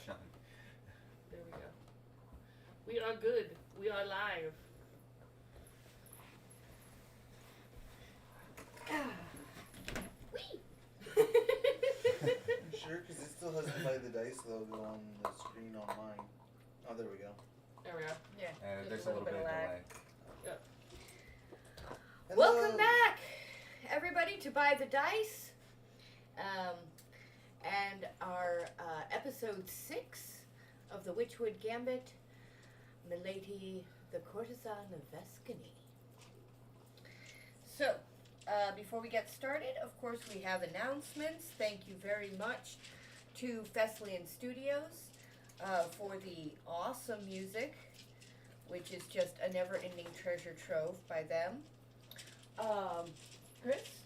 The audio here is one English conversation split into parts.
touch on. There we go. We are good. We are live. You sure? Because it still has the By the Dice logo on the screen on mine. Oh, there we go. There we go. Yeah. There's a little bit of lag. delay. Yep. Hello. Welcome back, everybody, to By the Dice. And our episode 6 of the Witchwood Gambit, Milady, the Courtesan of Vescany. So, before we get started, of course, we have announcements. Thank you very much to Feslyan Studios for the awesome music, which is just a never-ending treasure trove by them. Chris?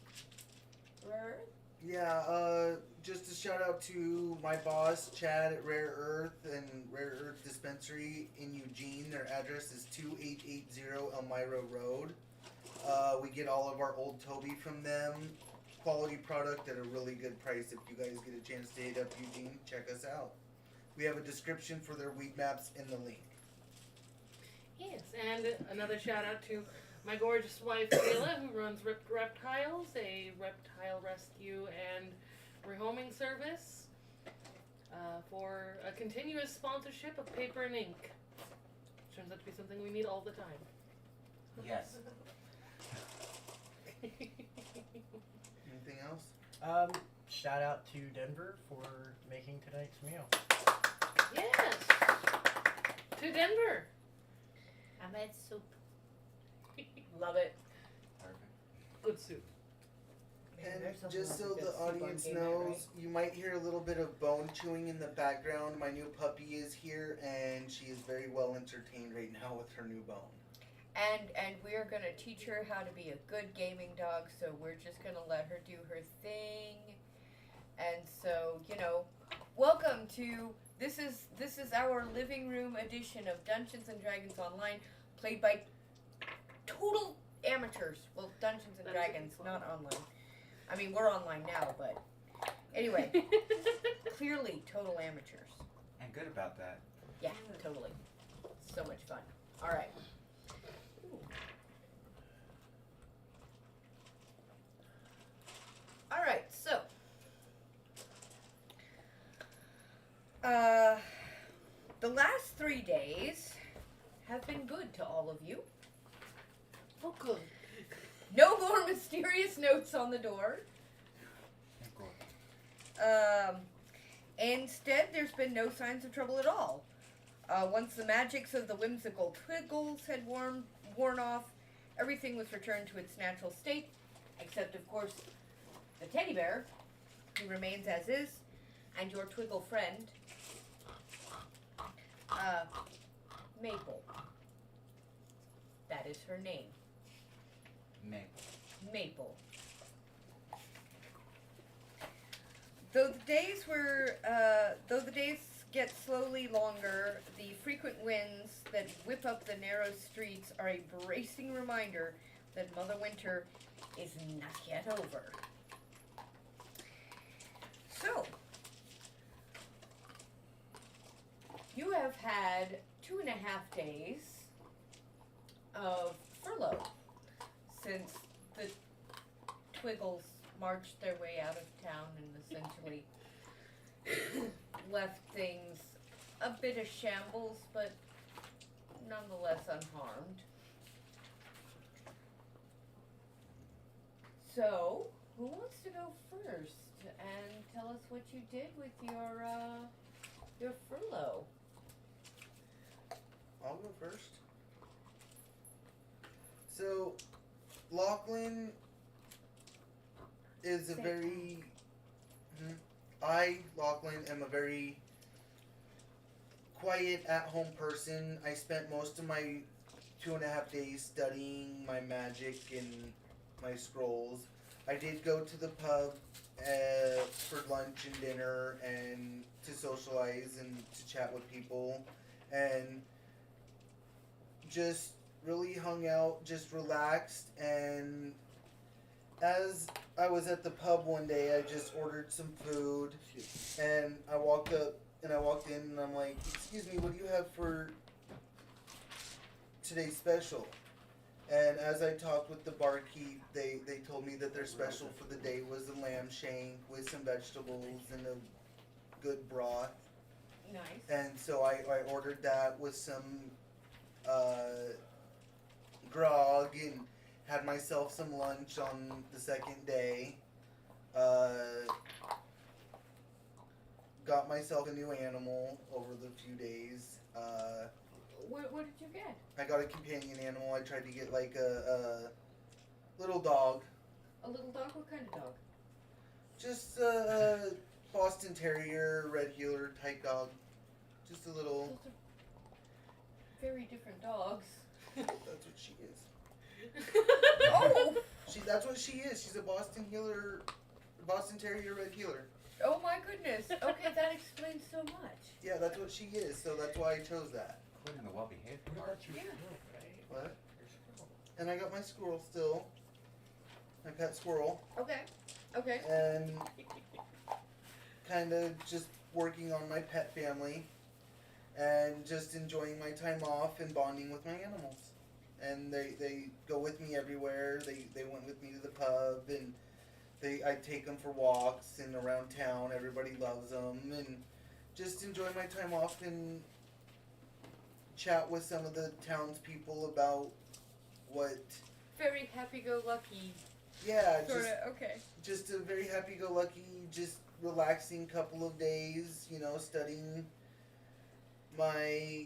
Rare? Yeah, just a shout out to my boss, Chad at Rare Earth and Rare Earth Dispensary in Eugene. Their address is 2880 Elmira Road. We get all of our old Toby from them. Quality product at a really good price. If you guys get a chance to hit up Eugene, check us out. We have a description for their weed maps in the link. Yes, and another shout out to my gorgeous wife, Kayla, who runs Reptiles, a reptile rescue and rehoming service, for a continuous sponsorship of paper and ink. Turns out to be something we need all the time. Yes. Anything else? Shout out to Denver for making tonight's meal. Yes! To Denver! I made soup. Love it. Perfect. Good soup. And There's something just so like a the good soup on audience game night, knows, right? you might hear a little bit of bone chewing in the background. My new puppy is here, and she is very well entertained right now with her new bone. And we are going to teach her how to be a good gaming dog, so we're just going to let her do her thing. And so, welcome to, this is our living room edition of Dungeons & Dragons Online, played by total amateurs. Well, Dungeons & Dragons, not online. I mean, we're online now, but anyway, clearly total amateurs. And good about that. Yeah, totally. So much fun. All right. All right, so the last 3 days have been good to all of you. Oh, good. No more mysterious notes on the door. Thank God. Instead, there's been no signs of trouble at all. Once the magics of the whimsical Twiggles had worn off, everything was returned to its natural state, except, of course, the teddy bear, who remains as is, and your Twiggle friend, Maple. That is her name. Maple. Maple. Though the days get slowly longer, the frequent winds that whip up the narrow streets are a bracing reminder that Mother Winter is not yet over. So, you have had 2.5 days of furlough since the Twiggles marched their way out of town and essentially left things a bit of shambles, but nonetheless unharmed. So, who wants to go first and tell us what you did with your furlough? I'll go first. So, Lachlan is a very... Lachlan, am a very quiet, at-home person. I spent most of my 2.5 days studying my magic and my scrolls. I did go to the pub for lunch and dinner and to socialize and to chat with people. And just really hung out, just relaxed, and as I was at the pub one day, I just ordered some food, and I walked up and I walked in and I'm like, excuse me, what do you have for today's special? And as I talked with the barkeep, they told me that their special for the day was a lamb shank with some vegetables and a good broth. Nice. And so I ordered that with some grog and had myself some lunch on the second day. Got myself a new animal over the few days. What did you get? I got a companion animal. I tried to get like a little dog. A little dog? What kind of dog? Just a Boston Terrier, Red Heeler type dog. Just a little. Those are very different dogs. That's what she is. Oh! That's what she is. She's a Boston Terrier, Red Heeler. Oh my goodness. Okay, that explains so much. Yeah, that's what she is. So that's why I chose that. Including the well-behaved What part. about your squirrel, right? What? Your squirrel. And I got my squirrel still. My pet squirrel. Okay. Okay. And kind of just working on my pet family. And just enjoying my time off and bonding with my animals. And they go with me everywhere. They went with me to the pub, and I take them for walks and around town. Everybody loves them, and just enjoy my time off and chat with some of the townspeople about what. Very happy-go-lucky. Yeah, Sort of. Okay. just a very happy-go-lucky, just relaxing couple of days. You know, studying my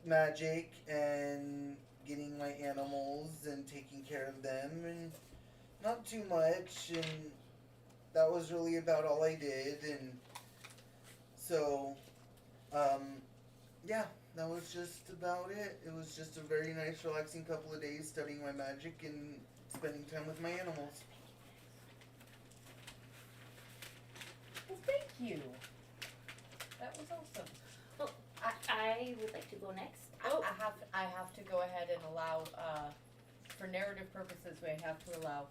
magic and getting my animals and taking care of them, and not too much, and that was really about all I did. And so yeah, that was just about it. It was just a very nice relaxing couple of days studying my magic and spending time with my animals. Well, thank you. That was awesome. I would like to go next. Oh. I have to go ahead and allow, for narrative purposes, we have to allow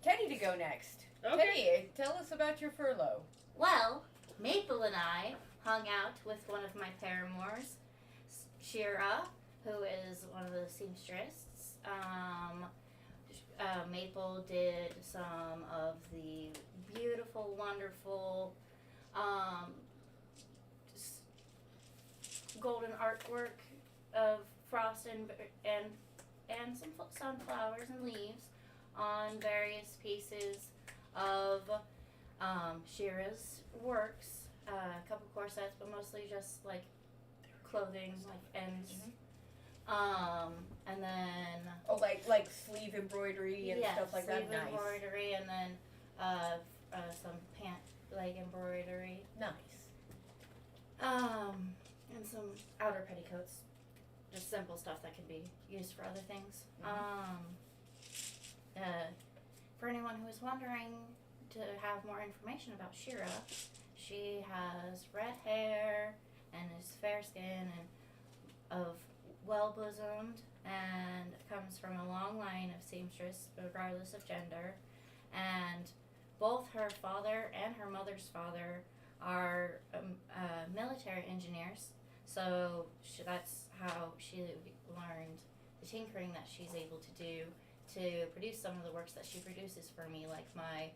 Kenny to go next. Okay. Kenny, tell us about your furlough. Well, Maple and I hung out with one of my paramours, Shira, who is one of the seamstresses. Maple did some of the beautiful, wonderful golden artwork of frost and some sunflowers and leaves on various pieces of Shira's works. A couple corsets, but mostly just like clothing, like ends. And then Oh, like sleeve embroidery and stuff like that. sleeve Nice. embroidery, and then some pant leg embroidery. Nice. And some outer petticoats. Just simple stuff that can be used for other things. For anyone who is wondering to have more information about Shira, she has red hair and is fair skin and of well-bosomed, and comes from a long line of seamstress regardless of gender. And both her father and her mother's father are military engineers, so that's how she learned the tinkering that she's able to do to produce some of the works that she produces for me, like my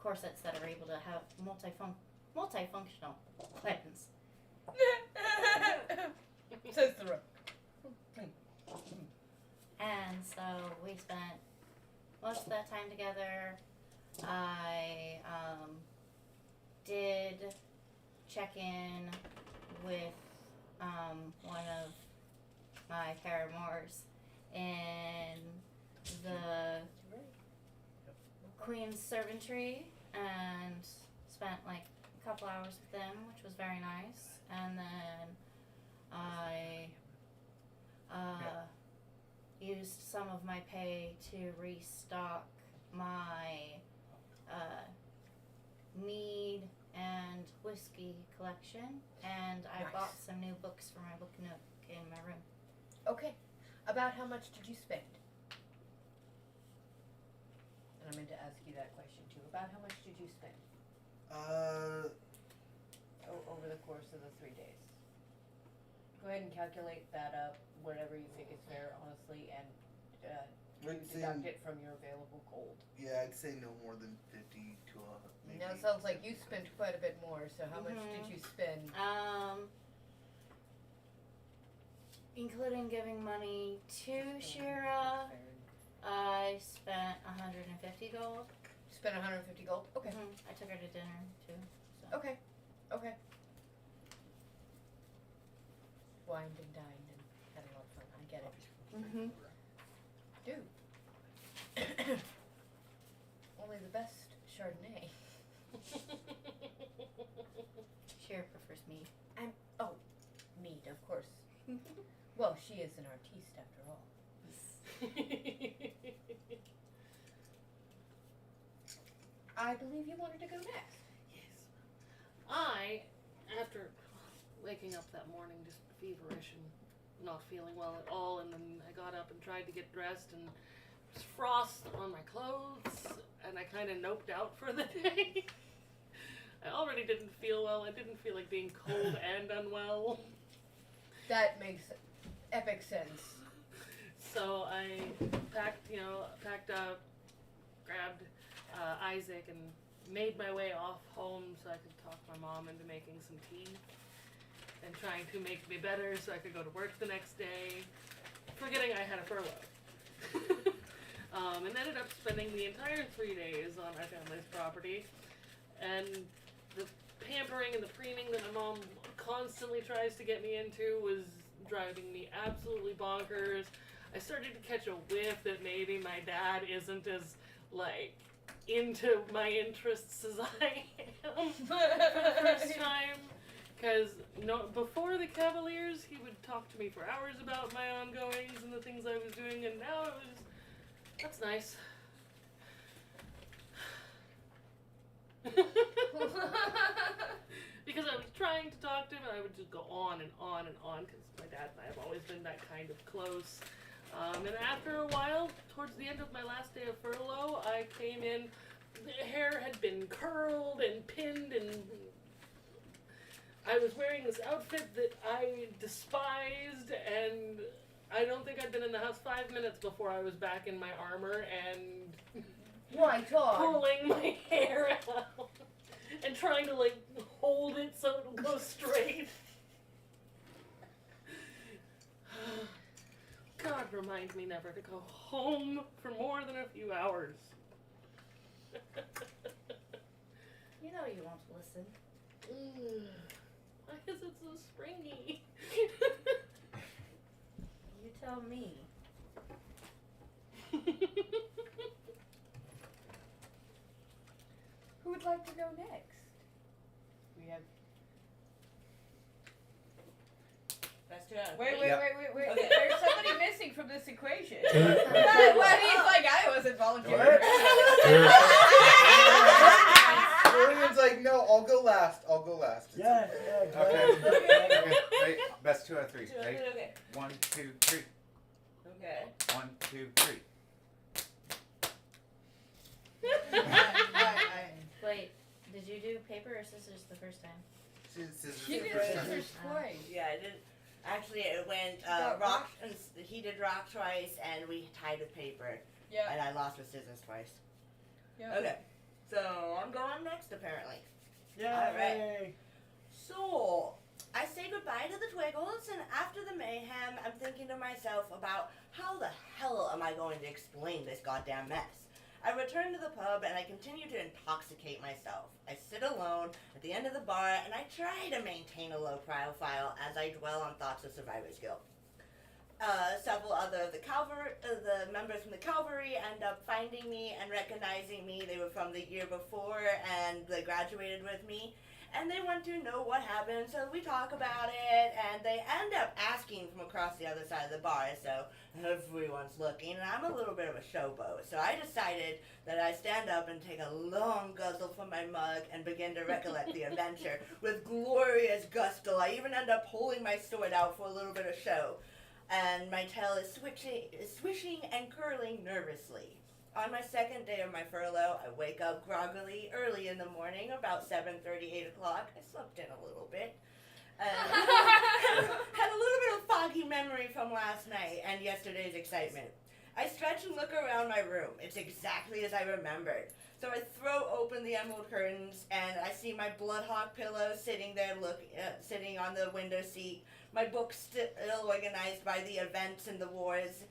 corsets that are able to have multifunctional buttons. Says the rook. And so we spent most of that time together. I did check in with one of my paramours in the Queen's servantry and spent like a couple hours with them, which was very nice. And then I used some of my pay to restock my mead and whiskey collection, and I Nice. bought some new books for my book nook in my room. Okay. About how much did you spend? And I meant to ask you that question too. About how much did you spend? over the course of the 3 days? Go ahead and calculate that up, whatever you think is fair, honestly, and deduct it from your available gold. Yeah, I'd say no more than 50 to maybe. Now it sounds like you spent quite a bit more, so how much did you spend? Including giving money to Shira, I spent 150 gold. Spent 150 gold? Okay. I took her to dinner too. So. Okay. Okay. Wined and dined and had a lot of fun. I get it. Dude. Only the best Chardonnay. Shira prefers meat. Meat, of course. Well, she is an artiste after all. I believe you wanted to go next. Yes. After waking up that morning just feverish and not feeling well at all, and then I got up and tried to get dressed, and there was frost on my clothes, and I kind of noped out for the day. I already didn't feel well. I didn't feel like being cold and unwell. That makes epic sense. So I packed up, grabbed Isaac, and made my way off home so I could talk my mom into making some tea and trying to make me better so I could go to work the next day, forgetting I had a furlough. And ended up spending the entire 3 days on my family's property, and the pampering and the preening that my mom constantly tries to get me into was driving me absolutely bonkers. I started to catch a whiff that maybe my dad isn't as, into my interests as I am for the first time. Because before the Cavaliers, he would talk to me for hours about my ongoings and the things I was doing, and now it was, that's nice. Because I was trying to talk to him, and I would just go on and on and on, because my dad and I have always been that kind of close. And after a while, towards the end of my last day of furlough, I came in, the hair had been curled and pinned, and I was wearing this outfit that I despised, and I don't think I'd been in the house 5 minutes before I was back in my armor and My God. pulling my hair out and trying to hold it so it'll go straight. God, remind me never to go home for more than a few hours. You know you won't listen. Why is it so springy? You tell me. Who would like to go next? We have. That's 2 out of Wait. 3. Okay. There's somebody missing from this equation. Well, he's like, I wasn't volunteering. Florian's like, no, I'll go last. Yeah. Okay. Okay. Wait, best 2 out of 3. 2 out of Right? 3, okay. 1, 2, 3. Okay. 1, 2, 3. Wait, did you do paper or scissors the first time? She did scissors twice. Yeah, I did. Actually, it went got rock. And he did rock twice, and we tied with paper. Yeah. And I lost with scissors twice. Yeah. Okay. So I'm going next, apparently. Yeah. Alright. So I say goodbye to the Twiggles, and after the mayhem, I'm thinking to myself about how the hell am I going to explain this goddamn mess. I return to the pub, and I continue to intoxicate myself. I sit alone at the end of the bar, and I try to maintain a low profile as I dwell on thoughts of survivor's guilt. Several other of the members from the cavalry end up finding me and recognizing me. They were from the year before, and they graduated with me. And they want to know what happened, so we talk about it, and they end up asking from across the other side of the bar, so everyone's looking, and I'm a little bit of a showboat, so I decided that I stand up and take a long guzzle from my mug and begin to recollect the adventure with glorious gusto. I even end up holding my sword out for a little bit of show, and my tail is swishing and curling nervously. On my second day of my furlough, I wake up groggily early in the morning, about 7:30, 8 o'clock. I slept in a little bit. Had a little bit of foggy memory from last night and yesterday's excitement. I stretch and look around my room. It's exactly as I remembered. So I throw open the emerald curtains and I see my Bloodhawk pillow sitting there, sitting on the window seat. My books still organized by the events and the wars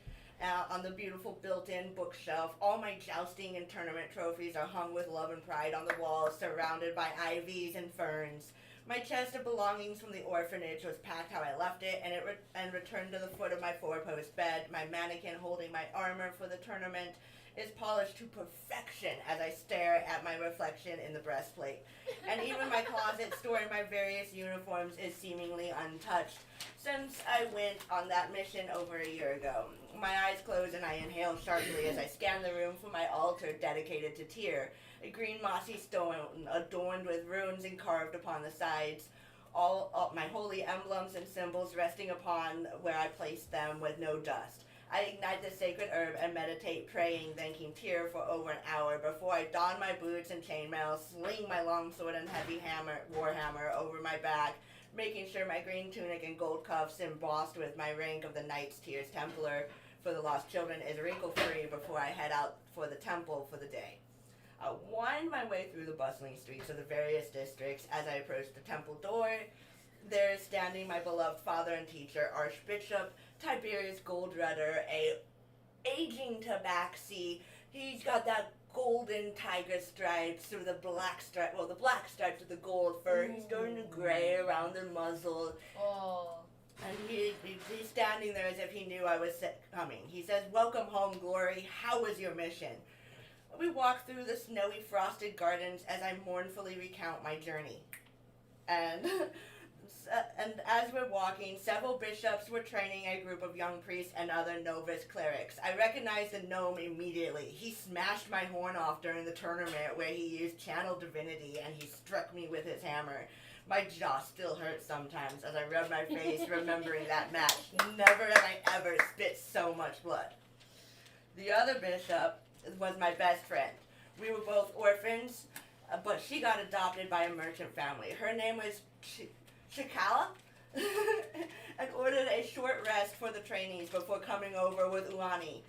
on the beautiful built-in bookshelf. All my jousting and tournament trophies are hung with love and pride on the walls, surrounded by ivies and ferns. My chest of belongings from the orphanage was packed how I left it, and returned to the foot of my four-post bed. My mannequin holding my armor for the tournament is polished to perfection as I stare at my reflection in the breastplate. And even my closet storing my various uniforms is seemingly untouched since I went on that mission over a year ago. My eyes close and I inhale sharply as I scan the room for my altar dedicated to Tyr, a green mossy stone adorned with runes and carved upon the sides. All my holy emblems and symbols resting upon where I placed them with no dust. I ignite the sacred herb and meditate, praying, thanking Tyr for over an hour before I don my boots and chainmail, sling my longsword and heavy warhammer over my back, making sure my green tunic and gold cuffs embossed with my rank of the Knights Tyr's Templar for the Lost Children is wrinkle-free before I head out for the temple for the day. I wind my way through the bustling streets of the various districts. As I approach the temple door, there is standing my beloved father and teacher, Archbishop Tiberius Goldrudder, a aging tabaxi. He's got that golden tiger stripes through the black stripe. Well, the black stripes with the gold fur. He's turning to gray around the muzzle. Oh. And he's standing there as if he knew I was coming. He says, "Welcome home, Glory. How was your mission?" We walk through the snowy frosted gardens as I mournfully recount my journey. And as we're walking, several bishops were training a group of young priests and other novice clerics. I recognized the gnome immediately. He smashed my horn off during the tournament where he used channel divinity and he struck me with his hammer. My jaw still hurts sometimes as I rub my face remembering that match. Never have I ever spit so much blood. The other bishop was my best friend. We were both orphans, but she got adopted by a merchant family. Her name was Chikala, and ordered a short rest for the trainees before coming over with Ulani.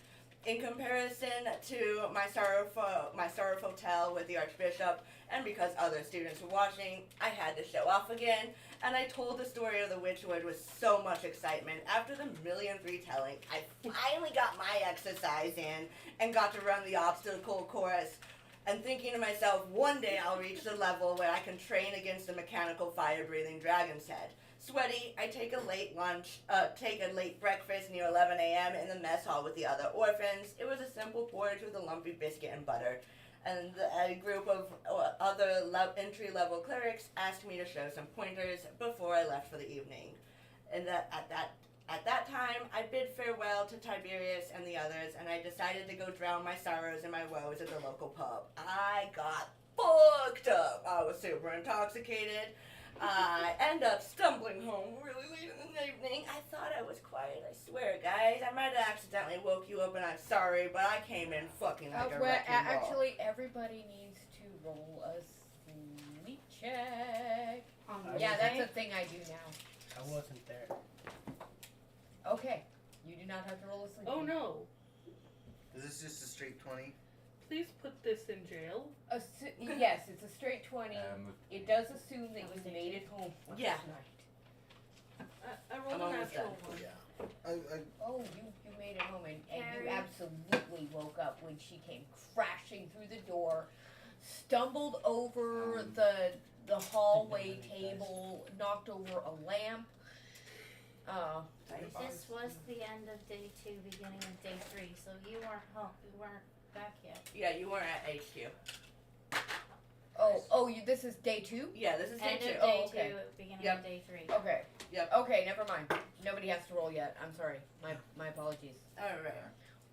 In comparison to my sorrowful tale with the Archbishop, and because other students were watching, I had to show off again, and I told the story of the Witchwood with so much excitement. After the millionth retelling, I finally got my exercise in and got to run the obstacle course, and thinking to myself, one day I'll reach the level where I can train against a mechanical fire-breathing dragon's head. Sweaty, I take a late breakfast near 11 a.m. in the mess hall with the other orphans. It was a simple porridge with a lumpy biscuit and butter. And a group of other entry-level clerics asked me to show some pointers before I left for the evening. And at that time, I bid farewell to Tiberius and the others, and I decided to go drown my sorrows and my woes at the local pub. I got fucked up. I was super intoxicated. I end up stumbling home really late in the evening. I thought I was quiet, I swear, guys. I might have accidentally woke you up, and I'm sorry, but I came in fucking like a wrecking ball. Actually, everybody needs to roll a sleep check. Yeah, that's a thing I do now. I wasn't there. Okay, you do not have to roll a sleep check. Oh no. Is this just a straight 20? Please put this in jail. Yes, it's a straight 20. It does assume that you made it home last night. I rolled a natural one. Yeah. Oh, you made it home, and you absolutely woke up when she came crashing through the door, stumbled over the hallway table, knocked over a lamp. This was the end of day 2, beginning of day 3, so you weren't home. You weren't back yet. Yeah, you weren't at HQ. This is day 2? Yeah, this is day End 2. of day 2, beginning of day 3. Okay. Yep. Okay, never mind. Nobody has to roll yet. I'm sorry. My apologies. Alright.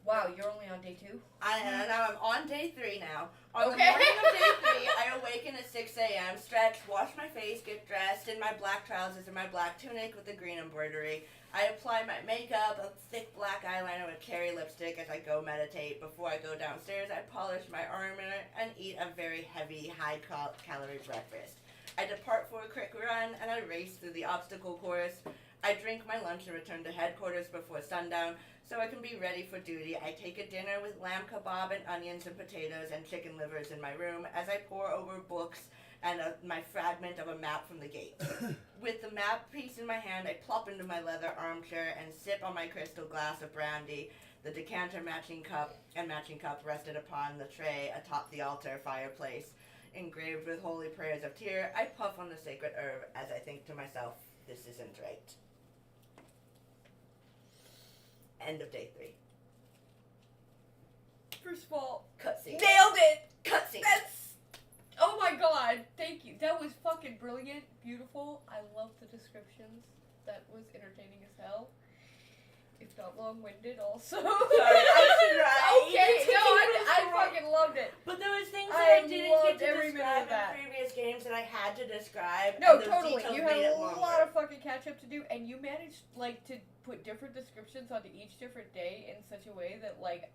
Wow, you're only on day 2? Now I'm on day 3 now. On the Okay. morning of day 3, I awaken at 6 a.m., stretch, wash my face, get dressed in my black trousers and my black tunic with the green embroidery. I apply my makeup, a thick black eyeliner with cherry lipstick as I go meditate. Before I go downstairs, I polish my armor and eat a very heavy, high-calorie breakfast. I depart for a quick run, and I race through the obstacle course. I drink my lunch and return to headquarters before sundown, so I can be ready for duty. I take a dinner with lamb kebab and onions and potatoes and chicken livers in my room as I pore over books and my fragment of a map from the gate. With the map piece in my hand, I plop into my leather armchair and sip on my crystal glass of brandy. The decanter matching cup rested upon the tray atop the altar fireplace, engraved with holy prayers of tear. I puff on the sacred herb as I think to myself, this isn't right. End of day 3. First of all, Cutscene. nailed it! Cutscene. That's, oh my god, thank you. That was fucking brilliant, beautiful. I love the descriptions. That was entertaining as hell. If not long-winded, also. Sorry, I tried. Okay, no, I fucking loved it. But there was things I that I didn't loved get to every minute describe of that. in previous games that I had to describe. No, and those totally. details You made had it a longer. lot of fucking catch-up to do, and you managed, like, to put different descriptions onto each different day in such a way that, like,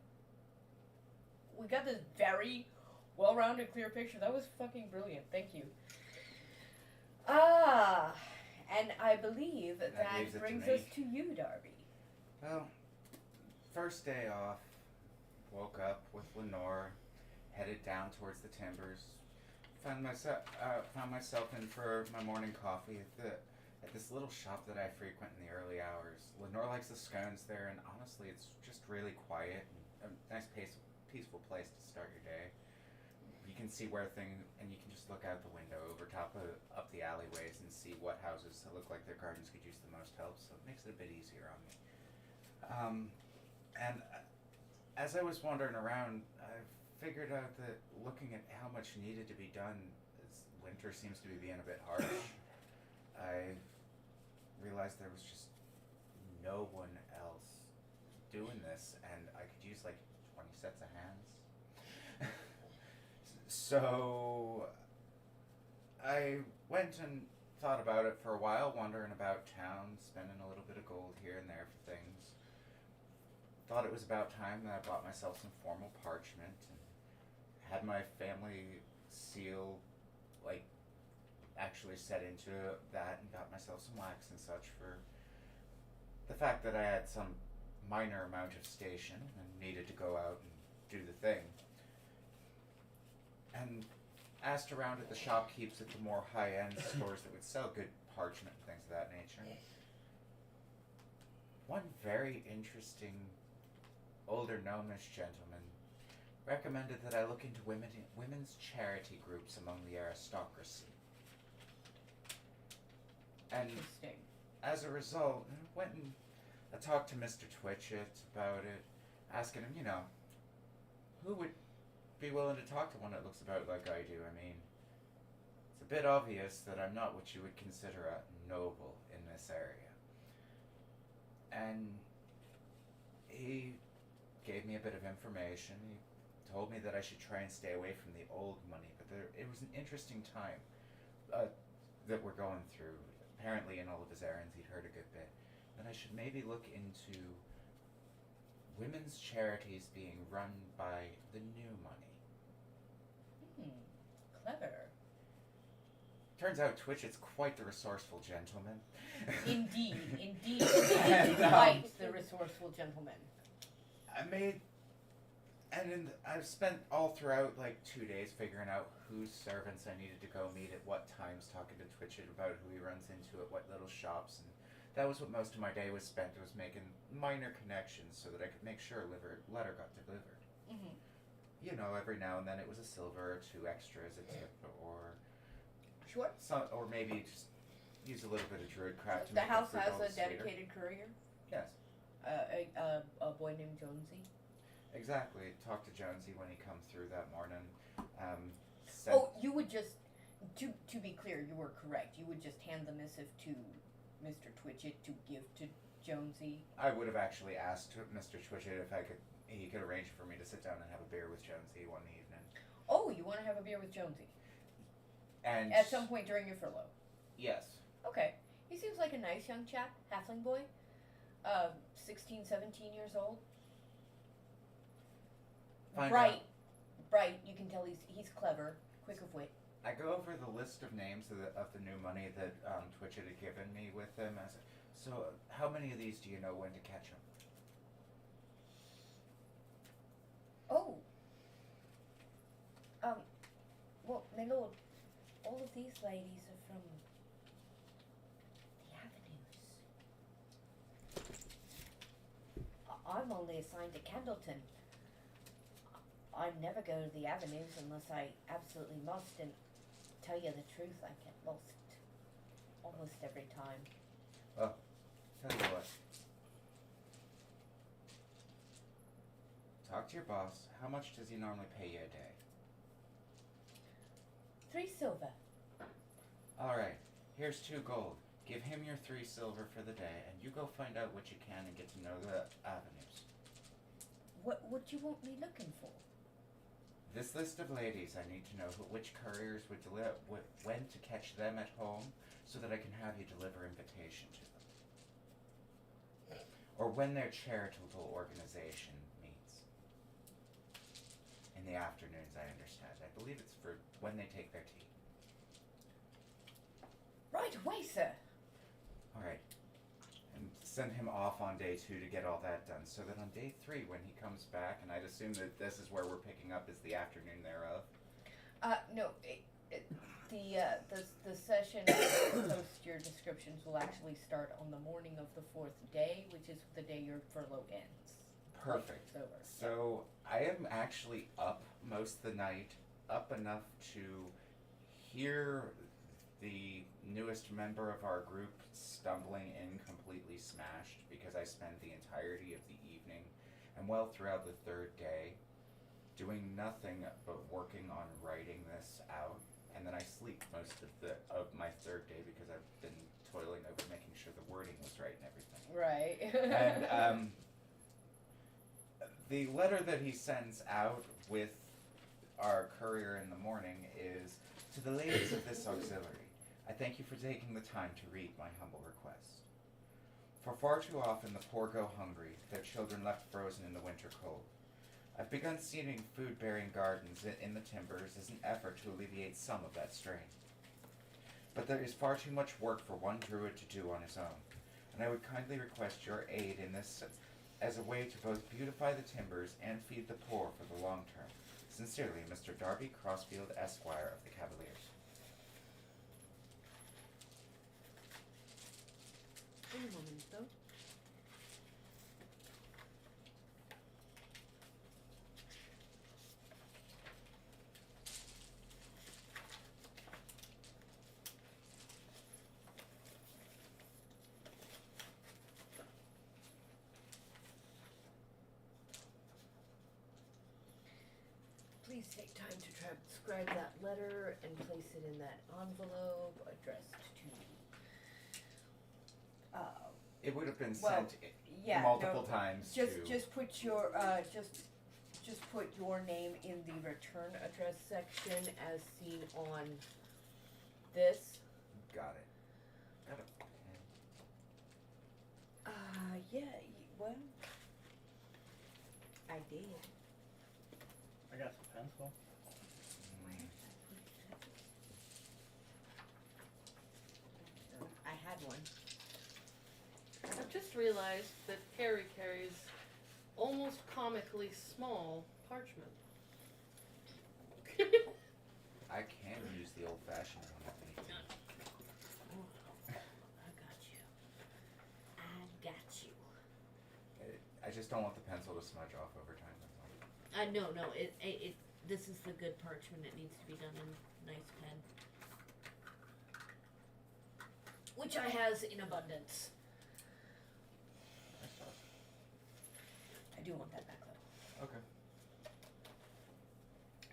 we got this very well-rounded, clear picture. That was fucking brilliant. Thank you. And I believe that leaves it to brings me. us to you, Darby. Well, first day off, woke up with Lenore, headed down towards the timbers. Found myself in for my morning coffee at this little shop that I frequent in the early hours. Lenore likes the scones there, and honestly, it's just really quiet and a nice, peaceful place to start your day. You can see and you can just look out the window over up the alleyways and see what houses look like their gardens could use the most help. So it makes it a bit easier on me. And as I was wandering around, I figured out that looking at how much needed to be done, as winter seems to be being a bit harsh, I realized there was just no one else doing this, and I could use like 20 sets of hands. So I went and thought about it for a while, wandering about town, spending a little bit of gold here and there for things. Thought it was about time that I bought myself some formal parchment and had my family seal, like, actually set into that, and got myself some wax and such for the fact that I had some minor amount of station and needed to go out and do the thing. And asked around at the shopkeepers at the more high-end stores that would sell good parchment and things of that nature. One very interesting older gnomish gentleman recommended that I look into women's charity groups among the aristocracy. And Interesting. as a result, I went and I talked to Mr. Twitchett about it, asking him, who would be willing to talk to one that looks about like I do. I mean, it's a bit obvious that I'm not what you would consider a noble in this area. And he gave me a bit of information. He told me that I should try and stay away from the old money, but it was an interesting time that we're going through. Apparently in all of his errands he'd heard a good bit. That I should maybe look into women's charities being run by the new money. Clever. Turns out Twitchett's quite the resourceful gentleman. Indeed. And, Quite the resourceful gentleman. I've spent all throughout like 2 days figuring out whose servants I needed to go meet at what times, talking to Twitchett about who he runs into at what little shops, and that was what most of my day was spent, was making minor connections so that I could make sure a letter got delivered. Mm-hmm. Every now and then it was a silver or 2 extra as a tip, or Sure. or maybe just use a little bit of druidcraft to The make house the food has all a sweeter. dedicated courier. Yes, A boy named Jonesy. exactly. Talked to Jonesy when he come through that morning. Oh, you would just, to be clear, you were correct. You would just hand the missive to Mr. Twitchett to give to Jonesy. I would have actually asked Mr. Twitchett if he could arrange for me to sit down and have a beer with Jonesy one evening. Oh, you want to have a beer with Jonesy? And At some point during your furlough. yes. Okay. He seems like a nice young chap, halfling boy. 16, 17 years old. Find bright. out. Bright. You can tell he's clever, quick of wit. I go over the list of names of the new money that Twitch had given me with them. So, how many of these do you know when to catch them? Oh. Well, my lord, all of these ladies are from the avenues. I'm only assigned to Candleton. I never go to the avenues unless I absolutely must, and tell you the truth, I get lost almost every time. Well, tell you what. Talk to your boss. How much does he normally pay you a day? 3 silver. Alright, here's 2 gold. Give him your 3 silver for the day, and you go find out what you can and get to know the avenues. What do you want me looking for? This list of ladies, I need to know which couriers would when to catch them at home, so that I can have you deliver invitation to them. Or when their charitable organization meets. In the afternoons, I understand. I believe it's for when they take their tea. Right away, sir. Alright. And send him off on day 2 to get all that done, so that on day 3, when he comes back, and I'd assume that this is where we're picking up, is the afternoon thereof. No, the session post your descriptions will actually start on the morning of the 4th day, which is the day your furlough ends. Perfect. It's over. So, I am actually up most of the night, up enough to hear the newest member of our group stumbling in completely smashed, because I spent the entirety of the evening and well throughout the 3rd day doing nothing but working on writing this out, and then I sleep most of my 3rd day because I've been toiling over making sure the wording was right and everything. Right. And the letter that he sends out with our courier in the morning is, "To the ladies of this auxiliary, I thank you for taking the time to read my humble request. For far too often the poor go hungry, their children left frozen in the winter cold. I've begun seeding food-bearing gardens in the timbers as an effort to alleviate some of that strain. But there is far too much work for one druid to do on his own, and I would kindly request your aid in this as a way to both beautify the timbers and feed the poor for the long term. Sincerely, Mr. Darby Crossfield, Esquire of the Cavaliers." Un momento. Please take time to transcribe that letter and place it in that envelope addressed to It would have been Well, sent yeah, multiple no, times just put your just put your name in the return address section as seen on this. Got it. Got it. Well, I did. I got some pencil. I had one. I've just realized that Carrie carries almost comically small parchment. I can use the old-fashioned one if need be. I got you. I got you. I just don't want the pencil to smudge off over time. That's all. No. It. This is the good parchment. It needs to be done in nice pen, which I has in abundance. I do want that back though. Okay.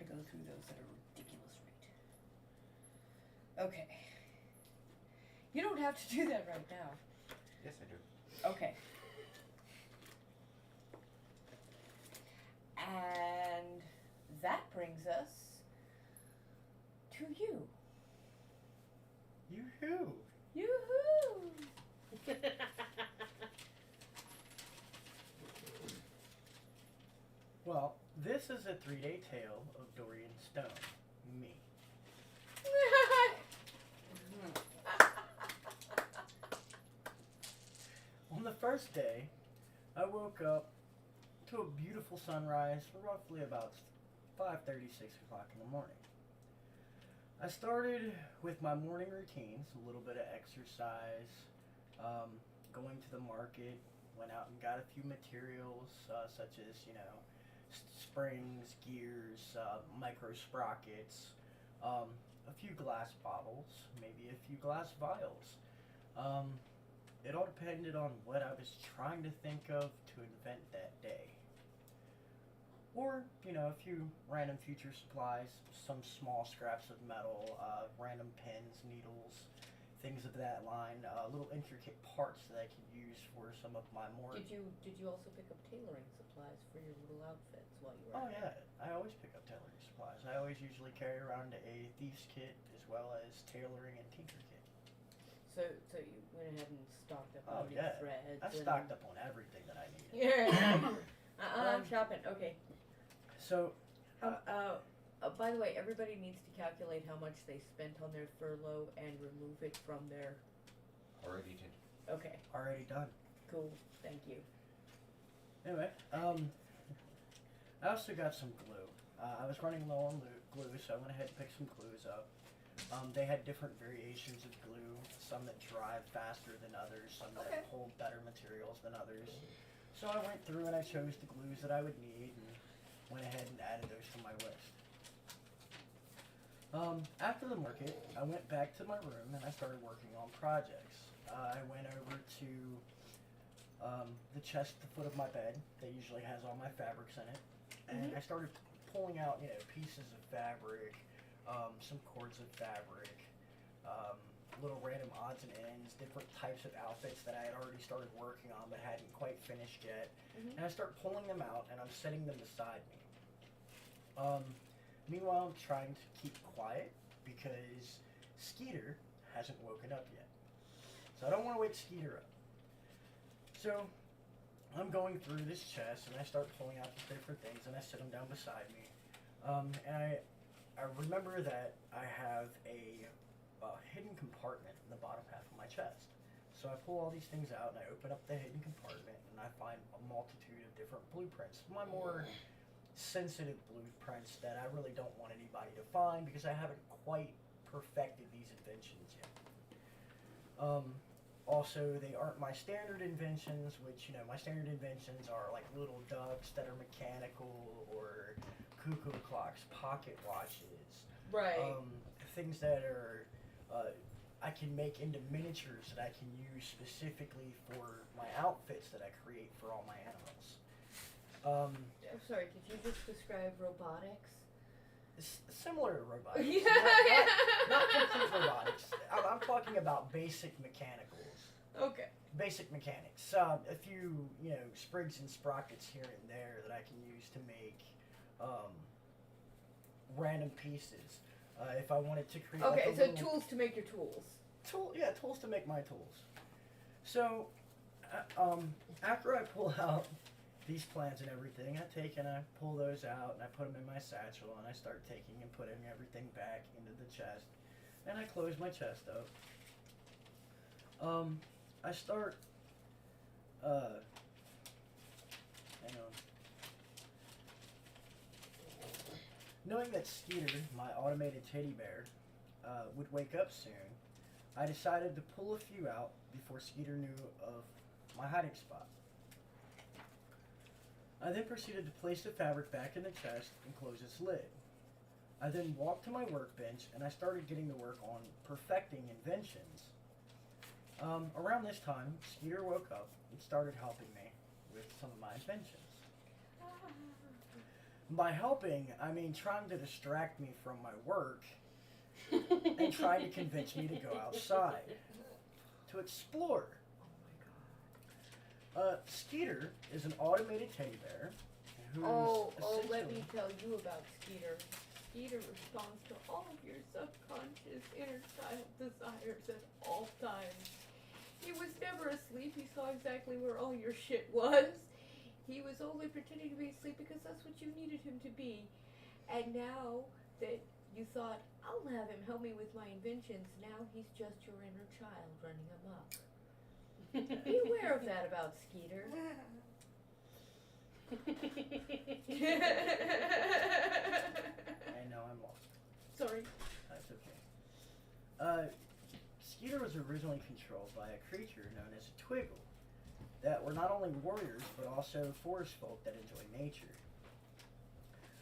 I go through those at a ridiculous rate. Okay. You don't have to do that right now. Yes, I do. Okay. And that brings us to you. Yoo-hoo! Yoo-hoo! Well, this is a 3-day tale of Dorian Stone. Me. On the first day, I woke up to a beautiful sunrise, roughly about 5:30, 6 o'clock in the morning. I started with my morning routines, a little bit of exercise, going to the market, went out and got a few materials, such as, springs, gears, micro sprockets, a few glass bottles, maybe a few glass vials. It all depended on what I was trying to think of to invent that day. Or, a few random future supplies, some small scraps of metal, random pins, needles, things of that line, little intricate parts that I could use for some of my more... Did you also pick up tailoring supplies for your little outfits while you were Oh out yeah, I always pick up tailoring supplies. I always usually carry around a thieves kit as well as tailoring and tinker kit. So you went ahead and stocked up Oh on new yeah, threads. I stocked up on everything that I needed. Yeah. I'm shopping. Okay. So, By the way, everybody needs to calculate how much they spent on their furlough and remove it from their. Already did. Okay. already done. Cool. Thank you. Anyway, I also got some glue. I was running low on glue, so I went ahead and picked some glues up. They had different variations of glue, some that dry faster than others, some that hold better materials than others. So I went through and I chose the glues that I would need and went ahead and added those to my list. After the market, I went back to my room and I started working on projects. I went over to the chest at the foot of my bed that usually has all my fabrics in it, and I started pulling out, pieces of fabric, some cords of fabric, little random odds and ends, different types of outfits that I had already started working on but hadn't quite finished yet, and I start pulling them out and I'm setting them beside me. Meanwhile, I'm trying to keep quiet because Skeeter hasn't woken up yet. So I don't want to wake Skeeter up. So I'm going through this chest and I start pulling out the different things and I sit them down beside me. And I remember that I have a hidden compartment in the bottom half of my chest. So I pull all these things out and I open up the hidden compartment and I find a multitude of different blueprints. My more sensitive blueprints that I really don't want anybody to find because I haven't quite perfected these inventions yet. Also, they aren't my standard inventions, which, my standard inventions are like little ducks that are mechanical or cuckoo clocks, pocket watches. Right. Things that are, I can make into miniatures that I can use specifically for my outfits that I create for all my animals. I'm sorry, did you just describe robotics? Similar to robotics. Yeah. Not complete robotics. I'm talking about basic mechanicals. Okay. Basic mechanics. A few, sprigs and sprockets here and there that I can use to make random pieces. If I wanted to create. Okay, like a so little tools to make your tools. Tools to make my tools. So, after I pull out these plans and everything, I take and I pull those out and I put them in my satchel and I start taking and putting everything back into the chest and I close my chest up. I start, hang on. Knowing that Skeeter, my automated teddy bear, would wake up soon, I decided to pull a few out before Skeeter knew of my hiding spot. I then proceeded to place the fabric back in the chest and close its lid. I then walked to my workbench and I started getting to work on perfecting inventions. Around this time, Skeeter woke up and started helping me with some of my inventions. By helping, I mean trying to distract me from my work and trying to convince me to go outside to explore. Skeeter is an automated teddy bear who's Let essentially- me tell you about Skeeter. Skeeter responds to all of your subconscious inner child desires at all times. He was never asleep. He saw exactly where all your shit was. He was only pretending to be asleep because that's what you needed him to be. And now that you thought, I'll have him help me with my inventions, now he's just your inner child running amok. Be aware of that about Skeeter. And now I'm lost. Sorry. That's okay. Skeeter was originally controlled by a creature known as a Twiggle that were not only warriors but also forest folk that enjoy nature.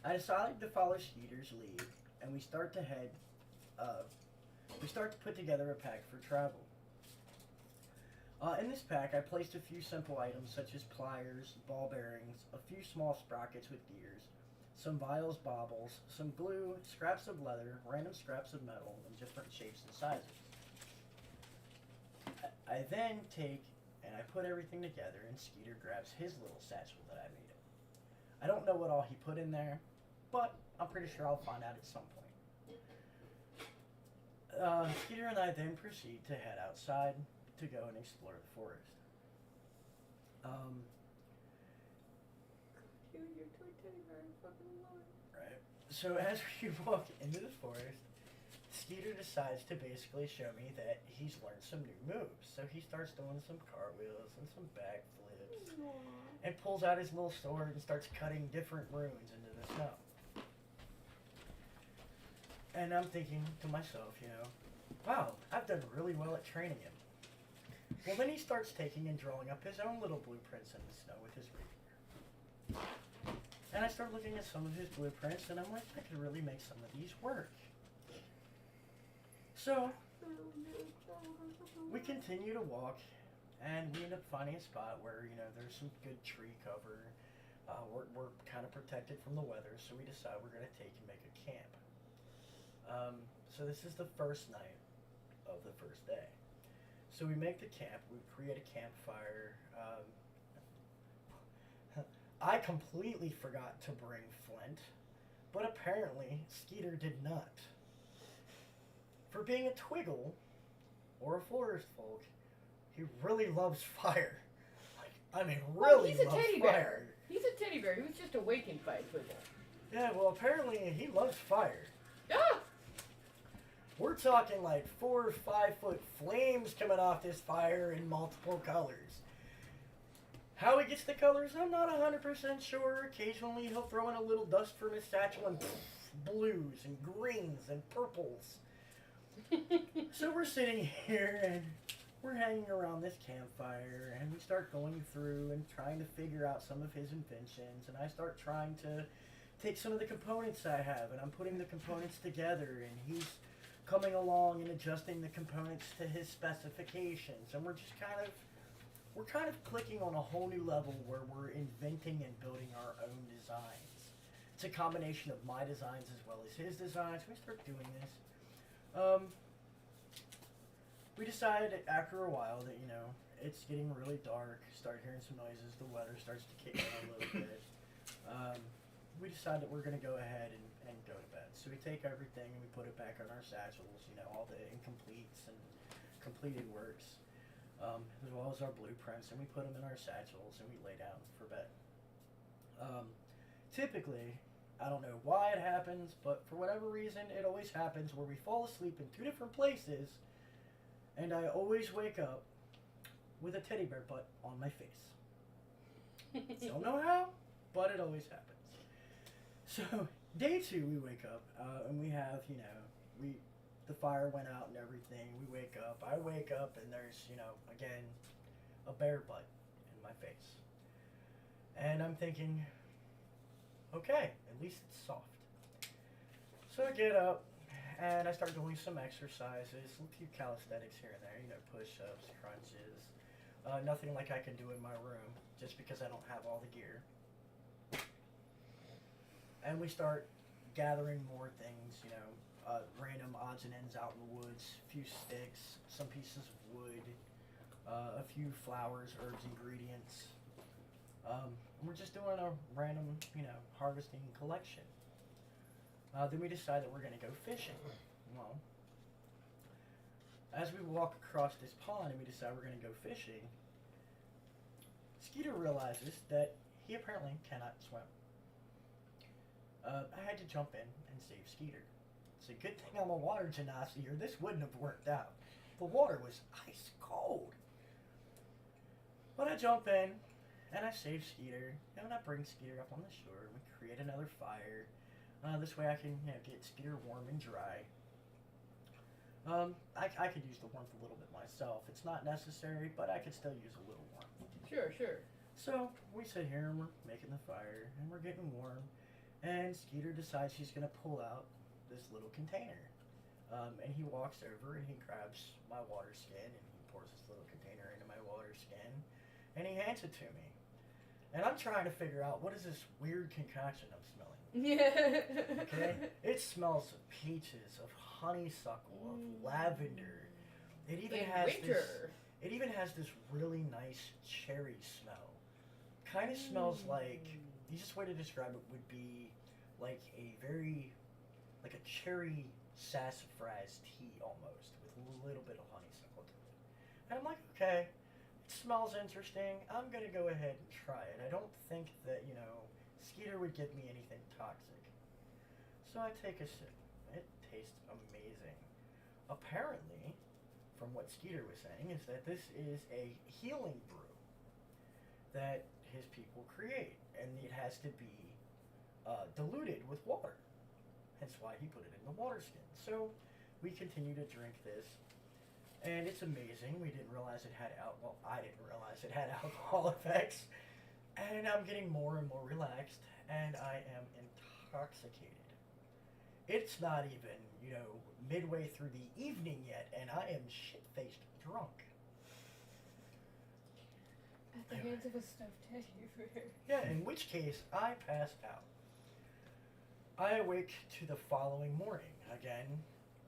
I decided to follow Skeeter's lead, and we start to put together a pack for travel. In this pack, I placed a few simple items such as pliers, ball bearings, a few small sprockets with gears, some vials, baubles, some glue, scraps of leather, random scraps of metal in different shapes and sizes. I then take and I put everything together, and Skeeter grabs his little satchel that I made him. I don't know what all he put in there, but I'm pretty sure I'll find out at some point. Skeeter and I then proceed to head outside to go and explore the forest. You and your toy teddy bear are fucking alone. Right. So as we walk into the forest, Skeeter decides to basically show me that he's learned some new moves. So he starts doing some cartwheels and some backflips, and pulls out his little sword and starts cutting different runes into the snow. And I'm thinking to myself, wow, I've done really well at training him. Well, then he starts taking and drawing up his own little blueprints in the snow with his rapier. And I start looking at some of his blueprints, and I'm like, I could really make some of these work. So, we continue to walk, and we end up finding a spot where, there's some good tree cover. We're kind of protected from the weather, so we decide we're going to take and make a camp. So this is the first night of the first day. So we make the camp, we create a campfire. I completely forgot to bring flint, but apparently Skeeter did not. For being a Twiggle, or a forest folk, he really loves fire. Really he's a loves teddy fire. bear. He's a teddy bear. He was just awakened by a Twiggle. Yeah, well apparently he loves fire. Ah! We're talking like 4 or 5 foot flames coming off this fire in multiple colors. How he gets the colors, I'm not 100% sure. Occasionally he'll throw in a little dust from his satchel and blues and greens and purples. So we're sitting here and we're hanging around this campfire, and we start going through and trying to figure out some of his inventions, and I start trying to take some of the components I have, and I'm putting the components together, and he's coming along and adjusting the components to his specifications, and we're kind of clicking on a whole new level where we're inventing and building our own designs. It's a combination of my designs as well as his designs. We start doing this. We decided after a while that, it's getting really dark, start hearing some noises, the weather starts to kick in a little bit. We decide that we're going to go ahead and go to bed. So we take everything and we put it back on our satchels, all the incompletes and completed works, as well as our blueprints, and we put them in our satchels and we lay down for bed. Typically, I don't know why it happens, but for whatever reason, it always happens where we fall asleep in 2 different places, and I always wake up with a teddy bear butt on my face. Don't know how, but it always happens. So, day 2, we wake up, and we have, the fire went out and everything. We wake up. I wake up, and there's, again, a bear butt in my face. And I'm thinking, okay, at least it's soft. So I get up, and I start doing some exercises, a few calisthenics here and there, push-ups, crunches. Nothing like I can do in my room, just because I don't have all the gear. And we start gathering more things, random odds and ends out in the woods, a few sticks, some pieces of wood, a few flowers, herbs, ingredients. We're just doing a random, harvesting collection. Then we decide that we're going to go fishing. Well, as we walk across this pond and we decide we're going to go fishing, Skeeter realizes that he apparently cannot swim. I had to jump in and save Skeeter. It's a good thing I'm a water genasi or this wouldn't have worked out. The water was ice cold. But I jump in and I save Skeeter, and I bring Skeeter up on the shore and we create another fire. This way I can get Skeeter warm and dry. I could use the warmth a little bit myself. It's not necessary, but I could still use a little warmth. Sure, sure. So we sit here and we're making the fire and we're getting warm, and Skeeter decides she's gonna pull out this little container. And he walks over and he grabs my water skin and he pours this little container into my water skin and he hands it to me. And I'm trying to figure out what is this weird concoction I'm smelling. Yeah. Okay? It smells of peaches, of honeysuckle, of lavender. It even In has winter. this. It even has this really nice cherry smell. Kind of smells like, the easiest way to describe it would be like like a cherry sassafras tea almost, with a little bit of honeysuckle to it. And I'm like, okay, it smells interesting. I'm going to go ahead and try it. I don't think that, Skeeter would give me anything toxic. So I take a sip. It tastes amazing. Apparently, from what Skeeter was saying, is that this is a healing brew that his people create, and it has to be diluted with water. Hence why he put it in the water skin. So we continue to drink this, and it's amazing. We didn't realize it had I didn't realize it had alcohol effects, and I'm getting more and more relaxed, and I am intoxicated. It's not even, midway through the evening yet, and I am shit-faced drunk. At the hands of a stuffed teddy bear. Yeah, in which case, I pass out. I awake to the following morning. Again,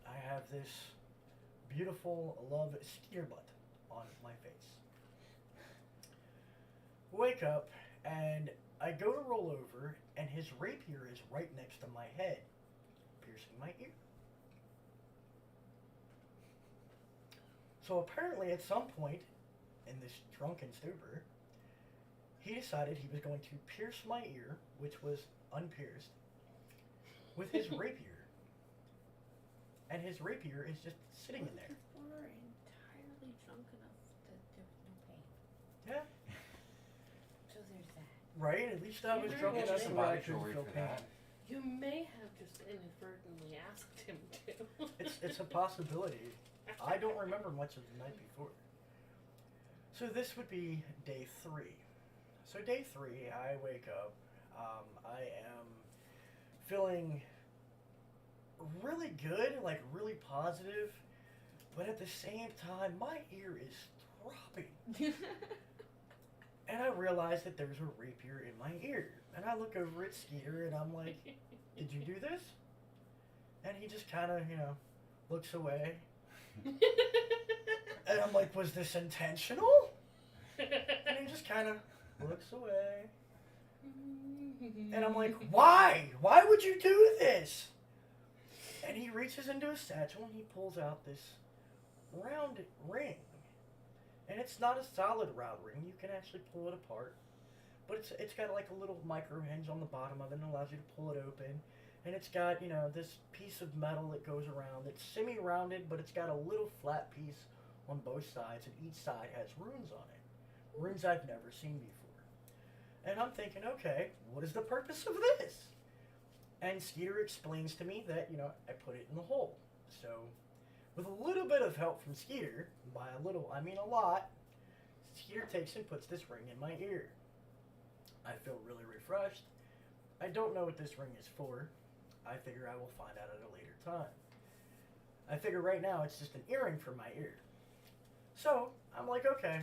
I have this beautiful love Skeeter butt on my face. Wake up, and I go to roll over, and his rapier is right next to my head, piercing my ear. So apparently at some point in this drunken stupor, he decided he was going to pierce my ear, which was unpierced, with his rapier. And his rapier is just sitting in there. We're entirely drunk enough that there was no pain. Yeah. So there's that. Right? At least I was Yeah, drunk well, enough just to where I body couldn't jewelry feel for pain. that. You may have just inadvertently asked him to. It's a possibility. I don't remember much of the night before. So this would be day 3. So day 3, I wake up. I am feeling really good, like really positive, but at the same time, my ear is throbbing. And I realize that there's a rapier in my ear. And I look over at Skeeter and I'm like, did you do this? And he just kind of, looks away. And I'm like, was this intentional? And he just kind of looks away. And I'm like, why? Why would you do this? And he reaches into his satchel and he pulls out this round ring. And it's not a solid round ring. You can actually pull it apart. But it's got like a little micro hinge on the bottom of it and allows you to pull it open. And it's got, this piece of metal that goes around. It's semi-rounded, but it's got a little flat piece on both sides, and each side has runes on it. Runes I've never seen before. And I'm thinking, okay, what is the purpose of this? And Skeeter explains to me that, I put it in the hole. So, with a little bit of help from Skeeter, by a little, I mean a lot, Skeeter takes and puts this ring in my ear. I feel really refreshed. I don't know what this ring is for. I figure I will find out at a later time. I figure right now it's just an earring for my ear. So, I'm like, okay.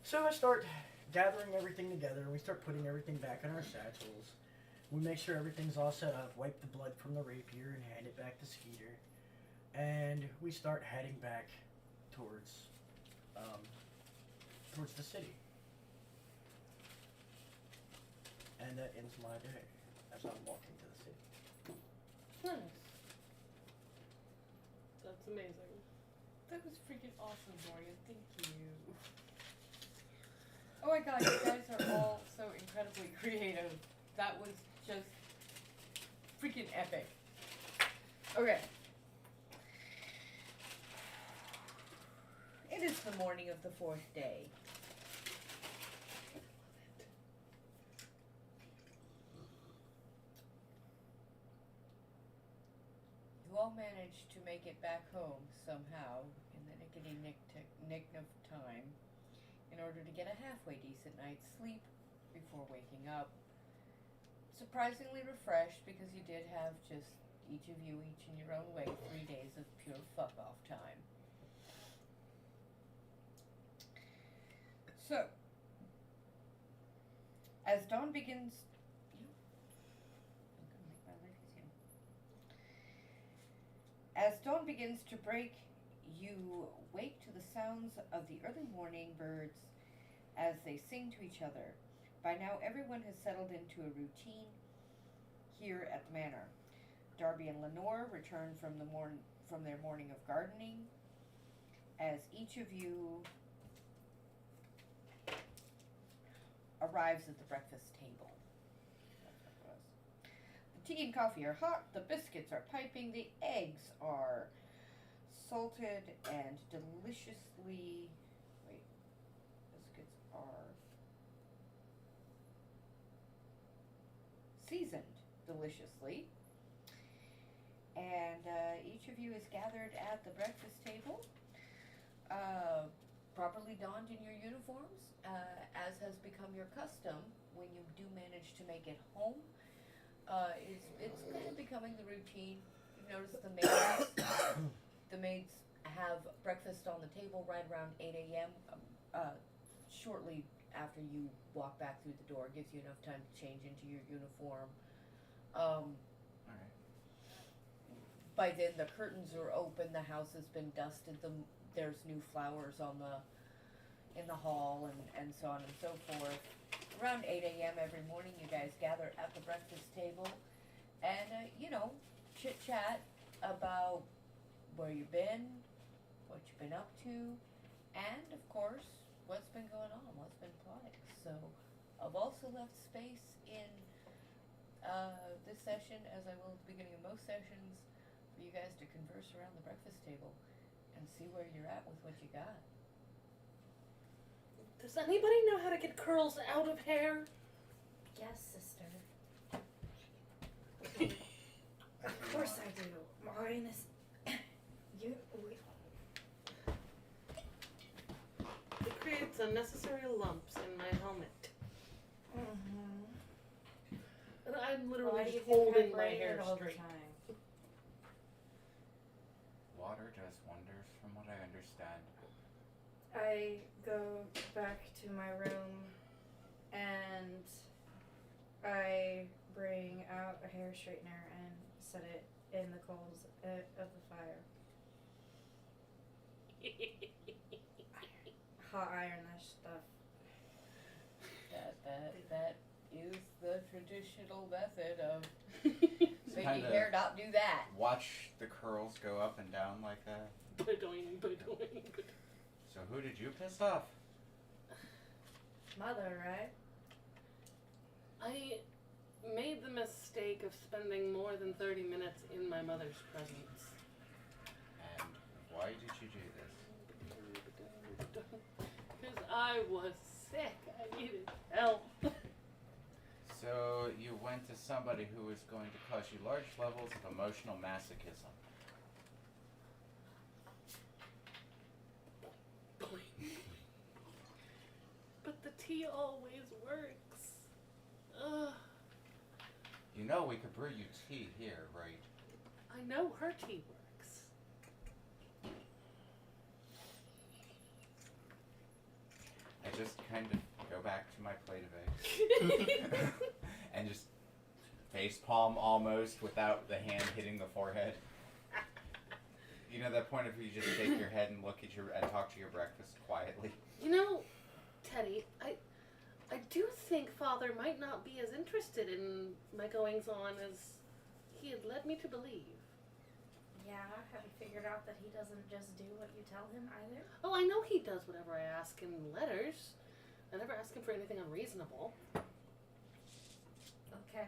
So I start gathering everything together, and we start putting everything back in our satchels. We make sure everything's all set up, wipe the blood from the rapier, and hand it back to Skeeter. And we start heading back towards the city. And that ends my day as I'm walking to the city. Nice. That's amazing. That was freaking awesome, Dorian. Thank you. Oh my god, you guys are all so incredibly creative. That was just freaking epic. Okay. It is the morning of the 4th day. You all managed to make it back home somehow in the nick of time in order to get a halfway decent night's sleep before waking up. Surprisingly refreshed because you did have just each of you, each in your own way, 3 days of pure fuck off time. So, as dawn begins, As dawn begins to break, you wake to the sounds of the early morning birds as they sing to each other. By now, everyone has settled into a routine here at the manor. Darby and Lenore return from their morning of gardening, as each of you arrives at the breakfast table. That's what it was. The tea and coffee are hot, the biscuits are piping, the eggs are salted and deliciously... Wait. Biscuits are seasoned deliciously. And each of you is gathered at the breakfast table, properly donned in your uniforms, as has become your custom when you do manage to make it home. It's kind of becoming the routine. You've noticed the maids have breakfast on the table right around 8 a.m. Shortly after you walk back through the door. It gives you enough time to change into your uniform. By then the curtains are open, the house has been dusted, there's new flowers in the hall and so on and so forth. Around 8 a.m. every morning you guys gather at the breakfast table and, chit-chat about where you've been, what you've been up to, and, of course, what's been going on, what's been plotting. So, I've also left space in this session, as I will at the beginning of most sessions, for you guys to converse around the breakfast table and see where you're at with what you got. Does anybody know how to get curls out of hair? Yes, sister. Of course I do. Maureen is... It creates unnecessary lumps in my helmet. Mm-hmm. And I'm literally Why do you just think holding I my braid hair it all the straight. time? Water does wonders, from what I understand. I go back to my room and I bring out a hair straightener and set it in the coals of the fire. Hot iron that stuff. That is the traditional method of making hair not do that. Watch the curls go up and down like that. Ba-doing. So who did you piss off? Mother, right? I made the mistake of spending more than 30 minutes in my mother's presence. And why did you do this? Because I was sick. I needed help. So you went to somebody who was going to cause you large levels of emotional masochism. But the tea always works. Ugh. You know we could brew you tea here, right? I know her tea works. I just kind of go back to my plate of eggs. And just facepalm almost without the hand hitting the forehead. You know that point of you just shake your head and look at and talk to your breakfast quietly. You know, Teddy, I do think Father might not be as interested in my goings on as he had led me to believe. Yeah, have you figured out that he doesn't just do what you tell him either? Oh, I know he does whatever I ask in letters. I never ask him for anything unreasonable. Okay.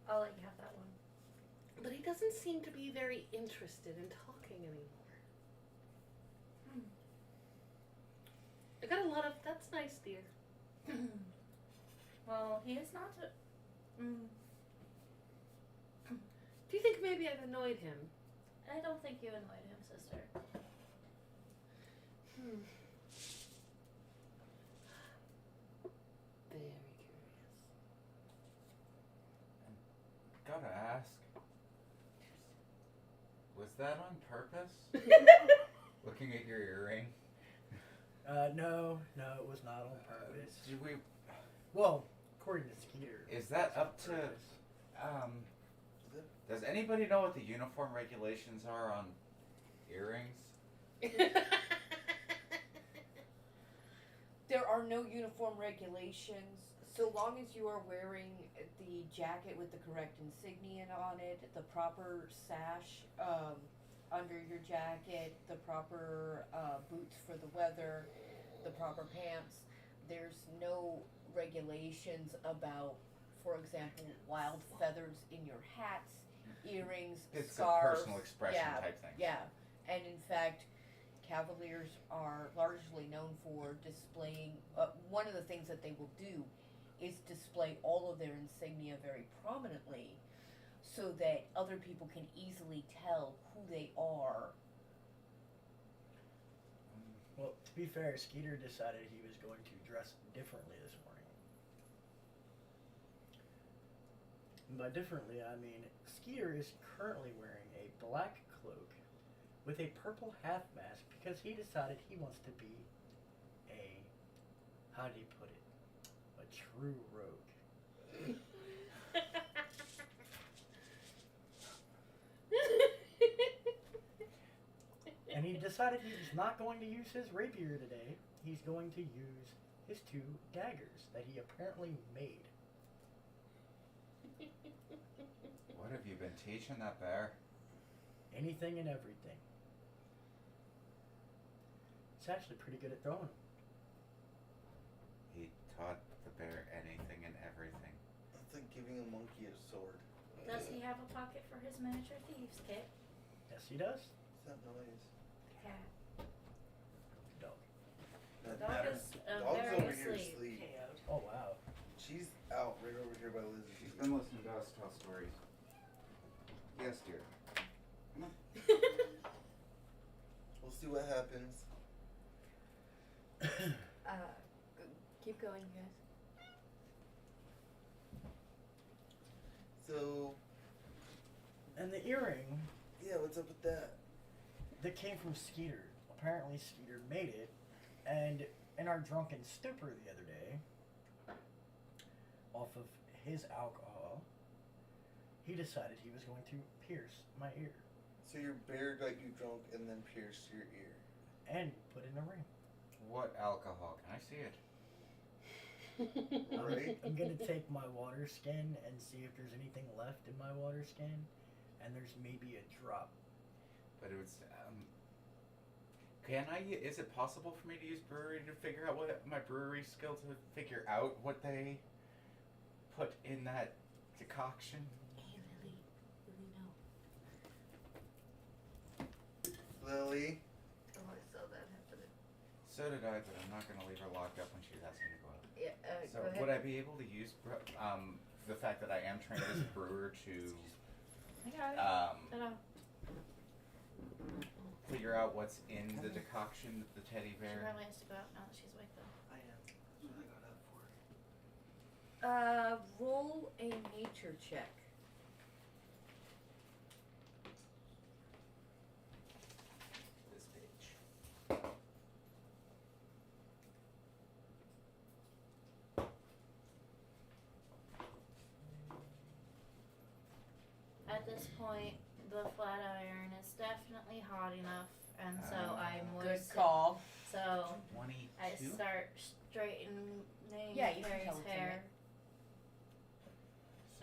I'll let you have that one. But he doesn't seem to be very interested in talking anymore. I got a lot of, that's nice, dear. Well, he is not a... Do you think maybe I've annoyed him? I don't think you annoyed him, sister. Very curious. Gotta ask. Was that on purpose? Looking at your earring. No, it was not on purpose. Did we? Well, according to Skeeter. Is that up to? Does anybody know what the uniform regulations are on earrings? There are no uniform regulations. So long as you are wearing the jacket with the correct insignia on it, the proper sash under your jacket, the proper boots for the weather, the proper pants, there's no regulations about, for example, wild feathers in your hats, earrings, It's scarves. a personal expression type thing. Yeah, and in fact, Cavaliers are largely known for displaying, one of the things that they will do is display all of their insignia very prominently so that other people can easily tell who they are. Well, to be fair, Skeeter decided he was going to dress differently this morning. And by differently, I mean Skeeter is currently wearing a black cloak with a purple half mask because he decided he wants to be a, how do you put it, a true rogue. And he decided he's not going to use his rapier today. He's going to use his 2 daggers that he apparently made. What have you been teaching that bear? Anything and everything. He's actually pretty good at throwing them. He taught the bear anything and everything. That's like giving a monkey a sword. Does he have a pocket for his miniature thieves kit? Yes, he does. What's that noise? Cat. Dog. The Doesn't dog matter. is Dog's very over here asleep. asleep. Oh, wow. She's out right over here by Lizzie. She's been listening to us tell stories. Yes, dear. We'll see what happens. Keep going, guys. So, And the earring yeah, what's up with that? that came from Skeeter. Apparently Skeeter made it, and in our drunken stupor the other day, off of his alcohol, he decided he was going to pierce my ear So your bear got you drunk and then pierced your ear. and put in a ring. What alcohol? Can I see it? Right? I'm gonna take my water skin and see if there's anything left in my water skin, and there's maybe a drop. But it was. Can I? Is it possible for me to use brewery to figure out what my brewery skill to figure out what they put in that decoction? Hey, Lily. Lily, no. Lily? Oh, I saw that happening. So did I, but I'm not going to leave her locked up when she's asking to go out. Yeah, So go ahead. would I be able to use the fact that I am trained as a brewer to I got it. Ta-da. figure out what's in the decoction that the teddy She bear? probably has to go out now that she's awake though. I am. That's what I got up for. Roll a nature check. This page. At this point, the flat iron is definitely hot enough, and so I Good moisten. call. So 22? I start straightening Yeah, you can Harry's tell it's in hair.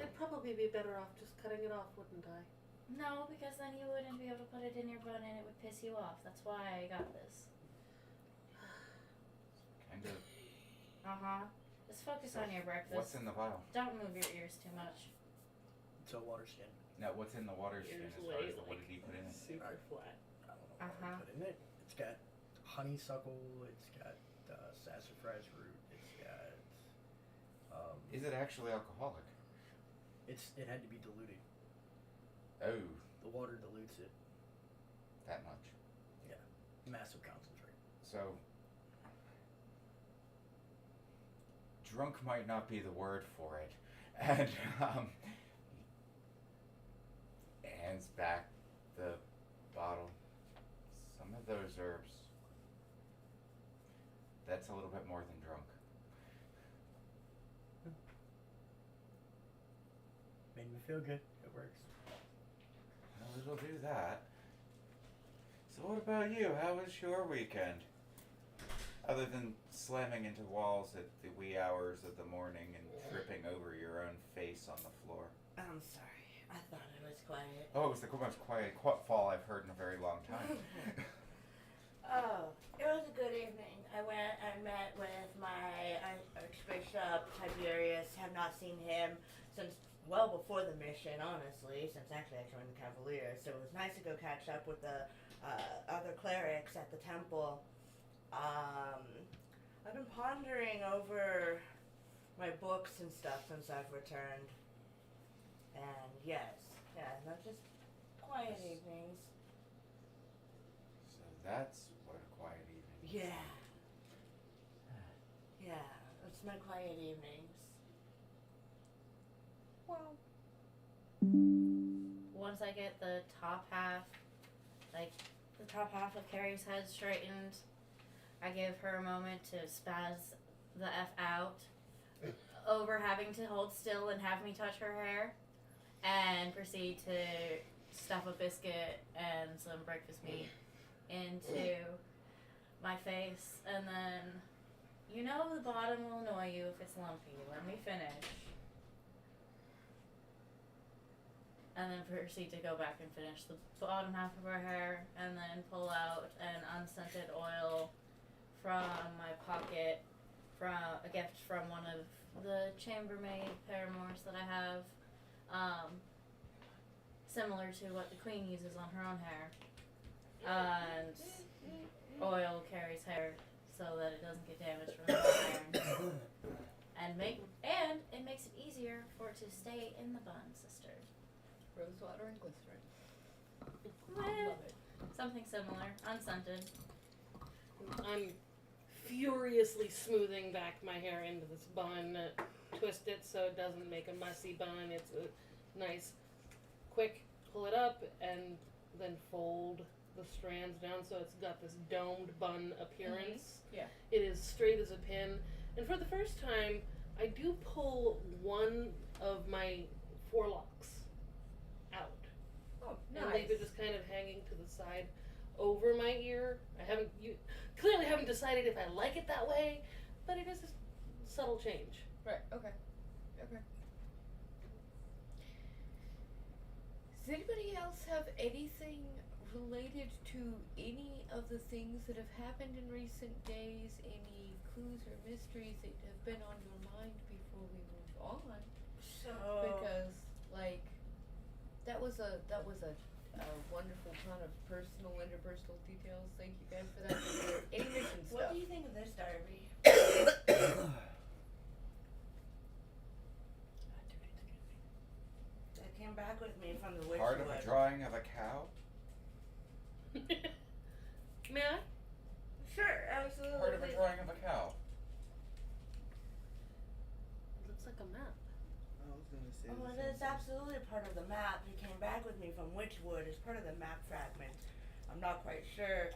I'd probably be better off just cutting it off, wouldn't I? No, because then you wouldn't be able to put it in your bun and it would piss you off. That's why I got this. Kind of. Just focus So, on your breakfast. What's in the vial? Don't move your ears too much. It's a water skin. No, what's in the water skin Yours as far lay as what did he put in it? super flat. I don't know what I put in it. It's got honeysuckle. It's got sassafras root. It's got. Is it actually alcoholic? It had to be diluted. Oh, The water dilutes it. that much. Massive concentrate. So, drunk might not be the word for it. And, hands back the bottle. Some of those herbs, that's a little bit more than drunk. Made me feel good. It works. Well, it'll do that. So what about you? How was your weekend? Other than slamming into walls at the wee hours of the morning and tripping over your own face on the floor. I'm sorry. I thought it was quiet. Oh, it was the most quiet fall I've heard in a very long time. Oh, it was a good evening. I met with my Archbishop Tiberius. Have not seen him since well before the mission, honestly, since actually I joined the Cavaliers. So it was nice to go catch up with the other clerics at the temple. I've been pondering over my books and stuff since I've returned. And not just quiet evenings. So that's what a quiet evening is. Yeah, it's my quiet evenings. Well, Once I get the top half of Carrie's head straightened, I give her a moment to spaz the F out over having to hold still and have me touch her hair, and proceed to stuff a biscuit and some breakfast meat into my face, and then, the bottom will annoy you if it's lumpy. Let me finish. And then proceed to go back and finish the bottom half of her hair, and then pull out an unscented oil from my pocket, from a gift from one of the chambermaid paramours that I have, similar to what the queen uses on her own hair. And oil carries hair so that it doesn't get damaged from the iron. And it makes it easier for it to stay in the bun, sister. Rose water and glycerin. Love it. Something similar, unscented. I'm furiously smoothing back my hair into this bun, twist it so it doesn't make a messy bun. It's a nice, quick, pull it up and then fold the strands down so it's got this domed bun appearance. Yeah. It is straight as a pin. And for the first time, I do pull one of my forelocks out. Oh, And leave it just kind of hanging to the side over my ear. Clearly haven't decided if I like it that way, but it is a subtle change. Right, okay. Does anybody else have anything related to any of the things that have happened in recent days? Any clues or mysteries that have been on your mind before we move on? so Because, that was a wonderful ton of interpersonal details. Thank you guys for that. Any mission what stuff? do you think of this, Darby? That came back with me from the Witchwood. Part of a drawing of a cow? May I? Sure, absolutely. Part of a drawing of a cow. It looks like a map. I was gonna say. Oh, the it same is thing. absolutely part of the map. It came back with me from Witchwood as part of the map fragment. I'm not quite sure.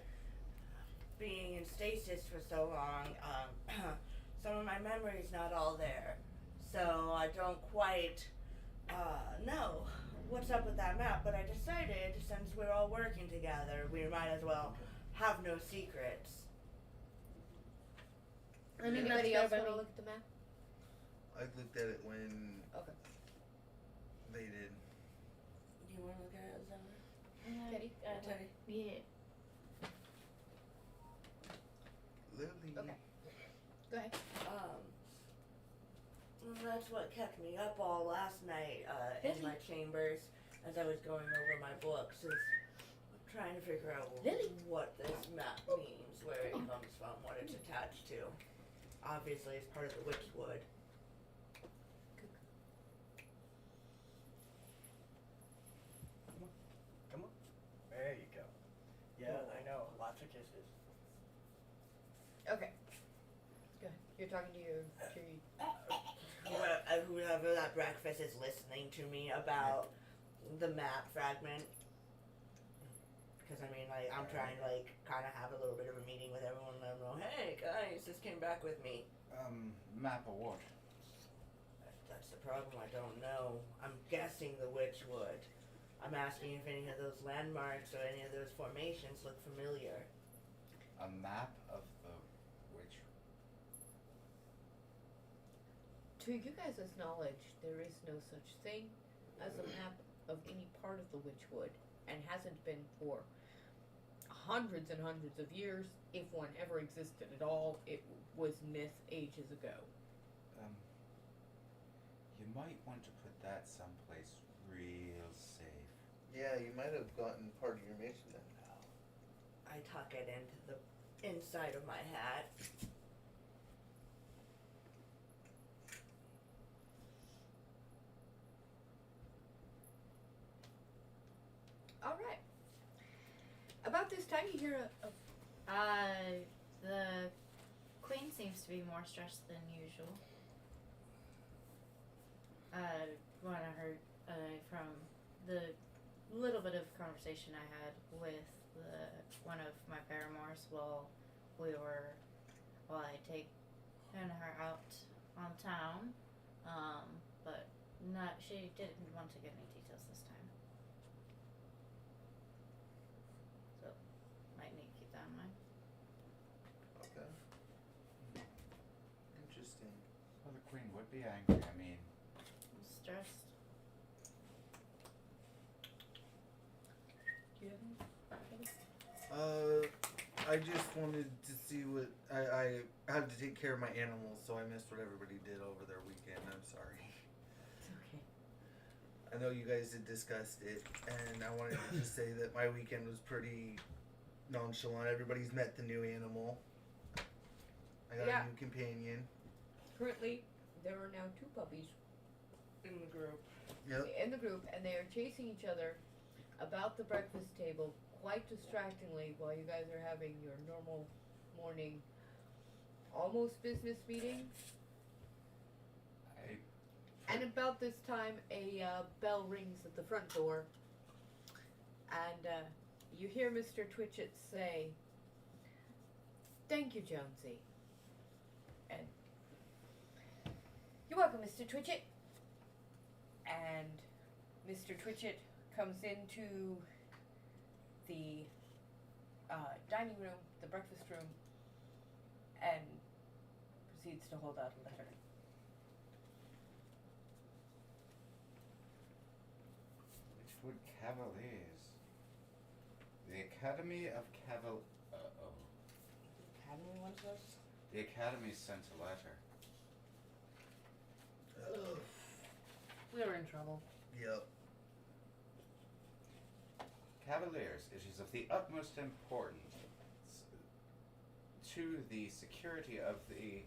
Being in stasis for so long, some of my memory's not all there. So I don't quite know what's up with that map, but I decided since we're all working together, we might as well have no secrets. I mean, Anybody that's else fair want by to me. look at the map? I looked at it when Okay. They did. Do you want to look at it, Zara? Teddy? Teddy? Yeah. Lily. Okay. Go ahead. That's what kept me up all last night in my chambers as I was going over my books, is trying to figure out Lily. what this map means, where it comes from, what it's attached to. Obviously, it's part of the Witchwood. Come on. There you go. Yeah, I know. Lots of kisses. Okay. Go ahead. You're talking to your Whoever at breakfast is listening to me about the map fragment. Because I mean, like, I'm trying to, like, kind of have a little bit of a meeting with everyone and let them know, hey, guys, this came back with me. Map of what? That's the problem, I don't know. I'm guessing the Witchwood. I'm asking if any of those landmarks or any of those formations look familiar. A map of the witch. To you guys' knowledge, there is no such thing as a map of any part of the Witchwood, and hasn't been for hundreds and hundreds of years. If one ever existed at all, it was myth ages ago. You might want to put that someplace real safe. Yeah, you might have gotten part of your mission done now. I tuck it into the inside of my hat. All right. About this time, you hear a The queen seems to be more stressed than usual. When I heard from the little bit of conversation I had with one of my paramours while I taken her out on town, but she didn't want to get any details this time. So might need to keep that in mind. Okay. Interesting. Well, the queen would be angry. I mean, I'm stressed. Do you have any? I just wanted to see what I had to take care of my animals, so I missed what everybody did over their weekend. I'm sorry. It's okay. I know you guys had discussed it, and I wanted to just say that my weekend was pretty nonchalant. Everybody's met the new animal. I got Yeah. a new companion. Currently, there are now 2 puppies In the group. Yep. in the group, and they are chasing each other about the breakfast table quite distractingly while you guys are having your normal morning, almost business meeting. And about this time, a bell rings at the front door, and you hear Mr. Twitchett say, "Thank you, Jonesy." And you're welcome, Mr. Twitchett. And Mr. Twitchett comes into the dining room, the breakfast room, and proceeds to hold out a letter. Witchwood Cavaliers. The Academy of Academy wants us? The Academy sent a letter. We were in trouble. Yep. Cavaliers, it is of the utmost importance to the security of the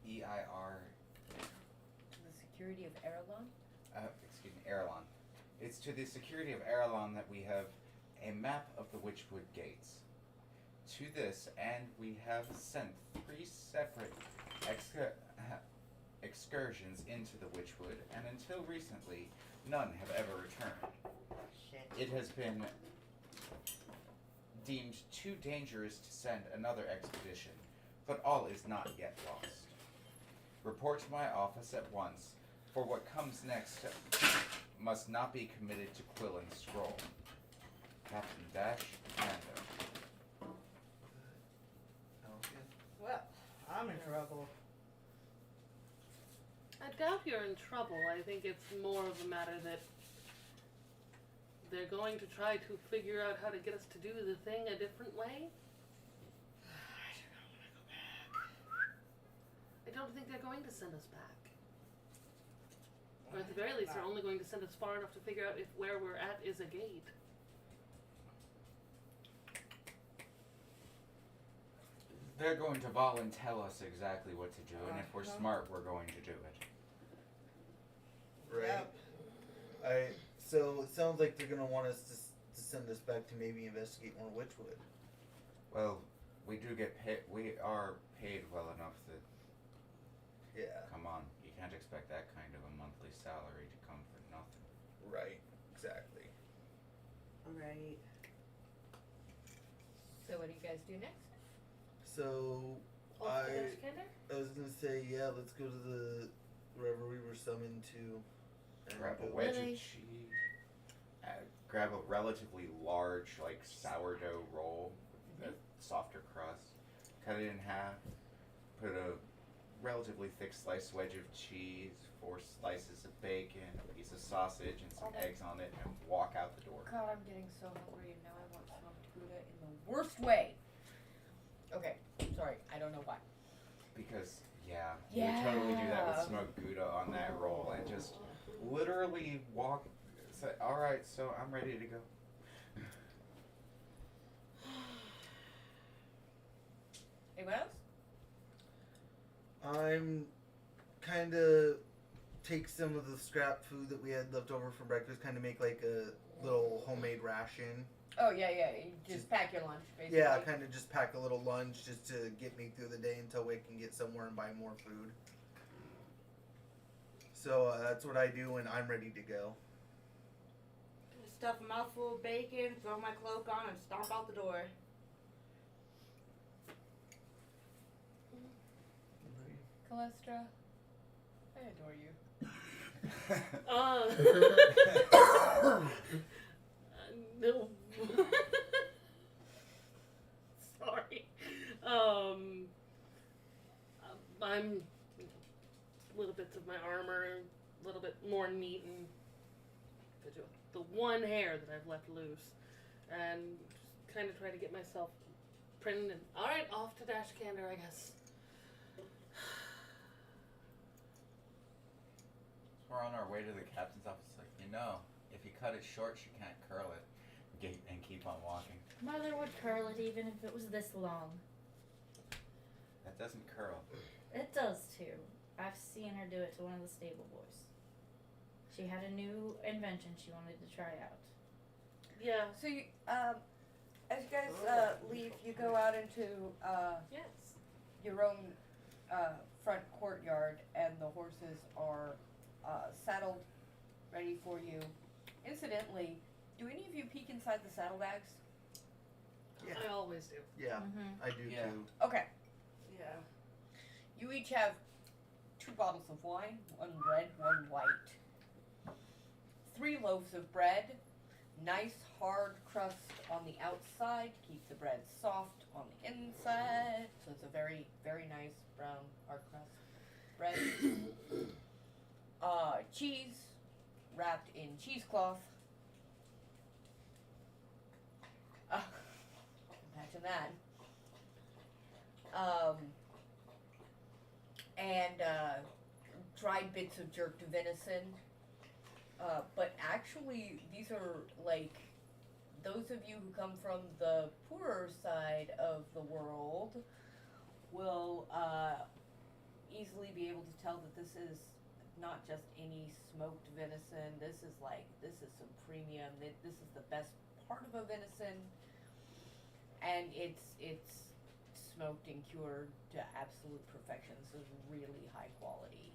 EIR, The security of Eirelahn? Eirelahn. It's to the security of Eirelahn that we have a map of the Witchwood gates. To this, and we have sent 3 separate excursions into the Witchwood, and until recently, none have ever returned. Shit. It has been deemed too dangerous to send another expedition, but all is not yet lost. Report to my office at once, for what comes next must not be committed to quill and scroll. Captain Dash, Panda. I'm in trouble. I doubt you're in trouble. I think it's more of a matter that they're going to try to figure out how to get us to do the thing a different way. I don't think they're going to send us back. Or at the very least, they're only going to send us far enough to figure out if where we're at is a gate. They're going to tell us exactly what to do, and if we're smart, we're going to do it. Right. So it sounds like they're gonna want us to send us back to maybe investigate more Witchwood. Well, we do get paid. We are paid well enough that. Yeah. Come on, you can't expect that kind of a monthly salary to come for nothing. Right. Exactly. Right. So what do you guys do next? So Off to Ashkander? I was gonna say let's go to the wherever we were summoned to. And Grab a go- wedge Really? of cheese. Grab a relatively large, like sourdough roll with a softer crust. Cut it in half. Put a relatively thick sliced wedge of cheese, 4 slices of bacon, a piece of sausage, and some eggs on it, and walk out the door. God, I'm getting so hungry and now I want smoked Gouda in the worst way. Okay, sorry, I don't know why. Because, you would totally do that with Yeah. smoked Gouda on that roll, and just literally walk. Say, all right, so I'm ready to go. Anyone else? I'm kind of take some of the scrap food that we had left over from breakfast, kind of make like a little homemade ration. Oh yeah, you just pack your lunch basically. Yeah, kind of just pack a little lunch just to get me through the day until we can get somewhere and buy more food. So that's what I do when I'm ready to go. Stuff a mouthful of bacon, throw my cloak on, and stomp out the door. Calestra, I adore you. No. Sorry. I'm little bits of my armor, a little bit more neat and the one hair that I've left loose, and just kind of try to get myself printed. And all right, off to Dashkander, I guess. We're on our way to the captain's office. Like, if you cut it short, you can't curl it. And keep on walking. Mother would curl it even if it was this long. That doesn't curl. It does too. I've seen her do it to one of the stable boys. She had a new invention she wanted to try out. Yeah. So you, as you guys leave, you go out into Yes. your own front courtyard, and the horses are saddled, ready for you. Incidentally, do any of you peek inside the saddlebags? Yeah. I always do. Yeah, Mm-hmm. I do Yeah. too. Okay. Yeah. You each have 2 bottles of wine, 1 red, 1 white. 3 loaves of bread, nice hard crust on the outside, keep the bread soft on the inside. So it's a very, very nice brown hard crust bread. Cheese wrapped in cheesecloth. Imagine that. And dried bits of jerked venison. But actually, these are like, those of you who come from the poorer side of the world will easily be able to tell that this is not just any smoked venison. This is some premium. This is the best part of a venison, and it's smoked and cured to absolute perfection. This is really high quality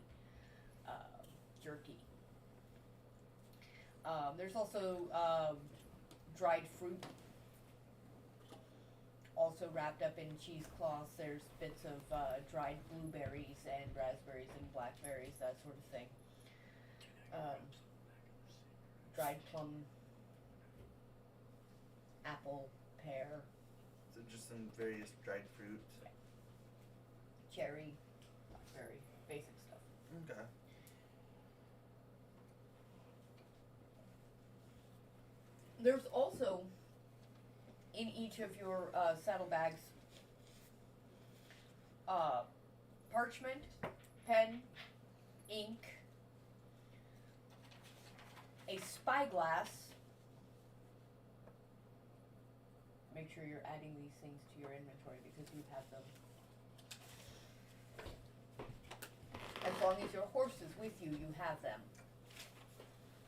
jerky. There's also dried fruit, also wrapped up in cheesecloths. There's bits of dried blueberries and raspberries and blackberries, that sort of thing. Dried plum, apple, pear, So just some various dried fruits. cherry, very basic stuff. Okay. There's also in each of your saddlebags parchment, pen, ink, a spyglass. Make sure you're adding these things to your inventory because you have them. As long as your horse is with you, you have them.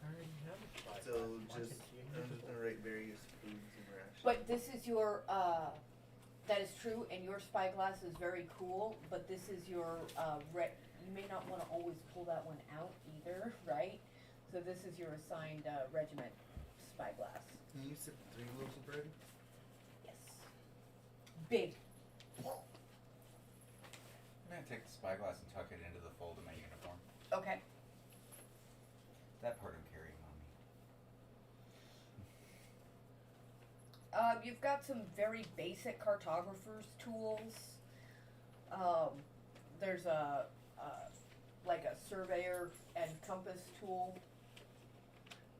I already have a spyglass. So Mark just, it to your I'm just inventory. gonna write various foods and rations. But this is your, that is true, and your spyglass is very cool, but this is your, you may not wanna always pull that one out either, right? So this is your assigned, regiment spyglass. Can you sip 3 loaves of bread? Yes. Big. I'm gonna take the spyglass and tuck it into the fold of my uniform. Okay. That part I'm carrying on me. You've got some very basic cartographer's tools. There's like a surveyor and compass tool,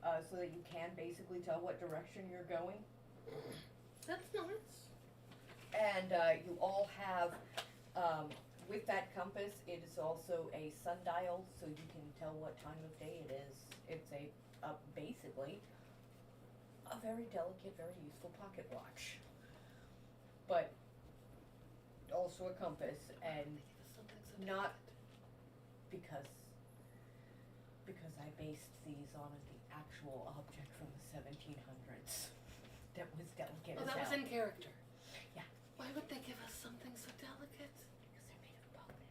so that you can basically tell what direction you're going. That's nice. And you all have, with that compass, it is also a sundial, so you can tell what time of day it is. It's basically a very delicate, very useful pocket watch. But also a compass, and not because I based these on the actual object from the 1700s that was delicate Oh, as that was hell. in character. Yeah. Why would they give us something so delicate? Because they're made of bone and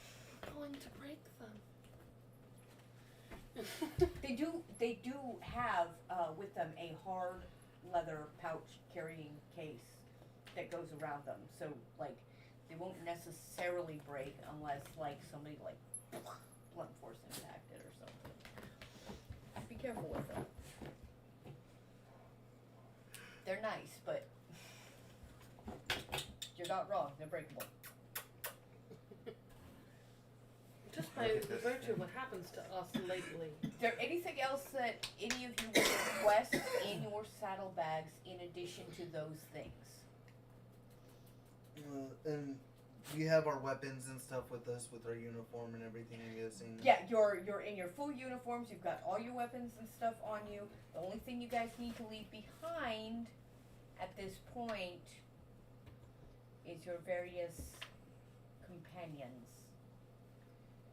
seal I'm going to break them. They do have with them a hard leather pouch carrying case that goes around them. So like they won't necessarily break unless like somebody like blunt force impacted or something. Be careful with them. They're nice, but you're not wrong. They're breakable. Just by Look at this virtue of thing. what happens to us lately. Is there anything else that any of you would request in your saddlebags in addition to those things? And we have our weapons and stuff with us, with our uniform and everything, I'm guessing. Yeah, you're in your full uniforms. You've got all your weapons and stuff on you. The only thing you guys need to leave behind at this point is your various companions.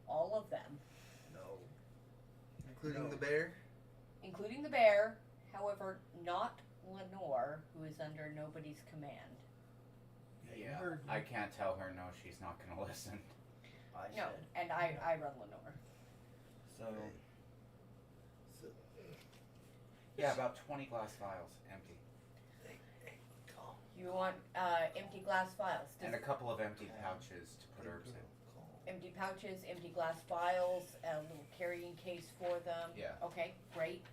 All of them, No. Including No. the bear? including the bear. However, not Lenore, who is under nobody's command. You Yeah, heard me. I can't tell her no, she's not gonna listen. I No, said. and I run Lenore. So, Okay. So, yeah, about 20 glass vials, empty. calm. You want empty glass vials. And a couple of empty pouches to put herbs in. Empty pouches, empty glass vials, a little carrying case for them. Yeah. Okay, great.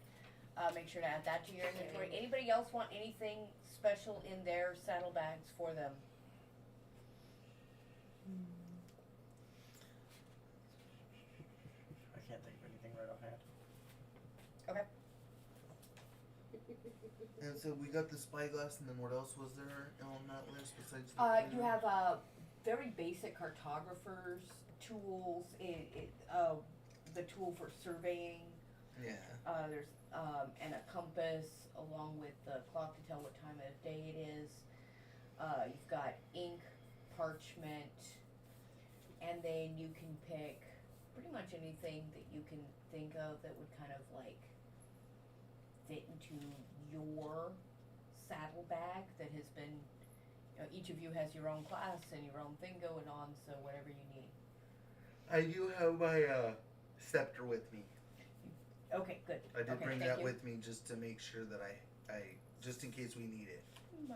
Make sure to add that to your inventory. Anybody else want anything special in their saddlebags for them? I can't think of anything right offhand. And so we got the spyglass, and then what else was there on that list besides the You have very basic cartographer's tools. The tool for surveying. Yeah. There's and a compass along with the clock to tell what time of day it is. You've got ink, parchment, and then you can pick pretty much anything that you can think of that would kind of like fit into your saddlebag that has been, each of you has your own class and your own thing going on, so whatever you need. I do have my scepter with me. Okay, good. I did Okay, bring thank that you. with me just to make sure that I just in case we need it. I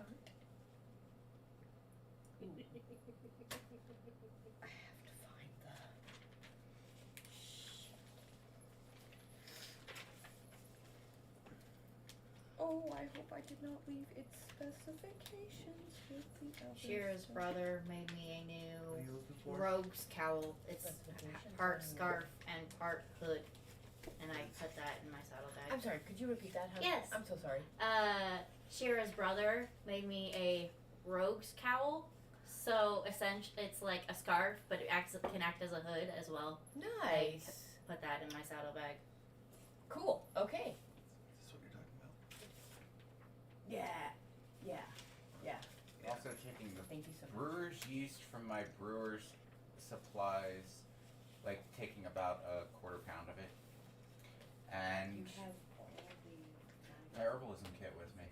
have to find the. Oh, I hope I did not leave its specifications with the other Shira's stuff. brother made me a What are new you looking for? rogue's cowl. It's Specifications part on- scarf and part hood, and I put that in my saddlebag. I'm sorry, could you repeat that, honey? Yes. I'm so sorry. Shira's brother made me a rogue's cowl. So essentially, it's like a scarf, but it can act as a hood as well. Nice. Put that in my saddlebag. Cool. Okay. Is this what you're talking about? Yeah. Yeah. Also taking the Thank you so much. brewer's yeast from my brewer's supplies, like taking about a quarter pound of it, and have all the my herbalism kit with me.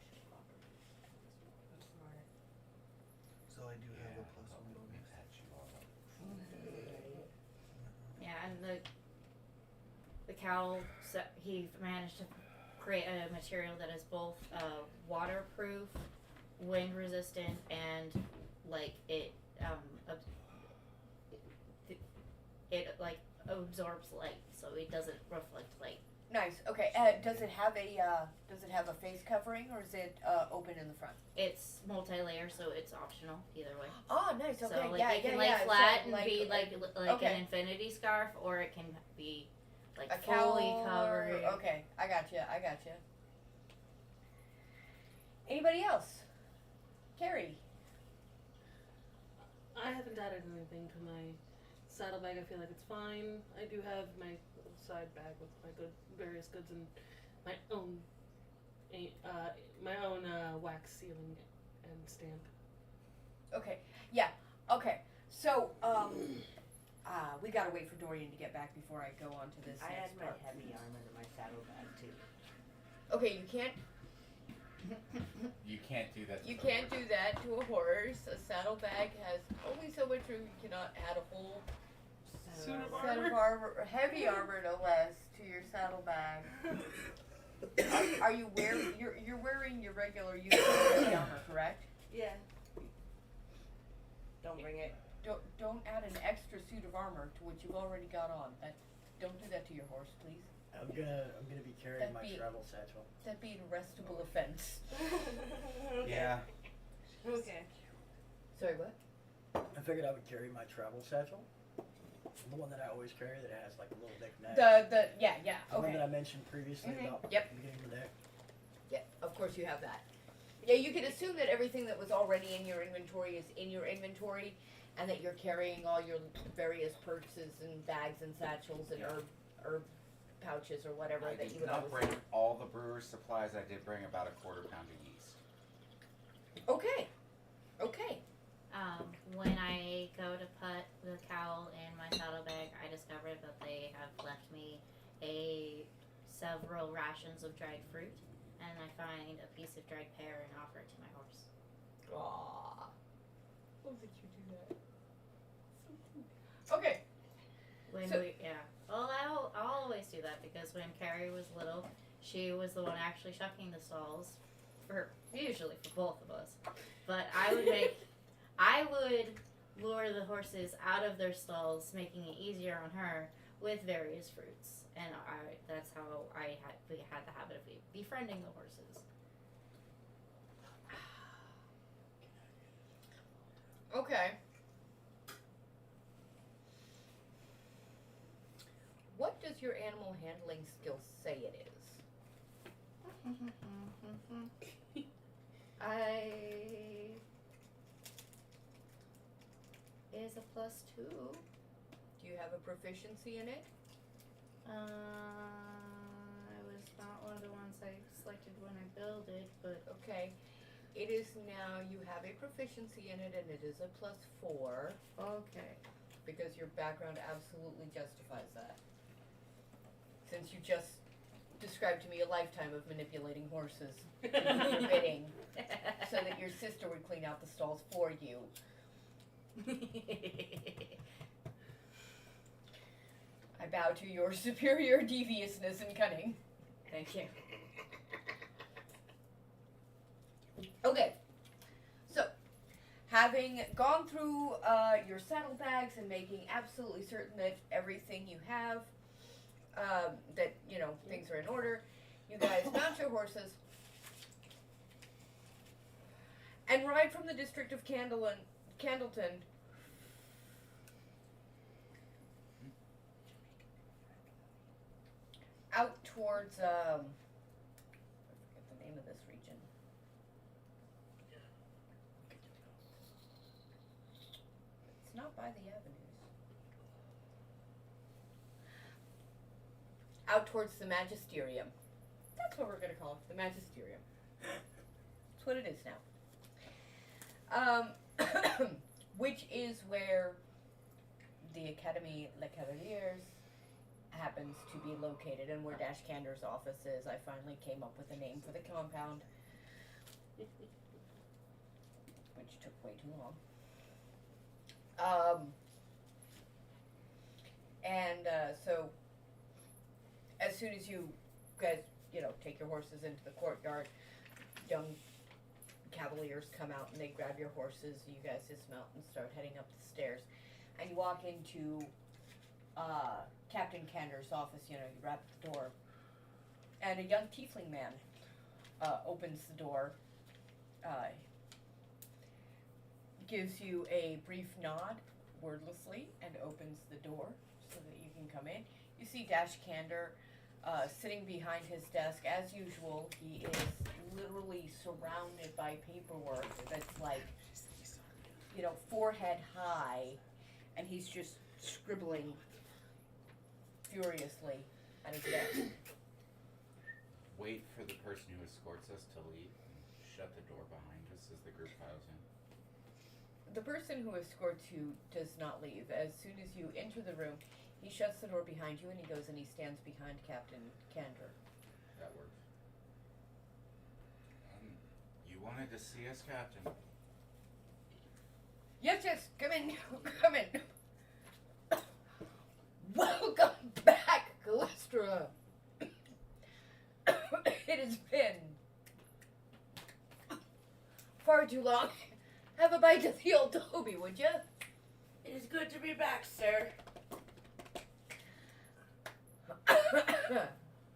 So I do have a plus I'll one bonus. patch you all up. Yeah, and the cowl, he managed to create a material that is both waterproof, wind resistant, and like it like absorbs light, so it doesn't reflect light. Nice. Okay. Does it have a face covering, or is it open in the front? It's multi-layer, so it's optional either way. Oh, nice. Okay. So like yeah, it can yeah, lay yeah. flat So, and be like okay. an infinity scarf, or it can be like a fully cowl. covered. Okay, I got you. Anybody else? Carrie. I haven't added anything to my saddlebag. I feel like it's fine. I do have my side bag with my various goods and my own wax sealing and stamp. Okay. Yeah. Okay. So we gotta wait for Dorian to get back before I go on to this I next had my part. heavy armor to my saddlebag too. Okay, you can't You can't do that. you can't do that to a horse. A saddlebag has only so much room. You cannot add a whole Suit of set of armor, heavy armor no less, to your saddlebag. Are you wearing? You're wearing your regular use heavy armor, correct? Yeah. Don't bring it. Don't add an extra suit of armor to what you've already got on. Don't do that to your horse, please. I'm gonna be carrying That'd my be- travel satchel. That'd be an arrestable offense. Okay. Yeah. Okay. Sorry, what? I figured I would carry my travel satchel, the one that I always carry that has like a little thick neck. The yeah The one okay. that I mentioned previously Mhm. about Yep. the beginning of the day. Yeah, of course you have that. Yeah, you can assume that everything that was already in your inventory is in your inventory, and that you're carrying all your various purses and bags and satchels and herb pouches or whatever I that did you would not always. bring all the brewer's supplies. I did bring about a quarter pound of yeast. Okay. Okay. When I go to put the cowl in my saddlebag, I discovered that they have left me several rations of dried fruit, and I find a piece of dried pear and offer it to my horse. Aww. Oh, did you do that? Okay. I'll always do that because when Carrie was little, she was the one actually shucking the stalls usually for both of us. But I would lure the horses out of their stalls, making it easier on her with various fruits, and that's how we had the habit of befriending the horses. Okay. What does your animal handling skill say it is? Is a +2. Do you have a proficiency in it? It was not one of the ones I selected when I builded, but Okay. It is now, you have a proficiency in it, and it is a +4, okay. because your background absolutely justifies that. Since you just described to me a lifetime of manipulating horses to do your bidding, so that your sister would clean out the stalls for you. I bow to your superior deviousness and cunning. Thank you. Okay, so having gone through your saddlebags and making absolutely certain that everything you have, that things are in order, you guys mount your horses and ride from the district of Candleton out towards, I forget the name of this region. It's not by the avenues. Out towards the Magisterium. That's what we're going to call it, the Magisterium. That's what it is now. Which is where the Academy Les Cavaliers happens to be located, and where Dash Cander's office is. I finally came up with a name for the compound, which took way too long. So as soon as you guys, take your horses into the courtyard, young cavaliers come out and they grab your horses. You guys dismount and start heading up the stairs, and you walk into Captain Cander's office. You rap at the door, and a young tiefling man opens the door, gives you a brief nod wordlessly, and opens the door so that you can come in. You see Dash Cander sitting behind his desk. As usual, he is literally surrounded by paperwork that's like, forehead high, and he's just scribbling furiously at his desk. Wait for the person who escorts us to leave and shut the door behind us as the group files in. The person who escorts you does not leave. As soon as you enter the room, he shuts the door behind you, and he goes and he stands behind Captain Cander. That works. You wanted to see us, Captain? Yes, come in, come in. Welcome back, Callistra. It has been far too long. Have a bite of the old Toby, would you? It is good to be back, sir.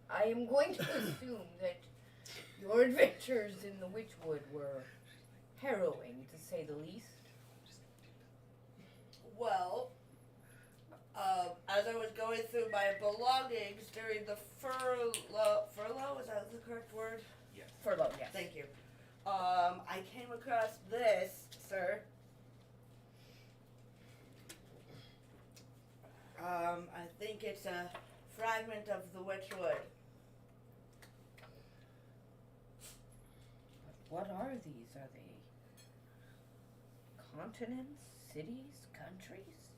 I am going to assume that your adventures in the Witchwood were harrowing, to say the least. Well, as I was going through my belongings during the furlough, is that the correct word? Yes. Furlough, yes. Thank you. I came across this, sir. I think it's a fragment of the Witchwood. What are these? Are they continents, cities, countries?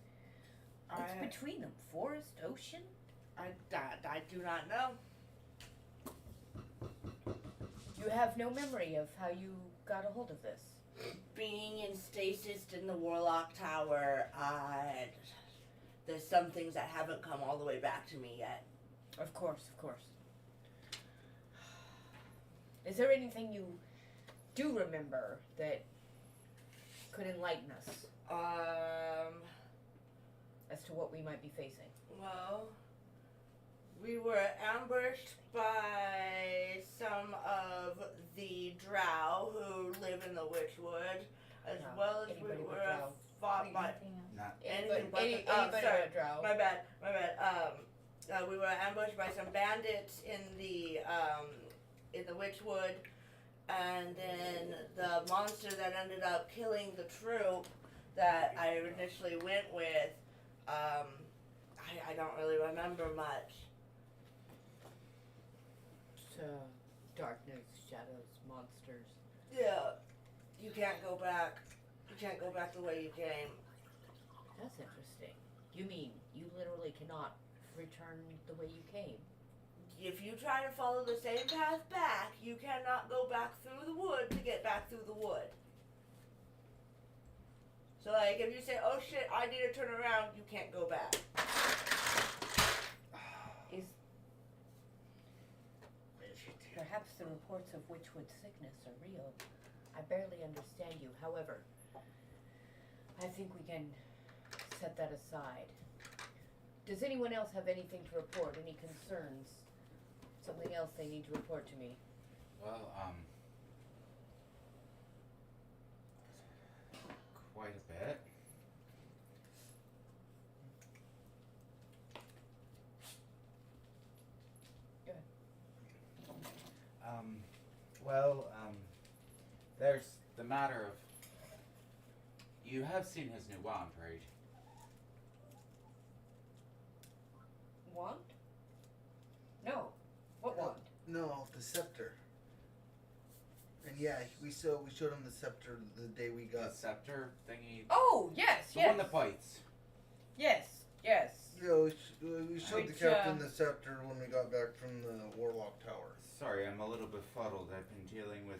What's between them? Forest, ocean? I do not know. You have no memory of how you got a hold of this? Being in stasis in the Warlock Tower, there's some things that haven't come all the way back to me yet. Of course, of course. Is there anything you do remember that could enlighten us as to what we might be facing? Well, we were ambushed by some of the drow who live in the Witchwood, as well as we were fought by Not anything but anybody sorry, but a drow. my bad. We were ambushed by some bandits in the Witchwood, and then the monster that ended up killing the troop that I initially went with. I don't really remember much. So, darkness, shadows, monsters. Yeah, you can't go back. You can't go back the way you came. That's interesting. You mean you literally cannot return the way you came? If you try to follow the same path back, you cannot go back through the wood to get back through the wood. So, like, if you say, oh shit, I need to turn around, you can't go back. Is perhaps the reports of Witchwood sickness are real? I barely understand you. However, I think we can set that aside. Does anyone else have anything to report? Any concerns? Something else they need to report to me? Well, quite a bit. Good. There's the matter of. You have seen his new wand, right? Wand? No. What wand? No, the scepter. And yeah, we showed him the scepter the day we The got. scepter thingy. Oh, yes, The yes. one that bites. Yes, yes. Yeah, we showed the Which, captain the scepter when we got back from the Warlock Tower. Sorry, I'm a little befuddled. I've been dealing with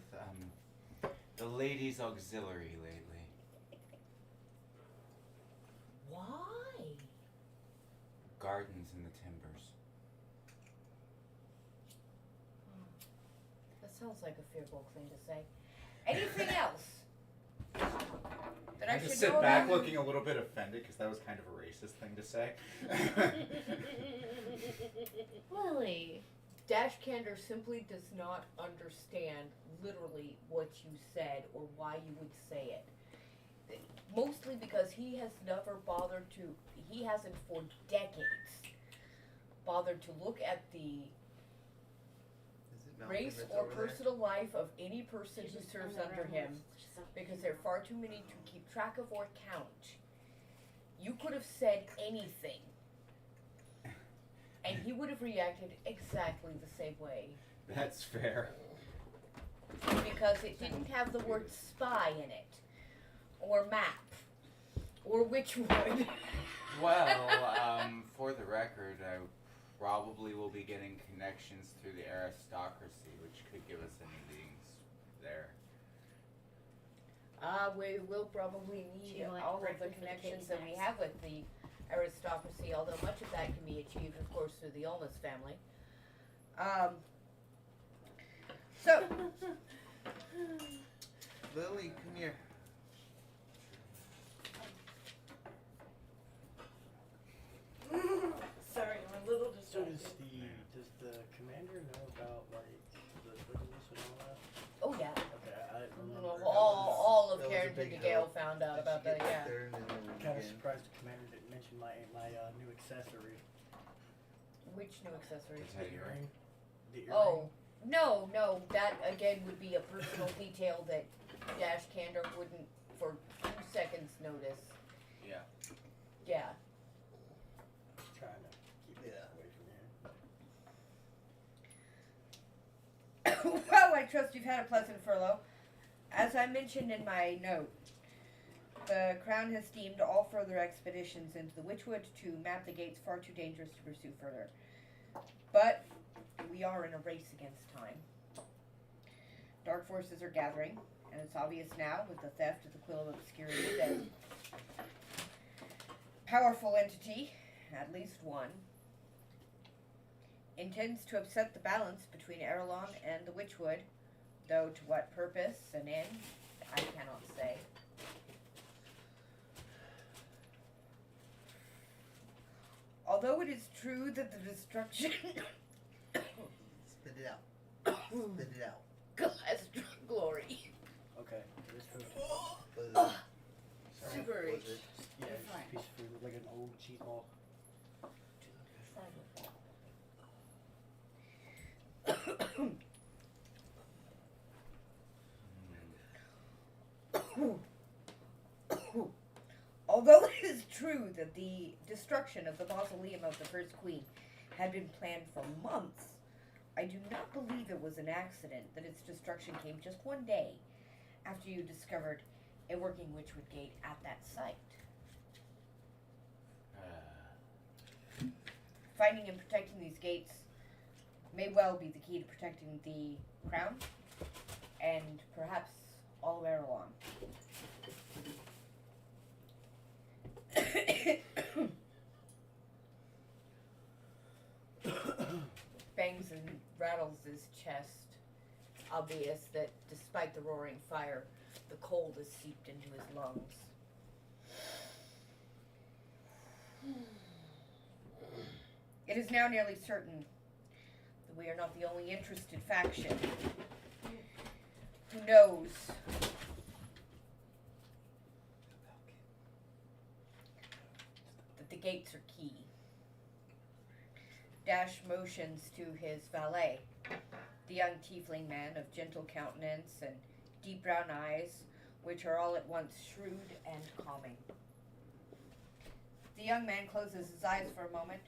the ladies' auxiliary lately. Why? Gardens in the timbers. That sounds like a fearful thing to say. Anything else that I should just sit know back about? looking a little bit offended because that was kind of a racist thing to say. Lily. Dash Candor simply does not understand literally what you said or why you would say it. Mostly because he has never bothered to, he hasn't for decades bothered to look at the Is it Malcolm race that's or over there? personal life of any person She's who just serves on the under road. him She's up. because there are far too many to keep track of or count. You could have said anything and he would have reacted exactly the same way. That's fair. Because it didn't have the word spy in it, or map, or Witchwood. Well, for the record, I probably will be getting connections through the aristocracy, which could give us any leads there. We will probably She need will like all of the breakfast for the connections kids that we next. have with the aristocracy, although much of that can be achieved, of course, through the Olmus family. So, Lily, come here. Sorry, I'm a little So distracted. does the commander know about like the witness and all that? oh yeah, Okay, I remember. all of that was a Carrington big to Gale help. found out Did about she that, get yeah. there and then over Kind of again? surprised the commander didn't mention my new accessory. Which new accessory? The teddy bear. The earring. Oh, no, that again would be a personal detail that Dash Candor wouldn't, for 2 seconds, notice. Yeah. Yeah. Trying to keep it Yeah. away from here. Well, I trust you've had a pleasant furlough. As I mentioned in my note, the Crown has deemed all further expeditions into the Witchwood to map the gates far too dangerous to pursue further. But we are in a race against time. Dark forces are gathering, and it's obvious now with the theft of the Quill of Obscurity that powerful entity, at least one, intends to upset the balance between Eirelahn and the Witchwood, though to what purpose and end, I cannot say. Although it is true that the destruction Spit it out. Spit it out. has glory. Okay, this food. Sorry, Super was rich. it? Yeah, it's just a piece of food with like an old cheap ball. Although it is true that the destruction of the mausoleum of the first queen had been planned for months, I do not believe it was an accident that its destruction came just one day after you discovered a working Witchwood gate at that site. Finding and protecting these gates may well be the key to protecting the crown and perhaps all of Eirelahn. Bangs and rattles his chest. Obvious that despite the roaring fire, the cold is seeped into his lungs. It is now nearly certain that we are not the only interested faction. Who knows the gates are key. Dash motions to his valet, the young tiefling man of gentle countenance and deep brown eyes, which are all at once shrewd and calming. The young man closes his eyes for a moment,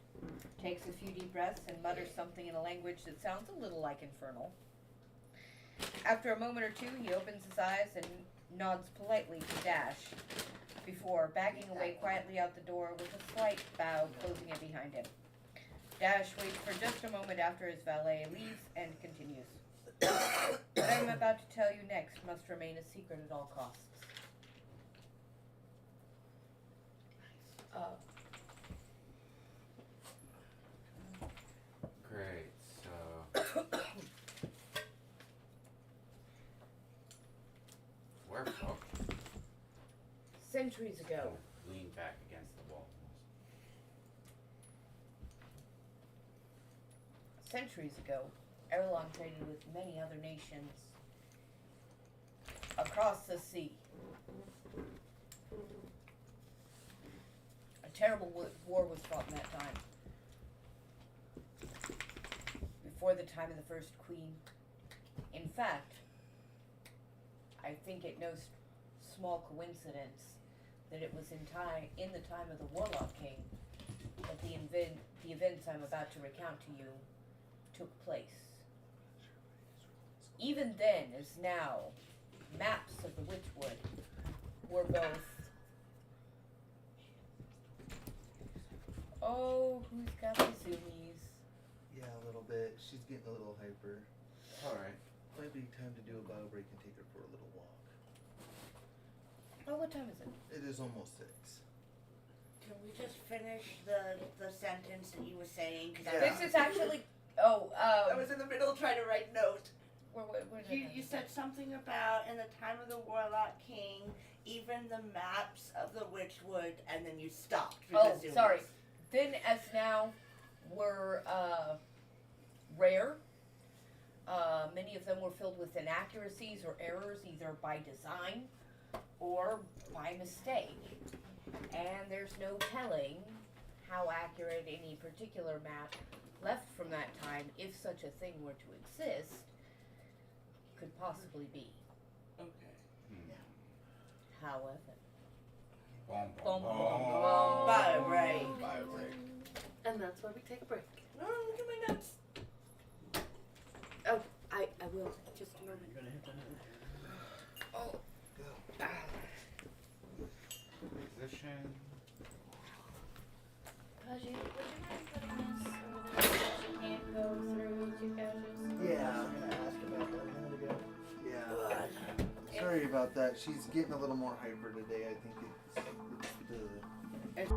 takes a few deep breaths, and mutters something in a language that sounds a little like infernal. After a moment or two, he opens his eyes and nods politely to Dash, before backing away quietly out the door with a slight bow, closing it behind him. Dash waits for just a moment after his valet leaves and continues. What I'm about to tell you next must remain a secret at all costs. Great. So where from? Centuries ago, Lean back against the wall. Eirelahn traded with many other nations across the sea. A terrible war was fought in that time. Before the time of the first queen. In fact, I think it no small coincidence that it was in the time of the Warlock King that the events I'm about to recount to you took place. Even then, as now, maps of the Witchwood were both. Oh, who's got the zoomies? Yeah, a little bit. She's getting a little hyper. Alright. Might be time to do a bio break and take her for a little walk. Oh, what time is it? It is almost 6. Can we just finish the sentence that you were saying? Cause Yeah. This is actually. I was in the middle trying to write notes. Where did You said something about in the time of the Warlock King, even the maps of the Witchwood, and then you stopped. Oh, because it sorry. was- Then, as now, were rare. Many of them were filled with inaccuracies or errors, either by design or by mistake. And there's no telling how accurate any particular map left from that time, if such a thing were to exist, could possibly be. Okay. However. Boom, Boom, boom, boom, boom. boom. Bio break. Bio break. And that's why we take a break. No, look at my notes. Oh, I will. Just a moment. You're gonna hit that. Oh. Position. Would you mind putting this over there so she can't go through 2 couches? Yeah. I was gonna ask about that a minute ago. Yeah. Sorry about that. She's getting a little more hyper today. I think it's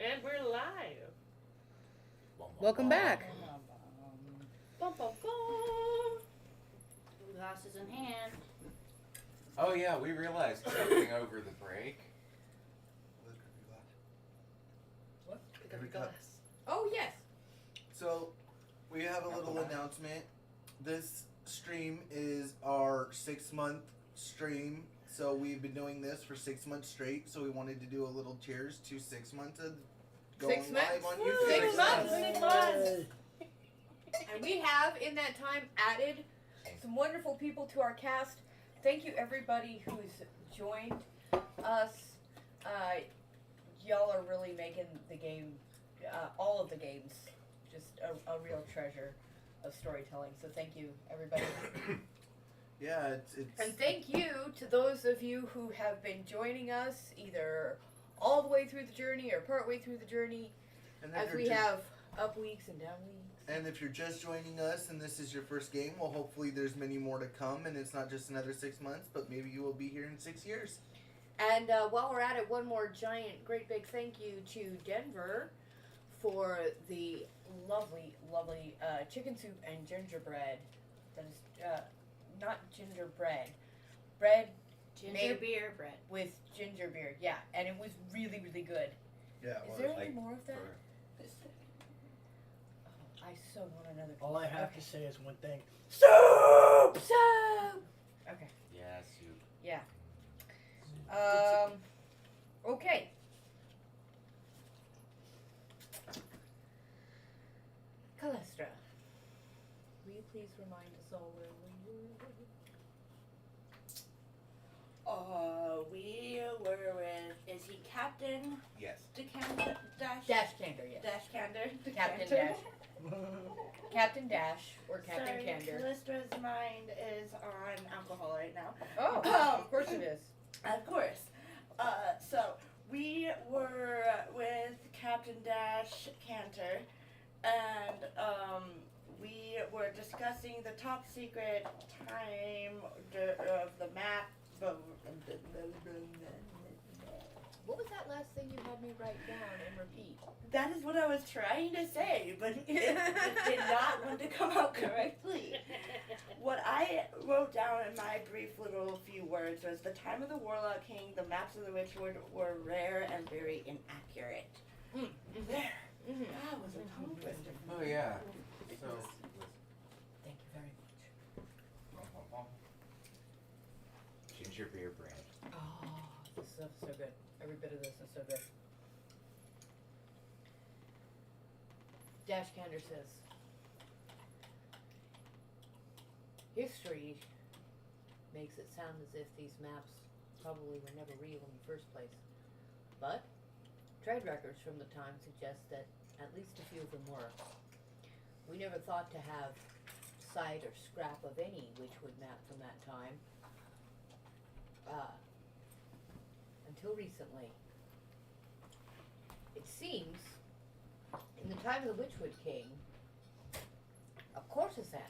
And we're live. Welcome back. Bum, bum, bum. Glasses in hand. Oh yeah, we realized something over the break. What? Every Glass. cup. Oh yes. So, we have a little announcement. This stream is our 6-month stream. So, we've been doing this for 6 months straight. So, we wanted to do a little cheers to 6 months of going 6 months? live on Woo! YouTube. 6 months. 6 months. And we have, in that time, added some wonderful people to our cast. Thank you, everybody who's joined us. Y'all are really making the game, all of the games, just a real treasure of storytelling. So thank you, everybody. Yeah, it's And thank you to those of you who have been joining us, either all the way through the journey or part way through the journey, and if as you're we just- have up weeks and down weeks. And if you're just joining us and this is your first game, well, hopefully there's many more to come, and it's not just another 6 months, but maybe you will be here in 6 years. And while we're at it, one more giant, great big thank you to Denver for the lovely, lovely chicken soup and gingerbread. That is not gingerbread, bread Ginger Made- beer bread. with ginger beer. Yeah, and it was really, really good. Yeah. Is there any like more of that? for- Oh, I so want another piece. All I have Okay. to say is one thing. Soup! Soup! Okay. Yeah, soup. Yeah. Okay. Calestra, will you please remind us all where we were? We were with, is he Captain Yes. Decander? Dashcander, yes. Dashcander? Captain Decanter? Dash. Captain Dash or Captain Sorry, Cander. Callistra's mind is on alcohol right now. Oh, of course it is. Of course. So we were with Captain Dash Cantor, and we were discussing the top secret time of the map. What was that last thing you had me write down and repeat? That is what I was trying to say, but it did not want to come out correctly. What I wrote down in my brief little few words was the time of the Warlock King, the maps of the Witchwood were rare and very inaccurate. There. Mm-hmm. That was a tongue twister. Oh yeah. So. Thank you very much. Ginger beer bread. Oh, this stuff is so good. Every bit of this is so good. Dashcander says, history makes it sound as if these maps probably were never real in the first place. But trade records from the time suggest that at least a few of them were. We never thought to have sight or scrap of any Witchwood map from that time. Until recently. It seems, in the time of the Witchwood King, a courtesan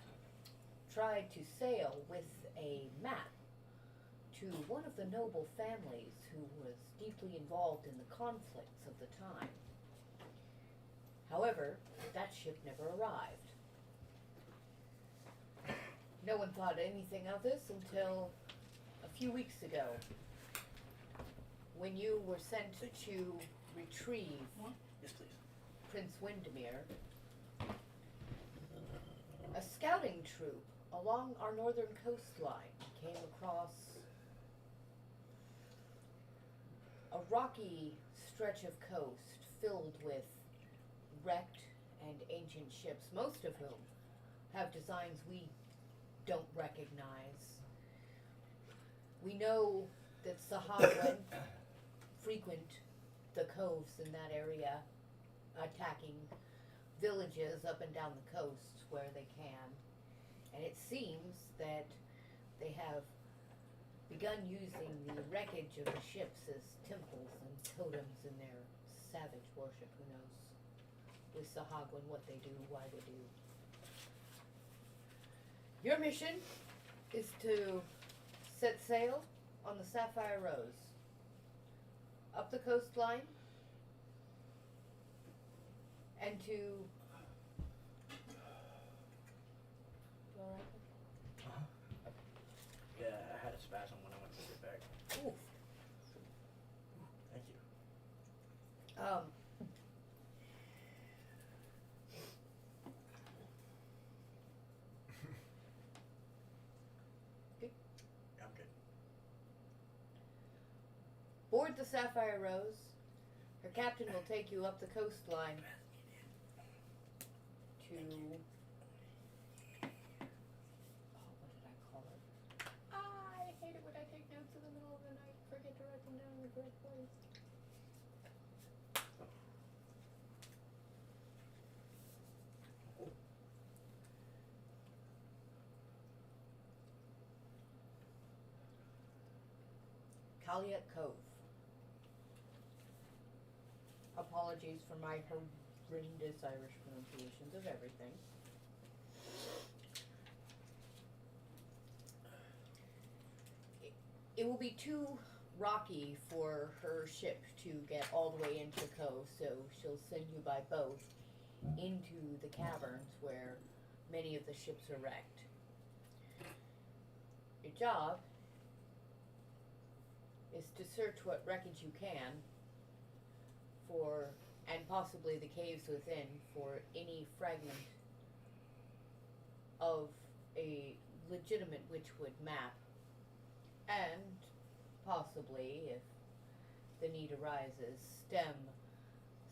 tried to sail with a map to one of the noble families who was deeply involved in the conflicts of the time. However, that ship never arrived. No one thought anything of this until a few weeks ago, when you were sent to retrieve Yes, please. Prince Windermere. A scouting troop along our northern coastline came across a rocky stretch of coast filled with wrecked and ancient ships, most of whom have designs we don't recognize. We know that Sahagwan frequent the coves in that area, attacking villages up and down the coast where they can. And it seems that they have begun using the wreckage of the ships as temples and totems in their savage worship. Who knows with Sahagwan what they do, why they do. Your mission is to set sail on the Sapphire Rose, up the coastline, And to. Yeah, I had a spasm when I went to sit back. Ooh. Thank you. I'm good. Board the Sapphire Rose. Her captain will take you up the coastline to. What did I call it? I hate it when I take notes in the middle of the night. Forget to write them down in the correct place. Calumet Cove. Apologies for my horrendous Irish pronunciations of everything. It will be too rocky for her ship to get all the way into the cove, so she'll send you by boat into the caverns where many of the ships are wrecked. Your job is to search what wreckage you can for, and possibly the caves within, for any fragment of a legitimate Witchwood map, and possibly, if the need arises, stem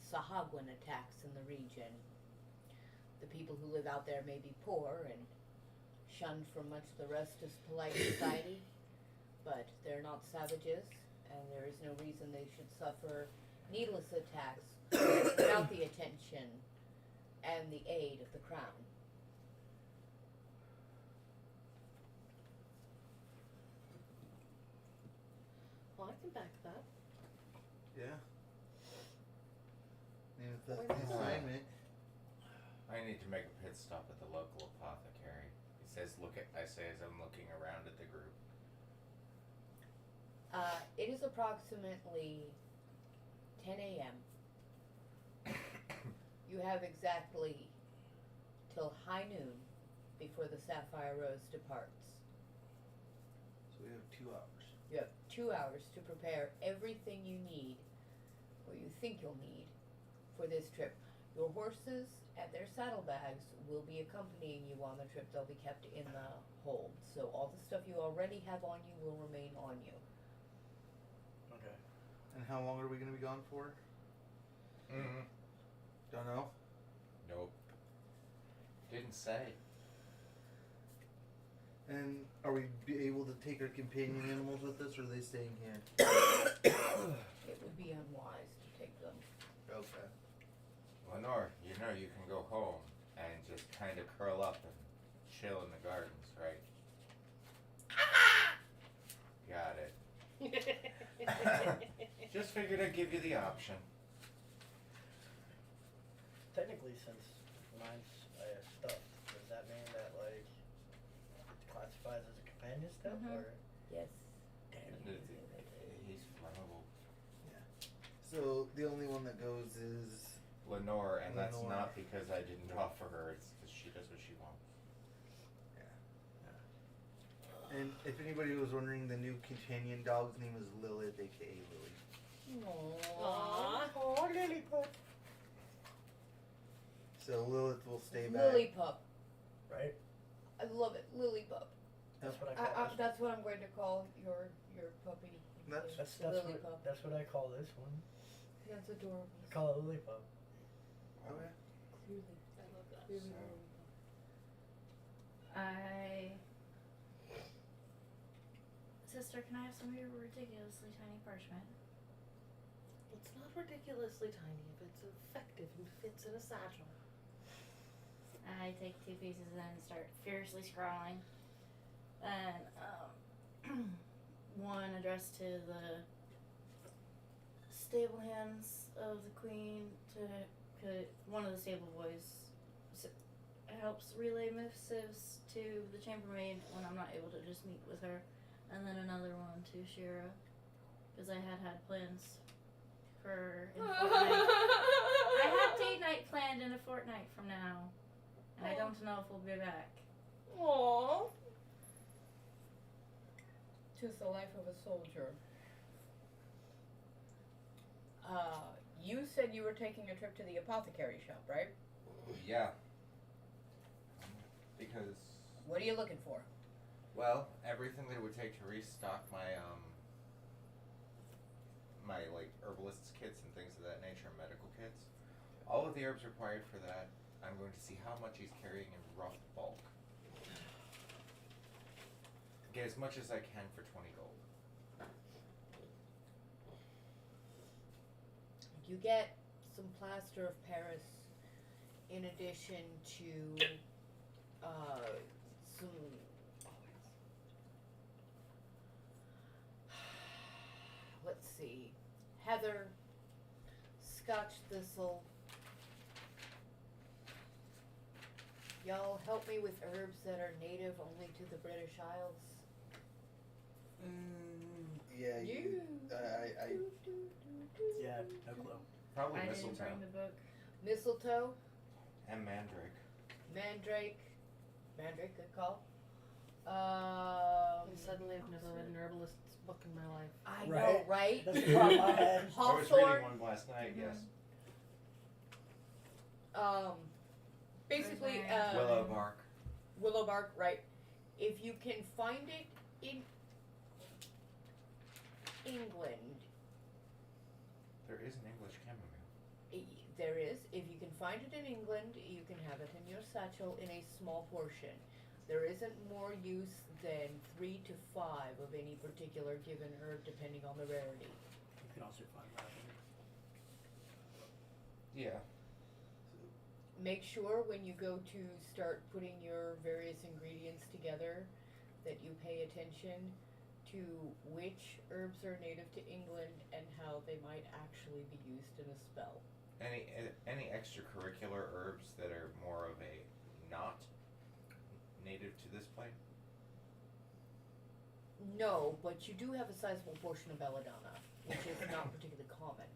Sahagwan attacks in the region. The people who live out there may be poor and shunned from much of the rest of polite society, but they're not savages, and there is no reason they should suffer needless attacks without the attention and the aid of the crown. Well, I can back that. Yeah. And if that's the assignment. I need to make a pit stop at the local apothecary. He says, I say as I'm looking around at the group. It is approximately 10 a.m. You have exactly till high noon before the Sapphire Rose departs. So we have 2 hours. You have 2 hours to prepare everything you need, or you think you'll need, for this trip. Your horses and their saddlebags will be accompanying you on the trip. They'll be kept in the hold. So all the stuff you already have on you will remain on you. Okay. And how long are we going to be gone for? Mm-hmm. Don't know. Nope. Didn't say. And are we be able to take our companion animals with us, or are they staying here? It would be unwise to take them. Okay. Lenore, you know you can go home and just kind of curl up and chill in the gardens, right? Got it. Just figured I'd give you the option. Technically, since mine's stuffed, does that mean that like it classifies as a companion stuff, Mhm. or? Yes. He's flammable. So the only one that goes is Lenore, and that's Lenore. not because I didn't offer her, it's because she does what she wants. And if anybody was wondering, the new companion dog's name is Lilith, aka Lily. Aww. Oh, Lilliput. So Lilith will stay back. Lily pup. Right? I love it. Lily pup. That's what I call this. That's what I'm going to call your puppy. That's- Lily pup. That's what I call this one. That's adorable. I call it Lilliput. Okay. Clearly. I love that. Clearly So- Lily pup. Sister, can I have some of your ridiculously tiny parchment? It's not ridiculously tiny if it's effective and fits in a satchel. I take 2 pieces and start furiously scrawling. And one addressed to the stable hands of the queen. One of the stable boys helps relay missives to the chambermaid when I'm not able to just meet with her. And then another one to Shira, because I had plans for in a fortnight. I have date night planned in a fortnight from now, and I don't know if we'll be back. Aww. 'Tis the life of a soldier. You said you were taking a trip to the apothecary shop, right? Yeah. Because, What are you looking for? well, everything that it would take to restock my my like herbalist's kits and things of that nature, and medical kits, all of the herbs required for that, I'm going to see how much he's carrying in rough bulk. Get as much as I can for 20 gold. You get some plaster of Paris in addition to some let's see, heather, Scotch thistle. Y'all help me with herbs that are native only to the British Isles. Yeah, Yeah, no clue. Probably I didn't mistletoe bring the book. Mistletoe, and mandrake. mandrake, good call. And suddenly I've never read an herbalist's book in my life. I Right. know, right? That's the problem I had. I was Hawthorne. reading one last night. Yes. Basically, Rosemary. Willow bark. willow bark, right? If you can find it in England, There is an English chamomile. there is. If you can find it in England, you can have it in your satchel in a small portion. There isn't more use than 3 to 5 of any particular given herb, depending on the rarity. You can also find lavender. Yeah. Make sure when you go to start putting your various ingredients together that you pay attention to which herbs are native to England and how they might actually be used in a spell. Any extracurricular herbs that are more of a not native to this plane? No, but you do have a sizable portion of belladonna, which is not particularly common.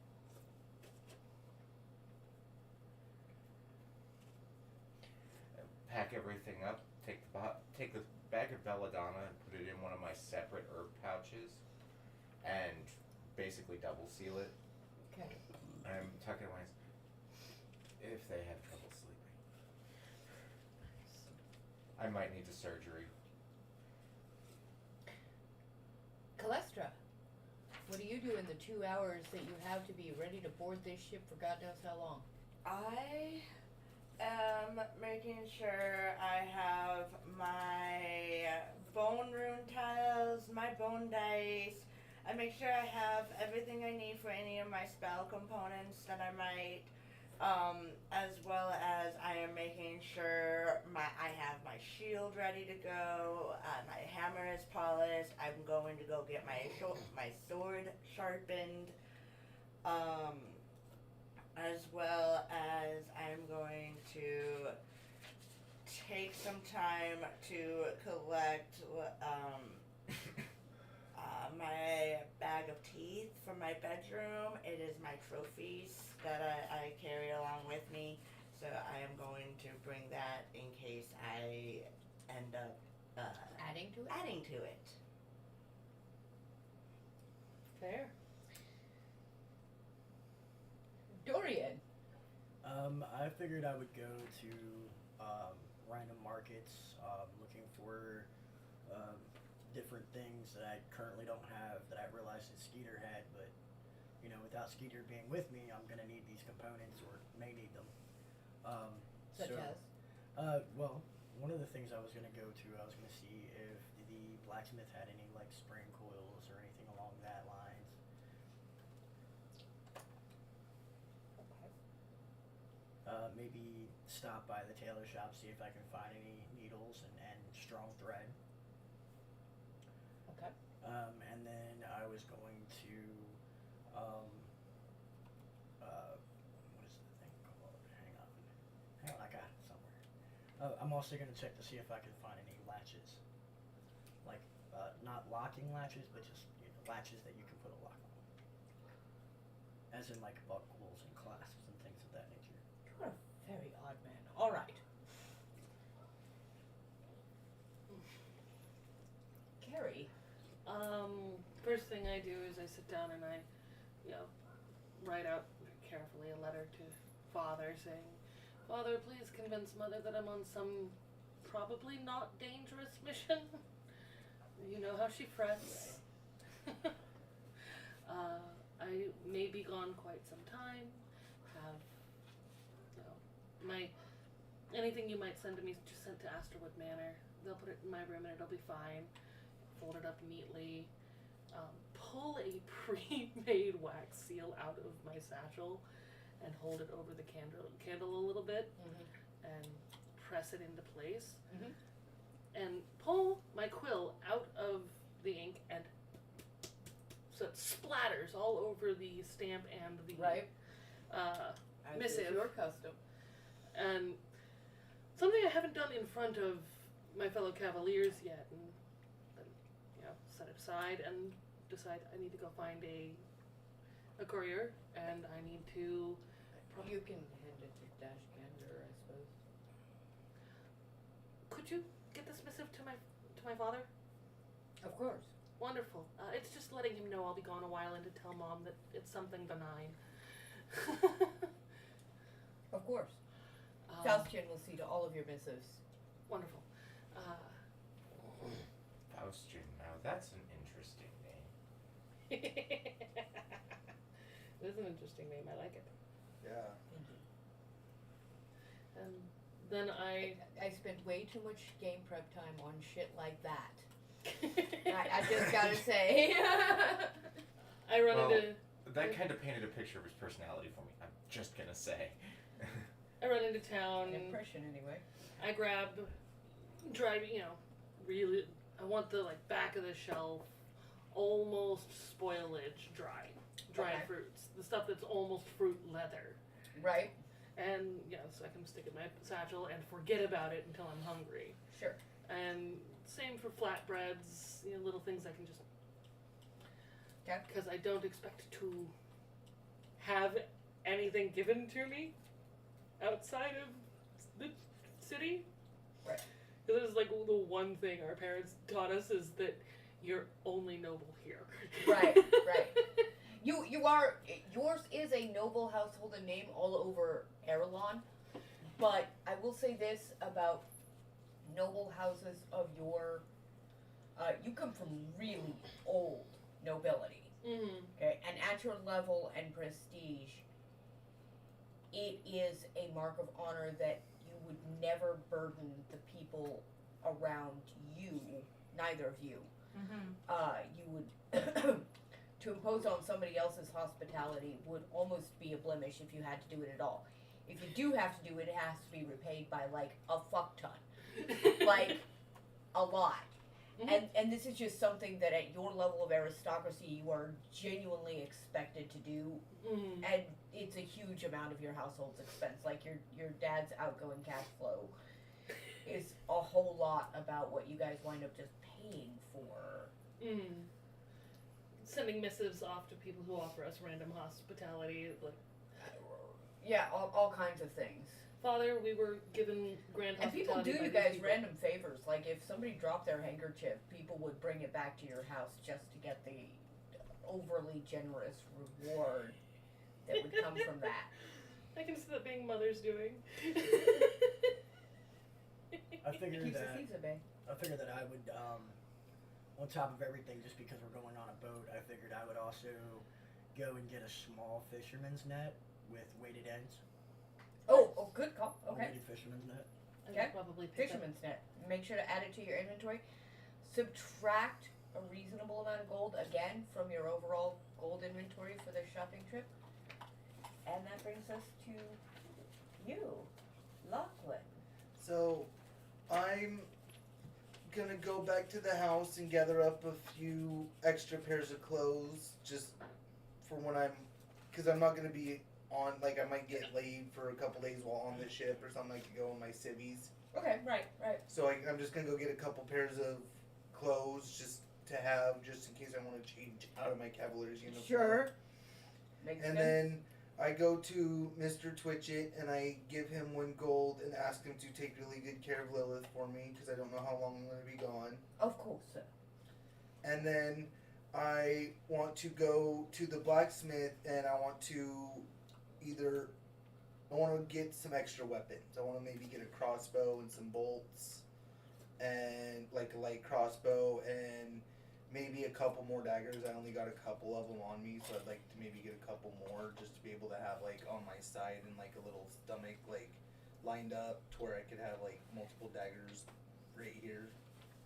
Pack everything up. Take the bag of belladonna and put it in one of my separate herb pouches, and basically double seal it. Okay. I'm tucking away. If they have trouble sleeping, I might need the surgery. Calestra, what do you do in the 2 hours that you have to be ready to board this ship for God knows how long? I am making sure I have my bone rune tiles, my bone dice. I make sure I have everything I need for any of my spell components that I might, as well as I am making sure I have my shield ready to go, my hammer is polished. I'm going to go get my sword sharpened, as well as I'm going to take some time to collect my bag of teeth from my bedroom. It is my trophies that I carry along with me, so I am going to bring that in case I end up Adding to it? adding to it. Fair. Dorian. I figured I would go to random markets, looking for different things that I currently don't have that I realized that Skeeter had, but you know, without Skeeter being with me, I'm gonna need these components or may need them. Such as? Well, one of the things I was gonna go to, I was gonna see if the blacksmith had any like spring coils or anything along that lines. Maybe stop by the tailor shop, see if I can find any needles and strong thread. Okay. And then I was going to, what is the thing called? Hang on, I got it somewhere. I'm also going to check to see if I can find any latches. Like, not locking latches, but just latches that you can put a lock on. as in like buckles and clasps and things of that nature. You're a very odd man. All right. Carrie. First thing I do is I sit down and I, write out carefully a letter to Father saying, Father, please convince Mother that I'm on some probably not dangerous mission. You know how she frets. I may be gone quite some time. Have, anything you might send to me is just sent to Asterwood Manor. They'll put it in my room and it'll be fine. Fold it up neatly. Pull a pre-made wax seal out of my satchel and hold it over the candle a little bit and press it into place. And pull my quill out of the ink and so it splatters all over the stamp and the As missive. is your custom. And something I haven't done in front of my fellow cavaliers yet, and then, set it aside and decide I need to go find a courier, and I need to. You can hand it to Dash Gander, I suppose. Could you get this missive to my father? Of course. Wonderful. It's just letting him know I'll be gone a while and to tell Mom that it's something benign. Of course. Faustian will see to all of your missives. Wonderful. Faustian, now that's an interesting name. It is an interesting name. I like it. Yeah. Thank you. And then I spent way too much game prep time on shit like that. I just gotta say. I run Well, into that kind of painted a picture of his personality for me. I'm just gonna say. I run into town. An impression, anyway. I grab, really. I want the back of the shelf, almost spoilage, dried Okay. fruits, the stuff that's almost fruit leather, Right? and so I can stick it in my satchel and forget about it until I'm hungry. Sure. And same for flatbreads, little things I can just. Okay. Because I don't expect to have anything given to me outside of the city. Right. Because it is the one thing our parents taught us is that you're only noble here. Right, right. You are, yours is a noble household and name all over Eirelahn, but I will say this about noble houses of your, you come from really old nobility, okay, and at your level and prestige, it is a mark of honor that you would never burden the people around you, neither of you. You would to impose on somebody else's hospitality would almost be a blemish if you had to do it at all. If you do have to do it, it has to be repaid by a fuck ton, a lot. And this is just something that at your level of aristocracy you are genuinely expected to do, and it's a huge amount of your household's expense. Your dad's outgoing cash flow is a whole lot about what you guys wind up just paying for. Sending missives off to people who offer us random hospitality. Yeah, all kinds of things. Father, we were given grand And people hospitality. do by you these guys people. random favors. If somebody dropped their handkerchief, people would bring it back to your house just to get the overly generous reward that would come from that. I can see that being Mother's doing. I figured Keeps the that thieves at bay. I would, on top of everything, just because we're going on a boat, I figured I would also go and get a small fisherman's net with weighted ends. Oh, good call. A Okay. weighted fisherman's net. I Okay. would probably pick up. Fisherman's net. Make sure to add it to your inventory. Subtract a reasonable amount of gold again from your overall gold inventory for this shopping trip. And that brings us to you, Lachlan. So, I'm gonna go back to the house and gather up a few extra pairs of clothes just for when because I'm not gonna be on, I might get laid for a couple days while on the ship or something. I could go on my civvies. Okay, right. So I'm just gonna go get a couple pairs of clothes just to have, just in case I want to change out of my cavalier's uniform. Sure. Makes And sense. then I go to Mr. Twitchit and I give him 1 gold and ask him to take really good care of Lilith for me because I don't know how long I'm going to be gone. Of course, sir. And then I want to go to the blacksmith and I want to get some extra weapons. I want to maybe get a crossbow and some bolts and like a light crossbow and maybe a couple more daggers. I only got a couple of them on me, so I'd like to maybe get a couple more just to be able to have like on my side and like a little stomach like lined up to where I could have like multiple daggers right here.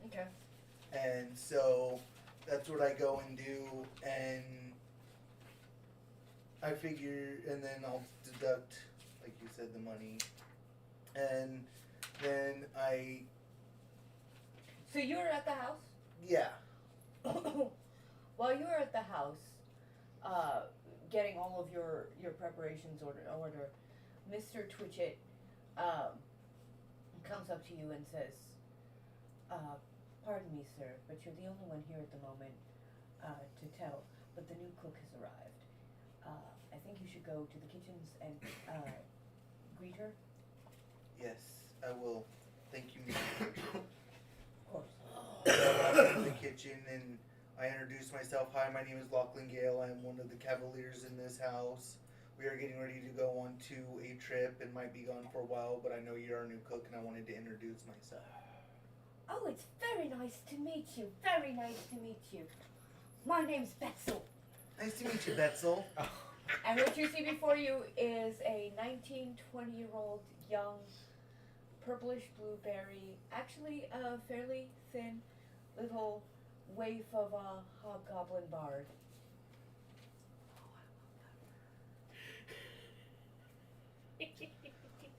Okay. And so that's what I go and do, and I figure, and then I'll deduct, like you said, the money, and then So you're at the house? yeah. While you're at the house, getting all of your preparations order, Mr. Twitchit comes up to you and says, pardon me, sir, but you're the only one here at the moment to tell, but the new cook has arrived. I think you should go to the kitchens and greet her. Yes, I will. Thank you, Mr. Twitchit. Of course. So I walk into the kitchen and I introduce myself. Hi, my name is Lachlan Gale. I'm one of the cavaliers in this house. We are getting ready to go on to a trip and might be gone for a while, but I know you're our new cook and I wanted to introduce myself. Oh, it's very nice to meet you. Very nice to meet you. My name's Betzel. Nice to meet you, Betzel. And what you see before you is a 19, 20-year-old young purplish blueberry, actually a fairly thin little waif of a hobgoblin bard.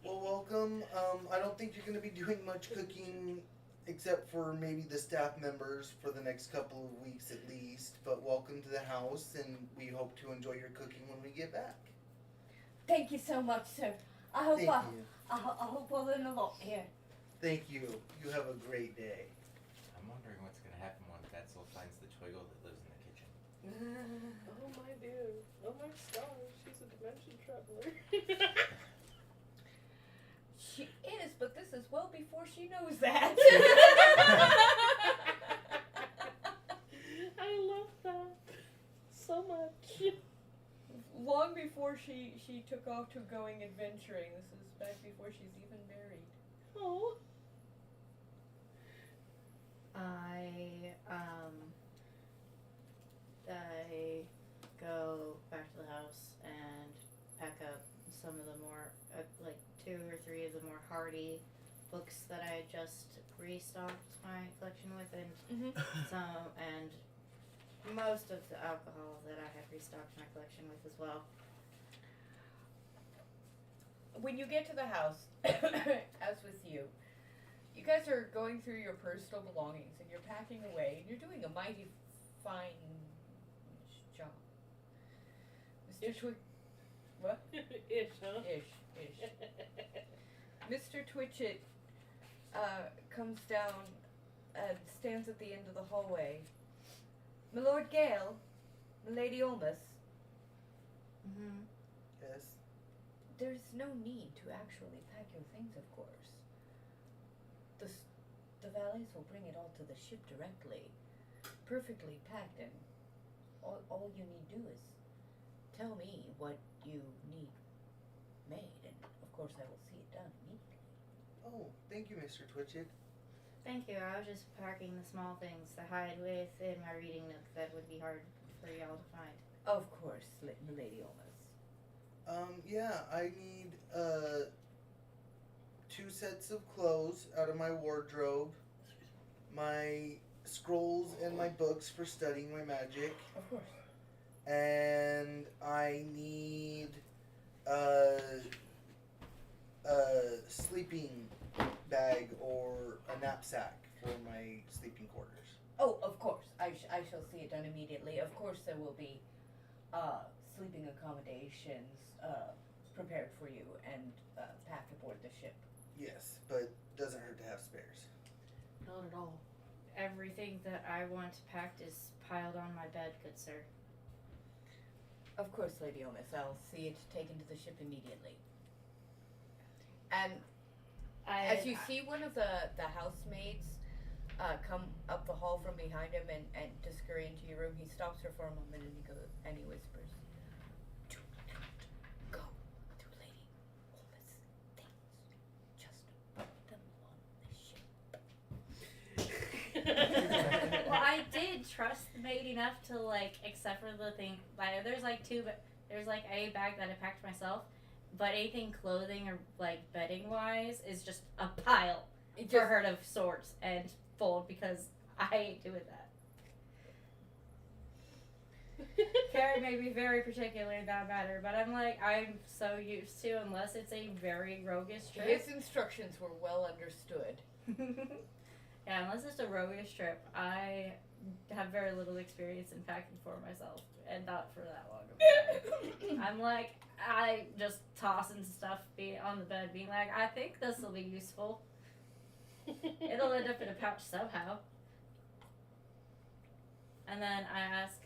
Well, welcome. I don't think you're going to be doing much cooking except for maybe the staff members for the next couple of weeks at least. But welcome to the house, and we hope to enjoy your cooking when we get back. Thank you so much, sir. I hope Thank I you. hope I learn a lot here. Thank you. You have a great day. I'm wondering what's going to happen when Betzel finds the Twiggle that lives in the kitchen. Oh my dear. Oh my stars. She's a dimension traveler. She is, but this is well before she knows that. I love that so much. Long before she took off to going adventuring. This is back before she's even married. Oh. I go back to the house and pack up some of the more, like 2 or 3 of the more hardy books that I just restocked my collection with, and and most of the alcohol that I have restocked my collection with as well. When you get to the house, as with you, you guys are going through your personal belongings and you're packing away and you're doing a mighty fine job. Mr. Ish. What? Ish, huh? Ish. Mr. Twitchit comes down and stands at the end of the hallway. My Lord Gale, my Lady Olmus, Mm-hmm. Yes. there's no need to actually pack your things, of course. The valets will bring it all to the ship directly, perfectly packed, and all you need do is tell me what you need made, and of course I will see it done immediately. Oh, thank you, Mr. Twitchit. Thank you. I was just packing the small things to hide with in my reading nook that would be hard for y'all to find. Of course, Lady Olmus. Yeah, I need 2 sets of clothes out of my wardrobe, my scrolls and my books for studying my magic, Of course. and I need a sleeping bag or a knapsack for my sleeping quarters. Oh, of course. I shall see it done immediately. Of course, there will be sleeping accommodations prepared for you and packed aboard the ship. Yes, but doesn't hurt to have spares. Not at all. Everything that I want packed is piled on my bed, good sir. Of course, Lady Omis. I'll see it taken to the ship immediately. And as you see one of the housemaids come up the hall from behind him and to scurry into your room, he stops her for a moment and he goes and he whispers, "Do not go to Lady Omis' things. Just put them on the ship." Well, I did trust the maid enough to except for the thing. Like, there's two, but there's a bag that I packed myself. But anything clothing or bedding wise is just a pile for her to sort and fold because I ain't doing that. Carrie may be very particular in that matter, but I'm so used to, unless it's a very roguish trip. His instructions were well understood. Yeah, unless it's a roguish trip, I have very little experience in packing for myself, and not for that long of a time. I just tossing stuff on the bed, being like, I think this will be useful. It'll end up in a pouch somehow. And then I ask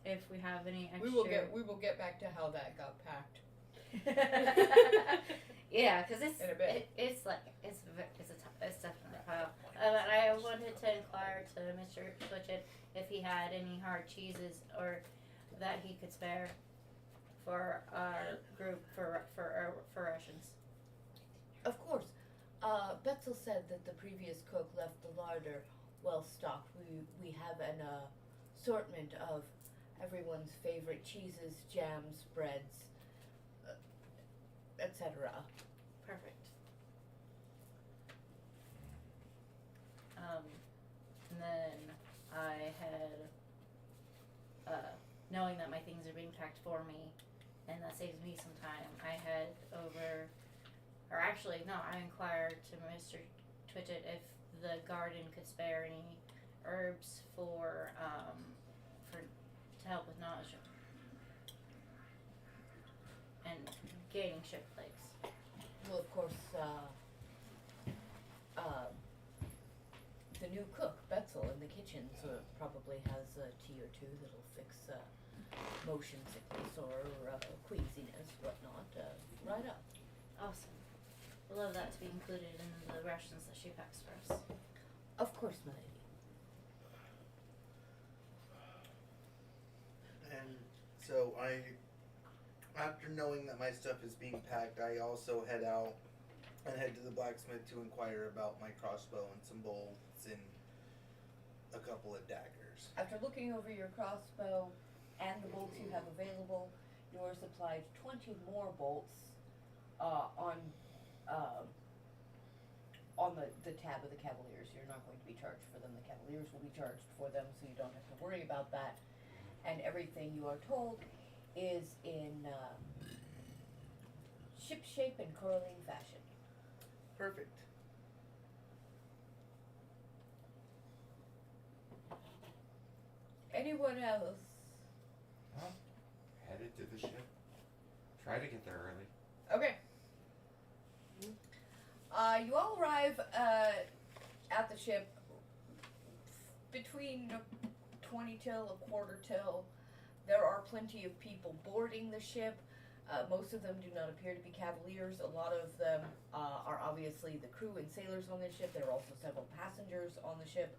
if we have any extra. We will get back to how that got packed. Yeah, because it's in a bit. It's definitely a pile. But I wanted to inquire to Mr. Twitchett if he had any hard cheeses or that he could spare for our group for rations. Of course. Betzel said that the previous cook left the larder well stocked. We have an assortment of everyone's favorite cheeses, jams, breads, etc. Perfect. And then I had, knowing that my things are being packed for me, and that saves me some time, I head over, or actually, no, I inquired to Mr. Twitchett if the garden could spare any herbs for to help with nausea and gaining ship plagues. Well, of course, the new cook, Betzel, in the kitchen probably has a tea or two that'll fix motion sickness or queasiness, whatnot, right up. Awesome. We'd love that to be included in the rations that she packs for us. Of course, my lady. And so after knowing that my stuff is being packed, I also head out and head to the blacksmith to inquire about my crossbow and some bolts and a couple of daggers. After looking over your crossbow and the bolts you have available, you are supplied 20 more bolts on the tab of the Cavaliers. You're not going to be charged for them. The Cavaliers will be charged for them, so you don't have to worry about that. And everything, you are told, is in ship shape and Courtesan fashion. Perfect. Anyone else? Well, headed to the ship. Try to get there early. Okay. You all arrive at the ship between 20 till, a quarter till. There are plenty of people boarding the ship. Most of them do not appear to be Cavaliers. A lot of them are obviously the crew and sailors on the ship. There are also several passengers on the ship.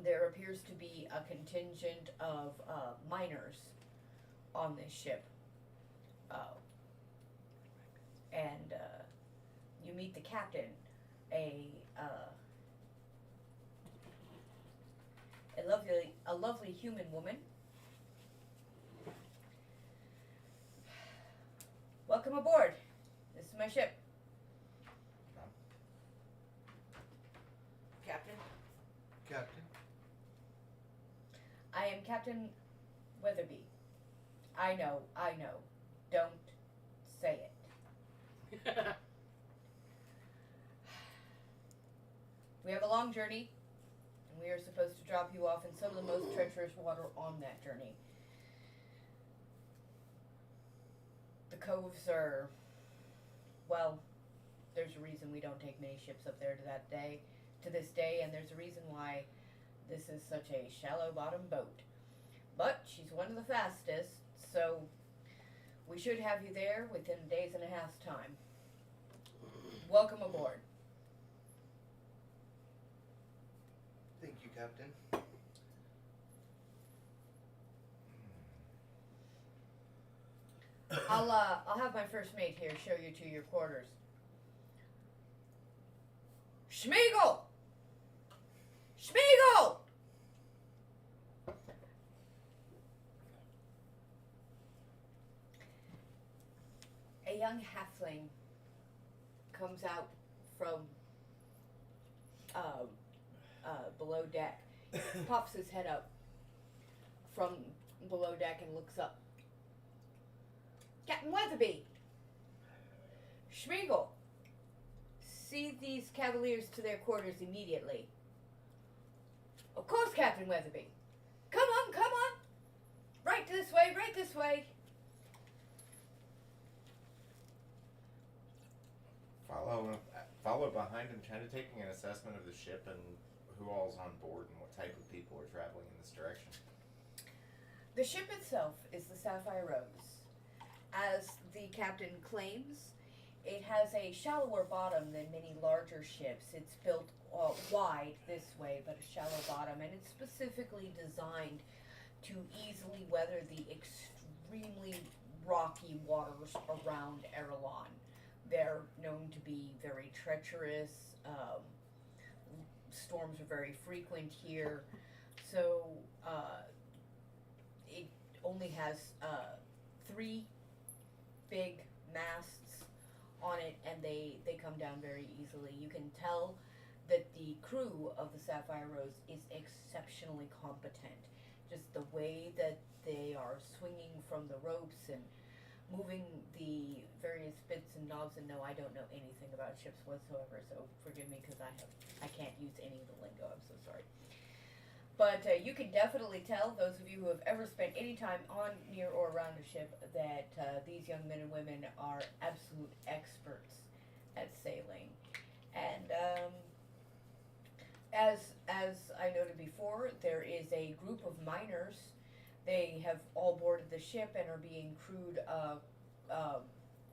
There appears to be a contingent of miners on this ship. And you meet the captain, a lovely human woman. Welcome aboard. This is my ship. Captain. Captain? I am Captain Weatherby. I know. Don't say it. We have a long journey, and we are supposed to drop you off in some of the most treacherous water on that journey. The coves are, well, there's a reason we don't take many ships up there to this day, and there's a reason why this is such a shallow bottom boat. but she's one of the fastest, so we should have you there within a day's and a half's time. Welcome aboard. Thank you, Captain. I'll have my first mate here show you to your quarters. Schmiegel! Schmiegel! A young halfling comes out from below deck, pops his head up from below deck and looks up. Captain Weatherby! Schmiegel! See these cavaliers to their quarters immediately. Of course, Captain Weatherby. Come on, come on! Right this way, right this way! Follow behind him, kind of taking an assessment of the ship and who all's on board and what type of people are traveling in this direction. The ship itself is the Sapphire Rose. As the captain claims, it has a shallower bottom than many larger ships. It's built wide this way, but a shallow bottom, and it's specifically designed to easily weather the extremely rocky waters around Eirelahn. They're known to be very treacherous. Storms are very frequent here, so it only has 3 big masts on it, and they come down very easily. You can tell that the crew of the Sapphire Rose is exceptionally competent. Just the way that they are swinging from the ropes and moving the various bits and knobs, and no, I don't know anything about ships whatsoever, so forgive me because I can't use any of the lingo, I'm so sorry. But you can definitely tell, those of you who have ever spent any time on, near, or around a ship, that these young men and women are absolute experts at sailing. And as I noted before, there is a group of miners. They have all boarded the ship and are being crewed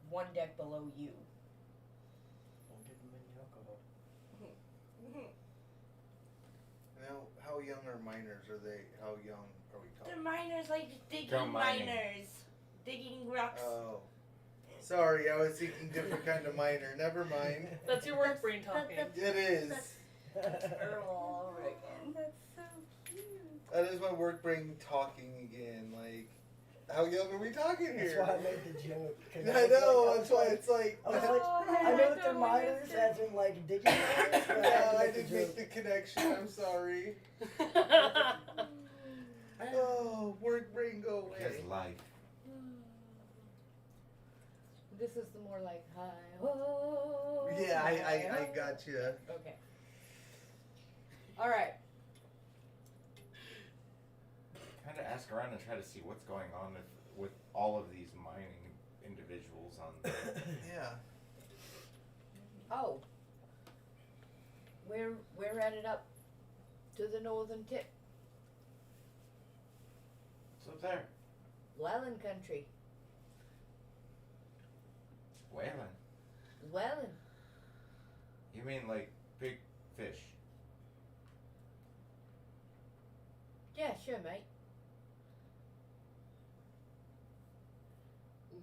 1 deck below you. Don't give them any alcohol. Now, how young are miners? Are they? How young are we They're talking? miners, like digging Go mining. miners. Digging rocks. Oh, sorry, I was thinking different kind of miner. Never mind. That's your work brain talking. It is. Earl all over again. That's so cute. That is my work brain talking again. Like, how young are we talking That's here? why I made the joke. 'cause I know. That's why it's like. I was like, Oh, I know that they're totally miners, missed it. as in like digging miners, but Yeah, I had to didn't the make joke. the connection. I'm sorry. Oh, work brain, go Because away. life. This is the more like hi ho. Yeah, I got you. Okay. All right. Kind of ask around and try to see what's going on with all of these mining individuals on the Yeah. Oh. We're headed up to the northern tip, It's up there. Whalen country. Whaling. Whalen. You mean like big fish? Yeah, sure, mate.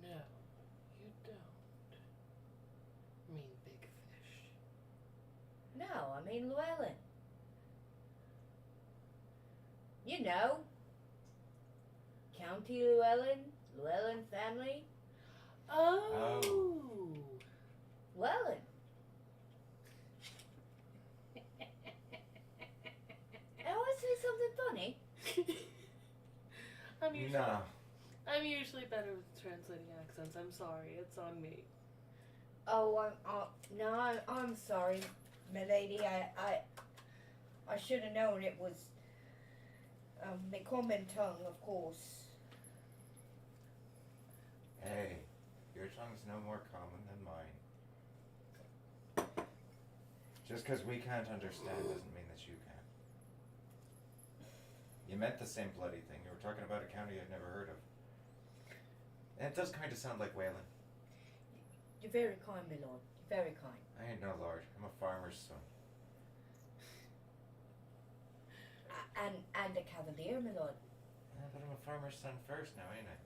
No, you don't mean big fish. No, I mean Llewellyn. You know. County Llewellyn, Llewellyn family, Oh. Llewellyn. I want to say something funny. No. I'm usually better with translating accents. I'm sorry. It's on me. Oh, I'm sorry, milady. I should have known it was the common tongue, of course. Hey, your tongue's no more common than mine. Just because we can't understand doesn't mean that you can. You meant the same bloody thing. You were talking about a county I'd never heard of. And it does kind of sound like Wayland. You're very kind, my lord. You're very kind. I ain't no lord. I'm a farmer's son. And a cavalier, my lord. Yeah, but I'm a farmer's son first now, ain't I?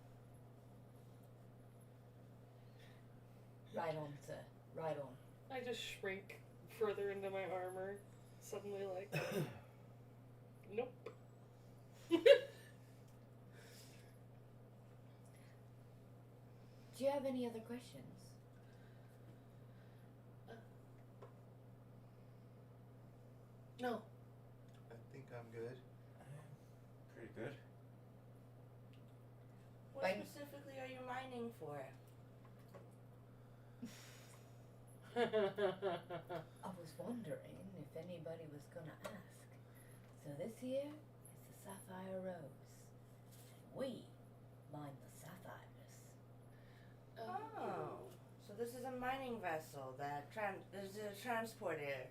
Right on, sir. Right on. I just shrink further into my armor, suddenly like, nope. Do you have any other questions? No. I think I'm good. Pretty good. What Fine. specifically are you mining for? I was wondering if anybody was gonna ask. So this here is the Sapphire Rose. And we mine the sapphires. Oh. So this is a mining vessel that is a transporter.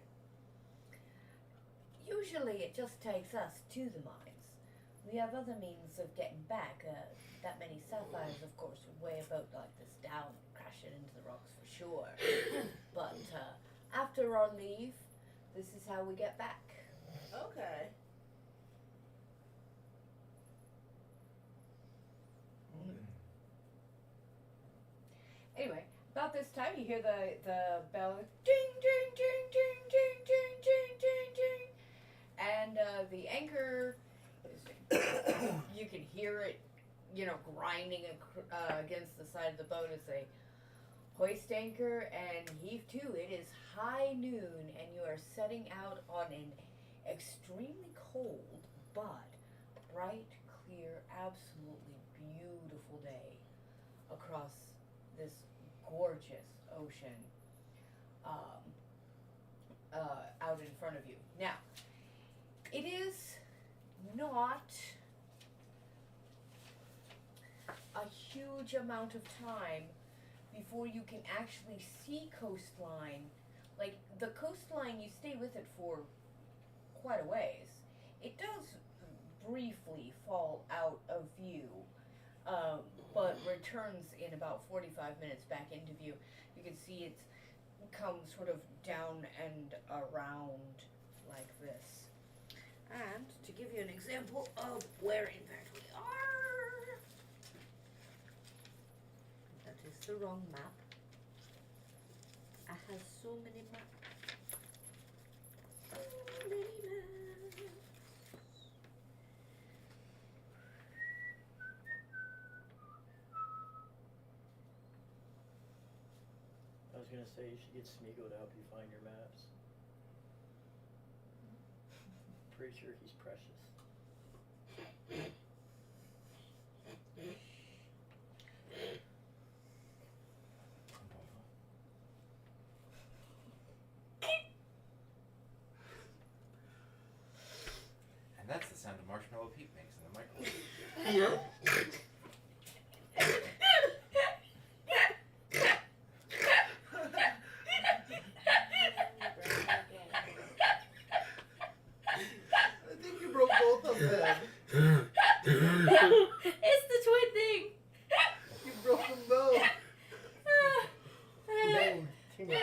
Usually it just takes us to the mines. We have other means of getting back. That many sapphires, of course, would weigh a boat like this down and crash it into the rocks for sure. But after our leave, this is how we get back. Okay. Anyway, about this time you hear the bell ding ding ding ding ding ding ding ding ding, and the anchor is, you can hear it, grinding against the side of the boat as they hoist anchor and heave to. It is high noon and you are setting out on an extremely cold but bright, clear, absolutely beautiful day across this gorgeous ocean out in front of you. Now, it is not a huge amount of time before you can actually see coastline. Like, the coastline, you stay with it for quite a ways. It does briefly fall out of view, but returns in about 45 minutes back into view. You can see it's come sort of down and around like this. And to give you an example of where in fact we are, that is the wrong map. I have so many maps. So many maps. I was gonna say you should get Smeagol to help you find your maps. Pretty sure he's precious. And that's the sound of Marshmallow Pete makes in the microwave. I think you broke both of them. It's the twin thing. You broke them both. No, too much.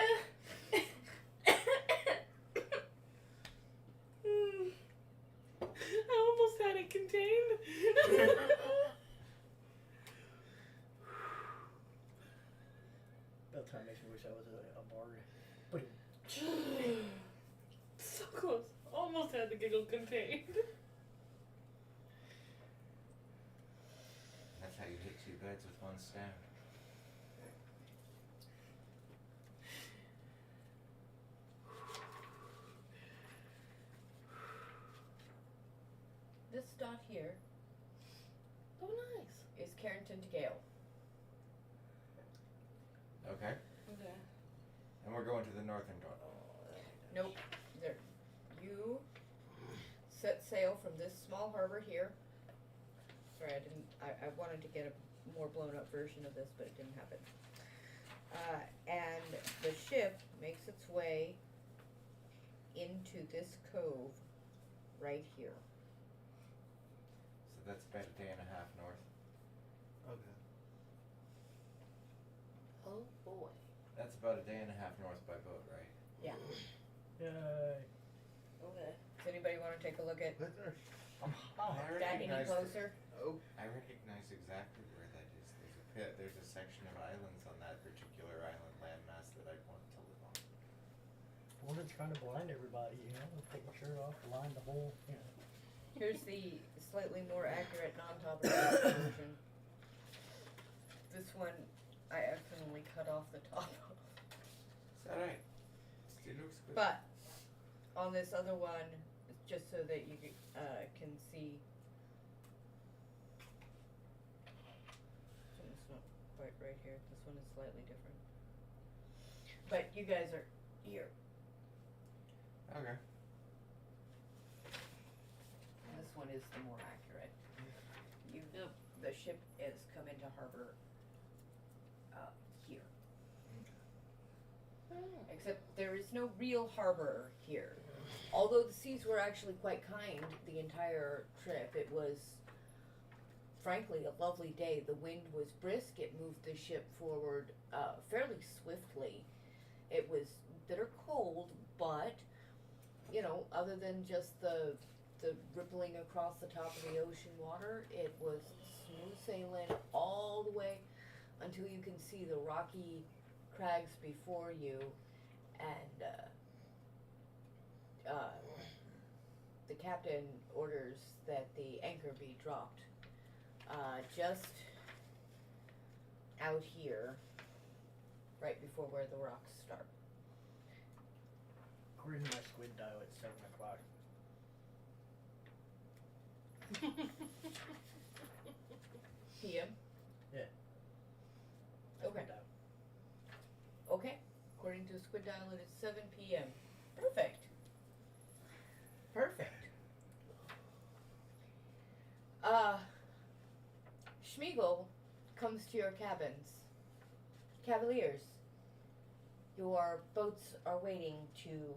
I almost had it contained. That time makes me wish I was a bard. But So close. Almost had the giggle contained. That's how you hit two birds with one stone. This dot here Oh, nice. is Carrington to Gale. Okay. Okay. And we're going to the northern door. Nope. There. You set sail from this small harbor here. Sorry, I wanted to get a more blown up version of this, but it didn't happen. And the ship makes its way into this cove right here. that's about a day and a half north. Okay. Oh boy. That's about a day and a half north by boat, right? Yeah. Yay. Okay. Does anybody want to take a look at What are- that any closer? Oh, I recognize exactly where that is. There's a pit. There's a section of islands on that particular island landmass that I want to live on. We're not trying to blind everybody, you know, take your shirt off, line the whole, you know. Here's the slightly more accurate non-topographic version. This one, I accidentally cut off the top. Is that right? Still looks good. But on this other one, just so that you can see. So it's not quite right here. This one is slightly different. But you guys are here. Okay. This one is the more accurate. You, Yep. the ship has come into harbor here. Except there is no real harbor here. Although the seas were actually quite kind the entire trip, it was frankly a lovely day. The wind was brisk, it moved the ship forward fairly swiftly. It was bitter cold, but, you know, other than just the rippling across the top of the ocean water, it was smooth sailing all the way until you can see the rocky crags before you, and the captain orders that the anchor be dropped just out here, right before where the rocks start. According to my squid dial, it's 7 o'clock. PM? Yeah. Okay. Squid dial. Okay. According to the squid dial, it is 7 p.m. Perfect. Perfect. Schmiegel comes to your cabins. Cavaliers, your boats are waiting to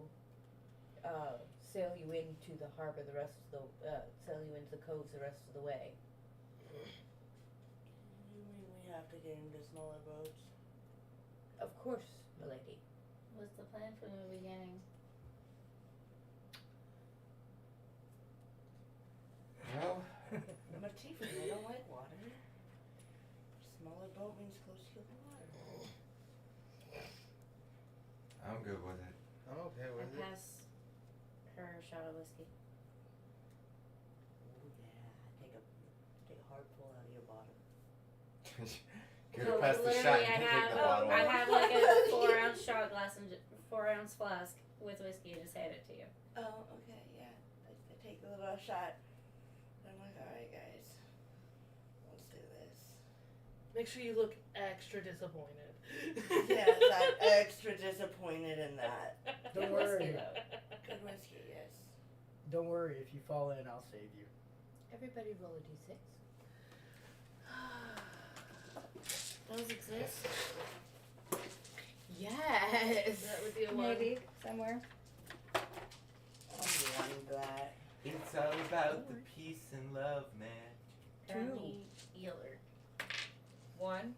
sail you into the harbor the rest of the, sail you into the coves the rest of the way. You mean we have to get into smaller boats? Of course, milady. Was the plan from the beginning? Well, I'm a tiefling, I don't like water. Smaller boat means close to the water. I'm good with it. I'm okay I with it. pass her a shot of whiskey. Oh yeah, take a hard pull out of your bottom. Could So have passed the literally shot I and have, take the bottle. I have like a 4-ounce shot glass and 4-ounce flask with whiskey and just hand it to you. Oh, okay, yeah. I take a little shot. I'm like, alright guys, let's do this. Make sure you look extra disappointed. Yes, I'm extra disappointed in that. Don't Good whiskey worry. though. Good whiskey, yes. Don't worry, if you fall in, I'll save you. Everybody roll a d6. Those exist? Yes. That would be a one. Maybe somewhere. I'm wanting that. It's all about the peace and love, man. Tony Eeler. 1,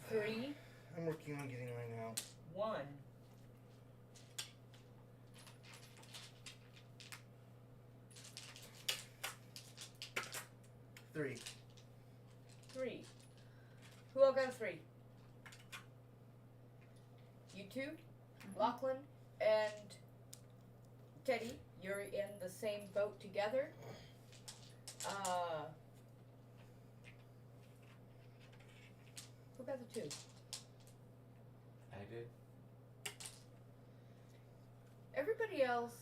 3, I'm working on getting mine out. 1. Three. 3. Who all got 3? You two, Lachlan and Teddy, you're in the same boat together. Who got the 2? I did. Everybody else,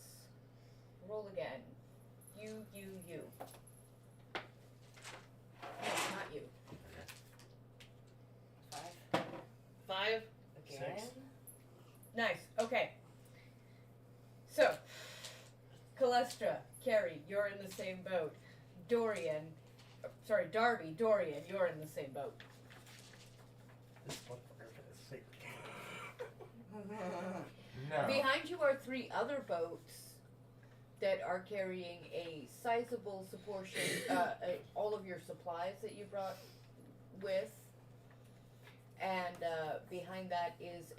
roll again. You. No, not you. Okay. 5. Again? 6. Nice. Okay. So, Calestra, Carrie, you're in the same boat. Darby, Dorian, you're in the same boat. This motherfucker is sick. No. Behind you are 3 other boats that are carrying a sizable proportion, all of your supplies that you brought with, and behind that is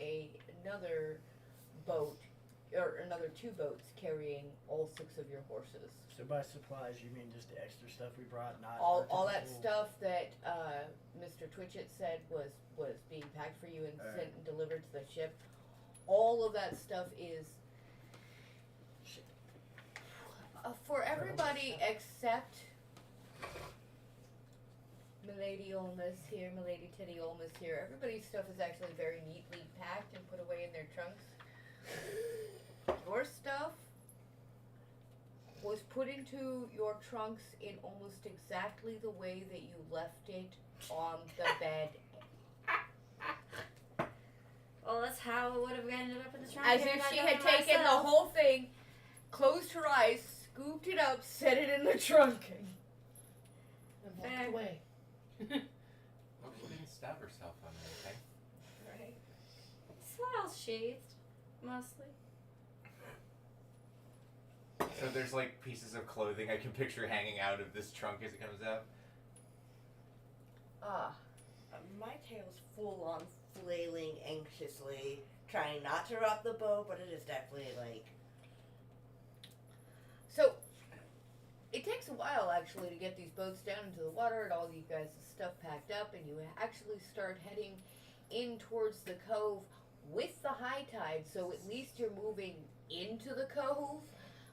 another boat, or another 2 boats carrying all 6 of your horses. So by supplies, you mean just the extra stuff we brought, not All our that typical- stuff that Mr. Twitchett said was being packed for you and Alright. sent and delivered to the ship. All of that stuff is for everybody except Milady Olmus here, Milady Teddy Olmus here. Everybody's stuff is actually very neatly packed and put away in their trunks. Your stuff was put into your trunks in almost exactly the way that you left it on the bed. Well, that's how it would have ended up in the trunk. As had I if not she done had it taken the myself. whole thing, closed her eyes, scooped it up, set it in the trunk. And Fair. walked away. Well, she didn't stab herself on anything. Right. It's well sheathed, mostly. So there's like pieces of clothing I can picture hanging out of this trunk as it comes out. My tail's full on flailing anxiously, trying not to rock the boat, but it is definitely like. So, it takes a while actually to get these boats down into the water and all you guys' stuff packed up, and you actually start heading in towards the cove with the high tide, so at least you're moving into the cove.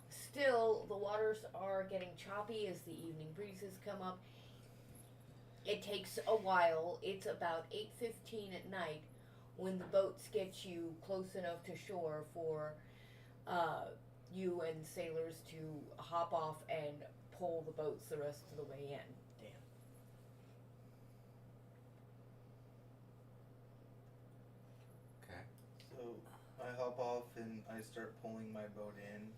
Still, the waters are getting choppy as the evening breezes come up. It takes a while. It's about 8:15 at night when the boats get you close enough to shore for you and sailors to hop off and pull the boats the rest of the way in. Okay. So I hop off and I start pulling my boat in.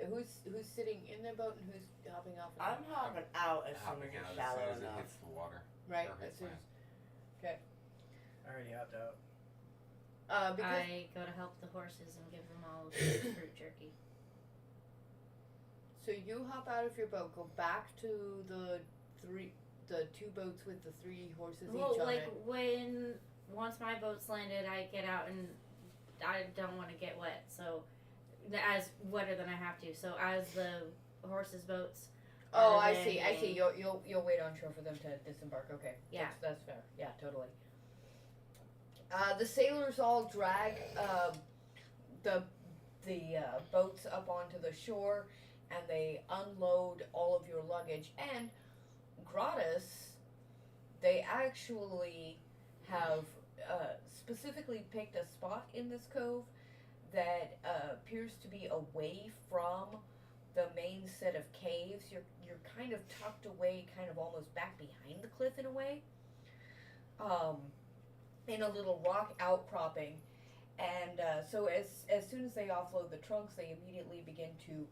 Who's sitting in the boat and who's hopping off? I'm hopping out as soon Hopping as out it's as shallow soon as it enough. hits the water. Right. Or As hits soon land. as, I already hopped out. because I go to help the horses and give them all fruit jerky. so you hop out of your boat, go back to the 2 boats with the 3 horses Well, each on like it. once my boat's landed, I get out and I don't want to get wet, so as wetter than I have to. So as the horses' boats. Oh, are I see. landing- You'll wait on shore for them to disembark. Okay. Yeah. That's fair. Yeah, totally. The sailors all drag the boats up onto the shore, and they unload all of your luggage. And gratis, they actually have specifically picked a spot in this cove that appears to be away from the main set of caves. You're kind of tucked away, kind of almost back behind the cliff in a way, in a little rock outcropping. And so as soon as they offload the trunks, they immediately begin to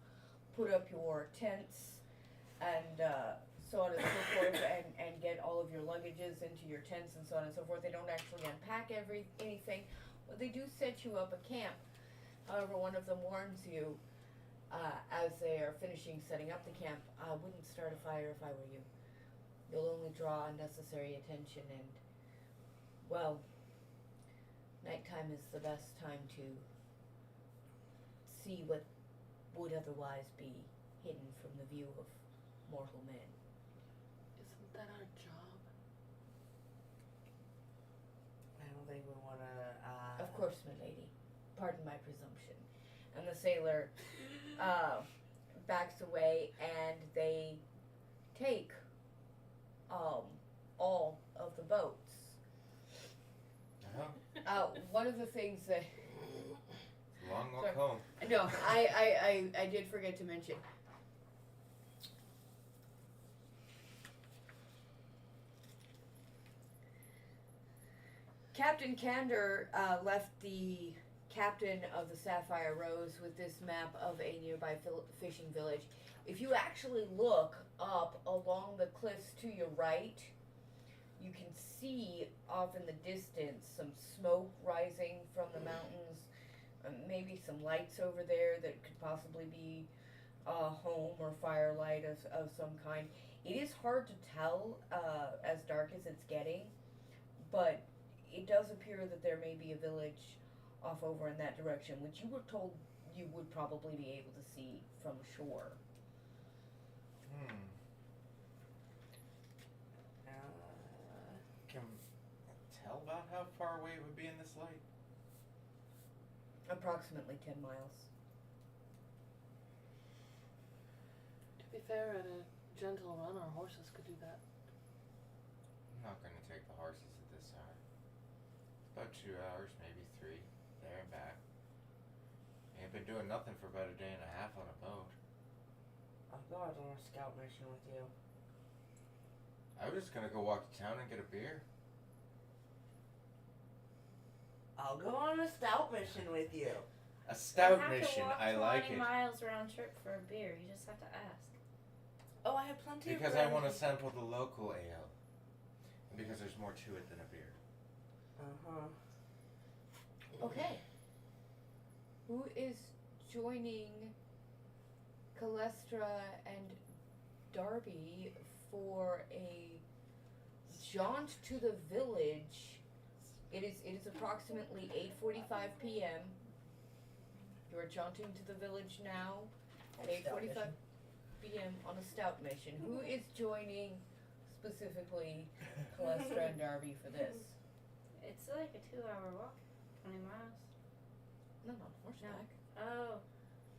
put up your tents and so on and so forth, and get all of your luggages into your tents and so on and so forth. They don't actually unpack anything, but they do set you up a camp. However, one of them warns you as they are finishing setting up the camp, I wouldn't start a fire if I were you. You'll only draw unnecessary attention, and, well, nighttime is the best time to see what would otherwise be hidden from the view of mortal men. Isn't that our job? I don't think we want to. Of course, my lady. Pardon my presumption. And the sailor backs away, and they take all of the boats. One of the things that Long walk Sorry. home. no, I did forget to mention. Captain Candor left the captain of the Sapphire Rose with this map of a nearby fishing village. If you actually look up along the cliffs to your right, you can see off in the distance some smoke rising from the mountains. maybe some lights over there that could possibly be a home or firelight of some kind. It is hard to tell as dark as it's getting, but it does appear that there may be a village off over in that direction, which you were told you would probably be able to see from shore. Can tell about how far away it would be in this light? Approximately 10 miles. To be fair, at a gentle run, our horses could do that. I'm not gonna take the horses at this hour. About 2 hours, maybe 3, there and back. Ain't been doing nothing for about a day and a half on a boat. I'll go out on a scout mission with you. I was just gonna go walk to town and get a beer. I'll go on a scout mission with you. A stout you have mission, to walk I like 20 it. miles round trip for a beer. You just have to ask. Oh, I have plenty Because of I room. want to sample the local ale. And because there's more to it than a beer. Okay. Who is joining Calestra and Darby for a jaunt to the village? It is approximately 8:45 p.m. You are jaunting to the village now at 8:45 p.m. on a scout mission. Who is joining specifically Calestra and Darby for this? It's like a 2-hour walk, 20 miles. Not on horseback. Oh,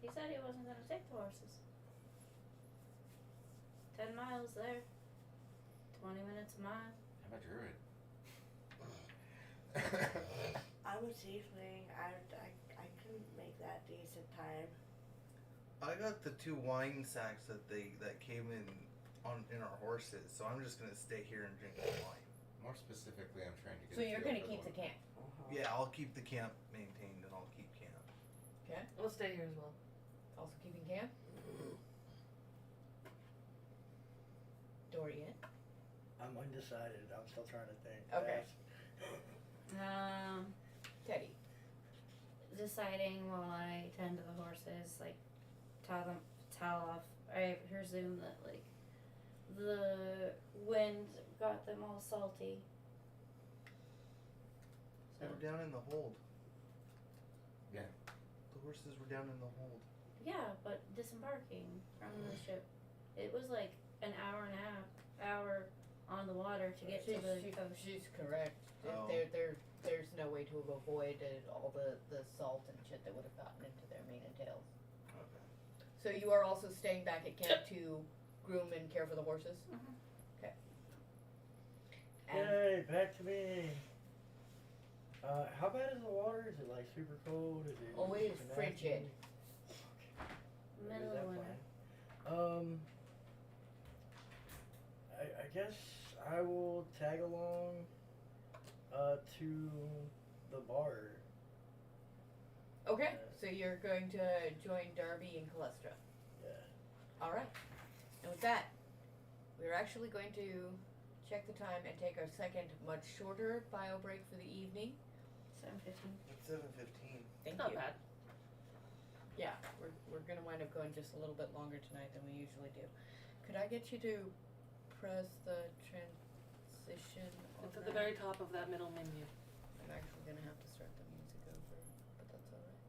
he said he wasn't going to take the horses. 10 miles there, 20 minutes a mile. I'm a druid. I'm a tiefling. I can make that decent time. I got the 2 wine sacks that came in our horses, so I'm just gonna stay here and drink the wine. More specifically, I'm trying to get So a you're feel gonna for keep the camp. Yeah, I'll keep the camp maintained and I'll keep camp. Okay. We'll stay here as well. Also keeping camp. Dorian. I'm undecided. I'm still trying to think. Okay. Um, Teddy. deciding while I tend to the horses, like, I presume that, like, the wind got them all salty. They were down in the hold. Yeah. The horses were down in the hold. Yeah, but disembarking from the ship, it was like an hour and a half, hour on the water to get to the coast. She's correct. Oh. There's no way to have avoided all the salt and shit that would have gotten into their mane and tails. Okay. So you are also staying back at camp to groom and care for the horses? Mhm. Okay. And Yay, back to me. How bad is the water? Is it like super cold? Is it always super frigid. nasty? Middle Is that of winter. fine? I guess I will tag along to the bar. Okay, so you're going to join Darby and Calestra. Yeah. Alright. And with that, we're actually going to check the time and take our second, much shorter bio break for the evening. 7:15. It's 7:15. Thank Not you. bad. Yeah, we're gonna wind up going just a little bit longer tonight than we usually do. Could I get you to press the transition on It's at the that? very top of that middle menu. I'm actually gonna have to start the music over, but that's alright.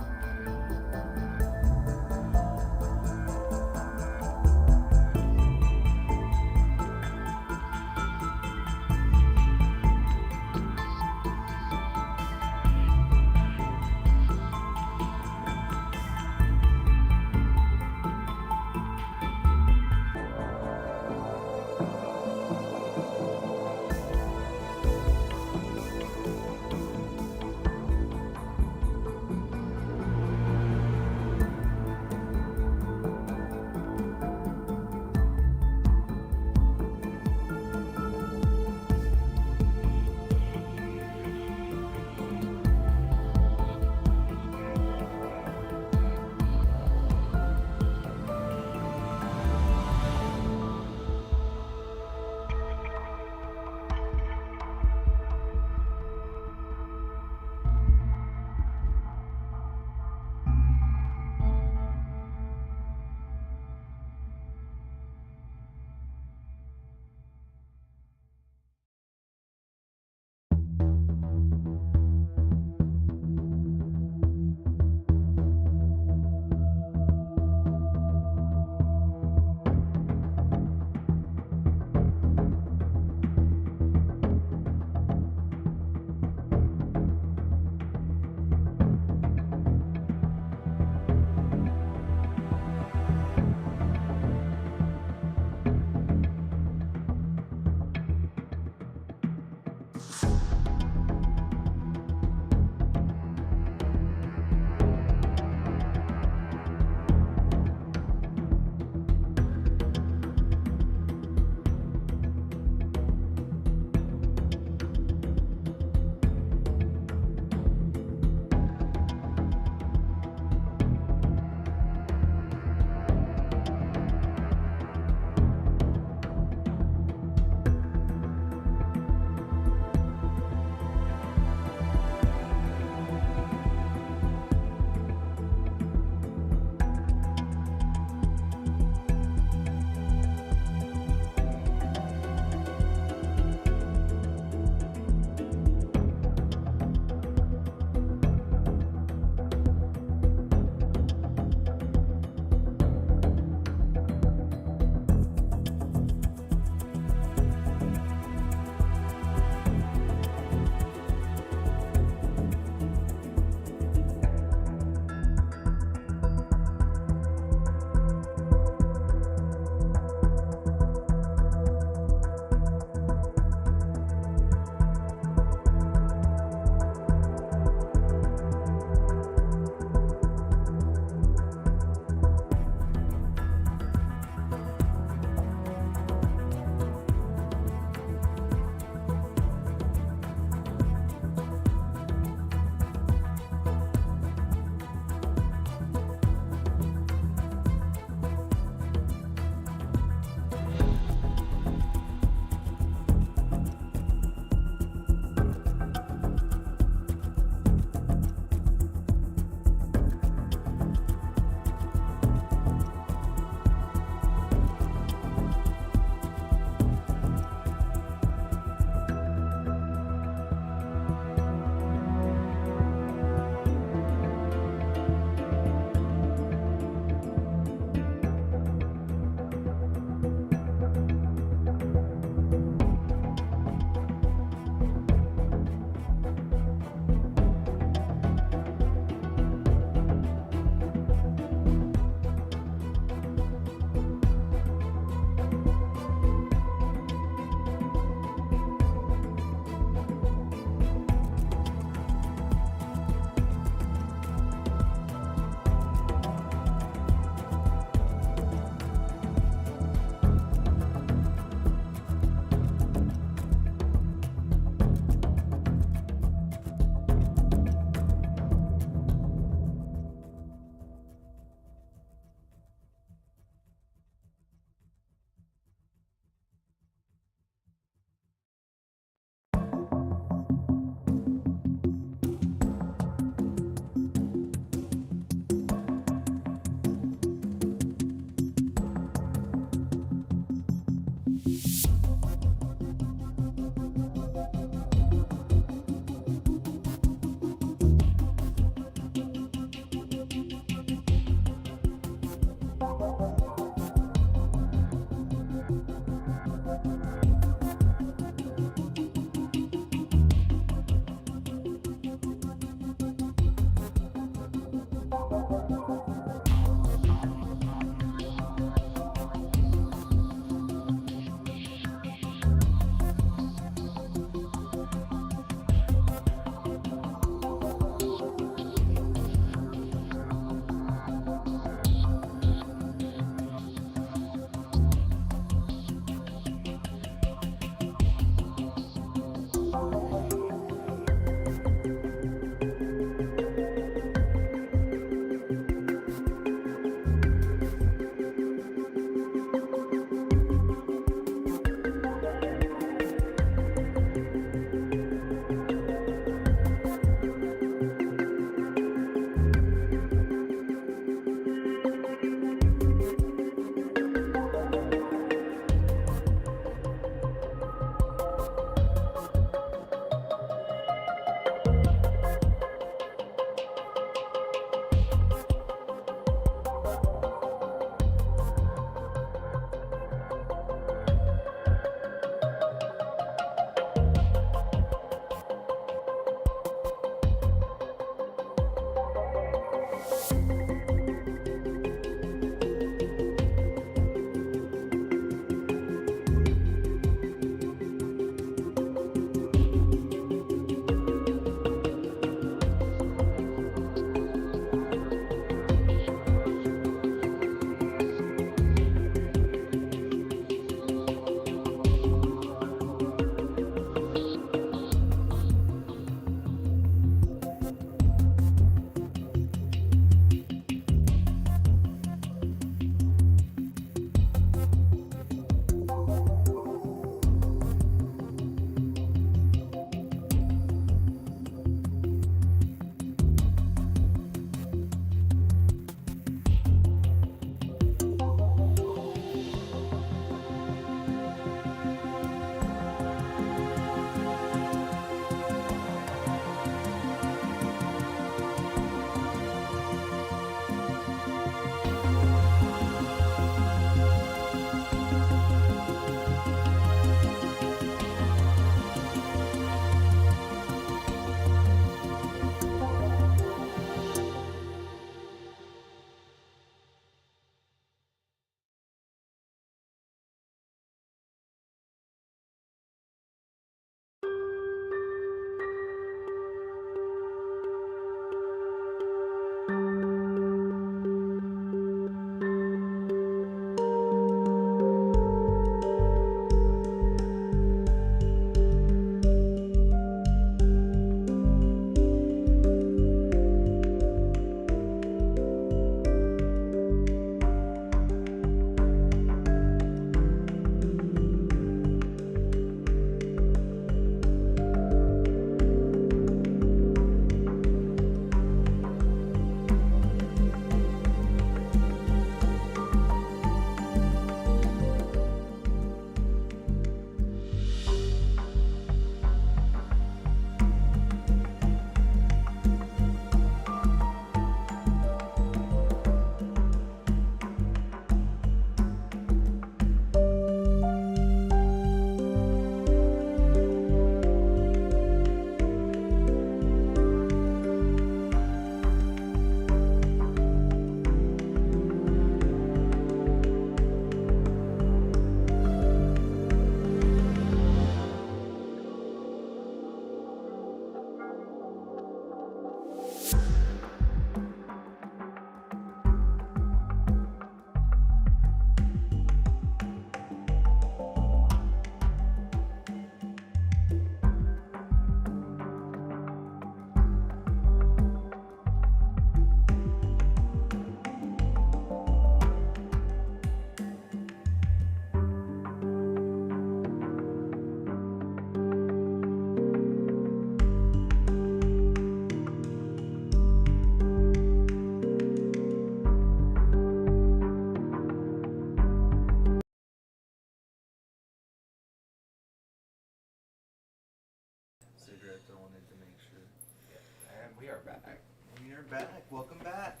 you're back. Welcome back.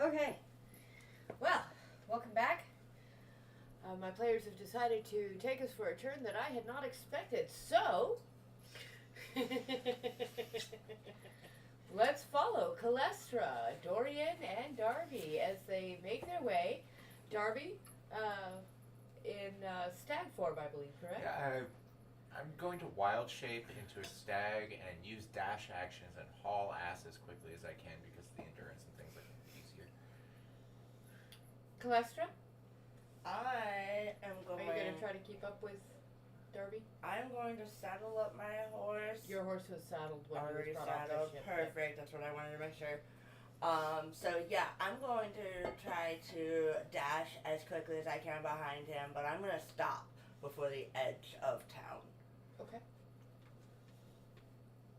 Okay. Well, welcome back. My players have decided to take us for a turn that I had not expected, so let's follow Calestra, Dorian, and Darby as they make their way. Darby, in stag form, I believe, correct? Yeah, I'm going to wild shape into a stag and use dash actions and haul ass as quickly as I can because the endurance and things like that are easier. Calestra, I am are going. you going to try to keep up with Darby? I'm going to saddle up my horse. Your horse was saddled when he already was brought off saddled. the ship. Perfect. That's what I wanted to make sure. So yeah, I'm going to try to dash as quickly as I can behind him, but I'm gonna stop before the edge of town. Okay.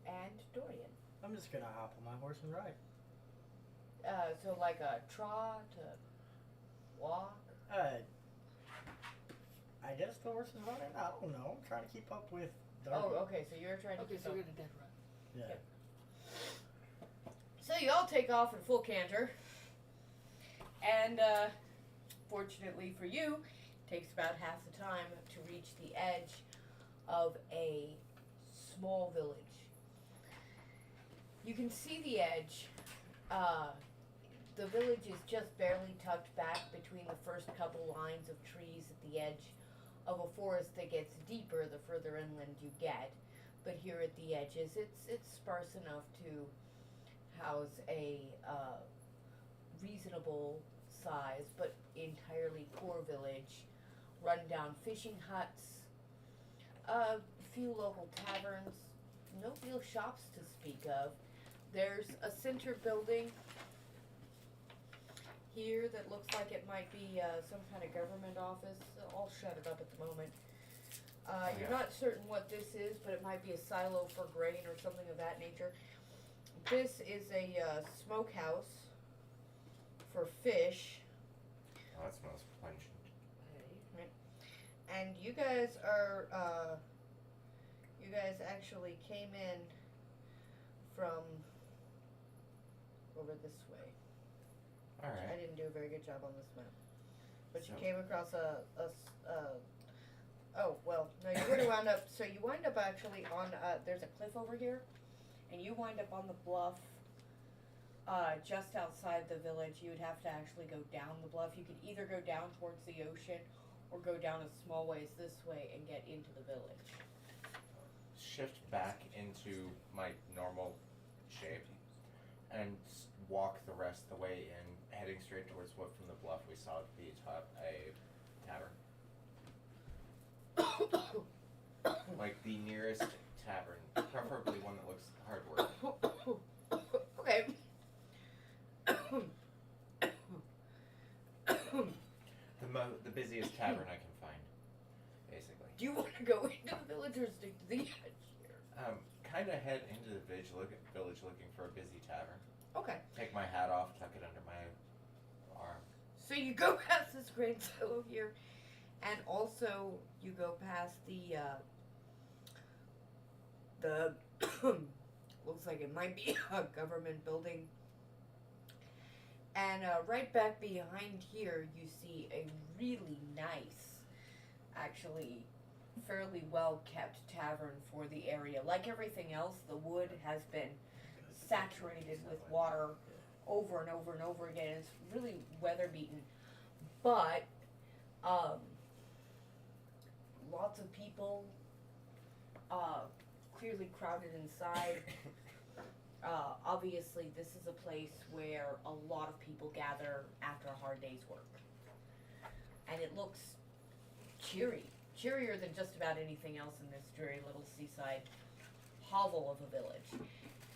And Dorian. I'm just gonna hop on my horse and ride. So like a trot, a walk. I guess the horse is running. I don't know. I'm trying to keep up with Darby. Oh, okay. So you're trying to Okay, keep so up. you're in a dead run. Yeah. So you all take off in full canter, and fortunately for you, it takes about half the time to reach the edge of a small village. You can see the edge. The village is just barely tucked back between the first couple lines of trees at the edge of a forest that gets deeper the further inland you get. But here at the edges, it's sparse enough to house a reasonable size but entirely poor village, run-down fishing huts, a few local taverns, no real shops to speak of. There's a center building here that looks like it might be some kind of government office. I'll shut it up at the moment. You're not certain what this is, but it might be a silo for grain or something of that nature. This is a smokehouse for fish. Oh, that smells pungent. And you guys are, you guys actually came in from over this way. I Alright. didn't do a very good job on this map. But you So- came across oh, well, no, you would have wound up, so you wind up actually on, there's a cliff over here, and you wind up on the bluff, just outside the village. You would have to actually go down the bluff. You could either go down towards the ocean, or go down a small ways this way and get into the village. Shift back into my normal shape and walk the rest of the way in, heading straight towards what from the bluff we saw to be a tavern. Like the nearest tavern, preferably one that looks hard work. Okay. The busiest tavern I can find, basically. Do you want to go into the village or stick to the edge here? Kind of head into the village looking for a busy tavern. Okay. Take my hat off, tuck it under my arm. So you go past this grain silo here, and also you go past the looks like it might be a government building. And right back behind here, you see a really nice, actually fairly well kept tavern for the area. Like everything else, the wood has been saturated with water over and over and over again. It's really weather beaten, but lots of people, clearly crowded inside. Obviously, this is a place where a lot of people gather after a hard day's work, and it looks cheerier than just about anything else in this dreary little seaside hovel of a village.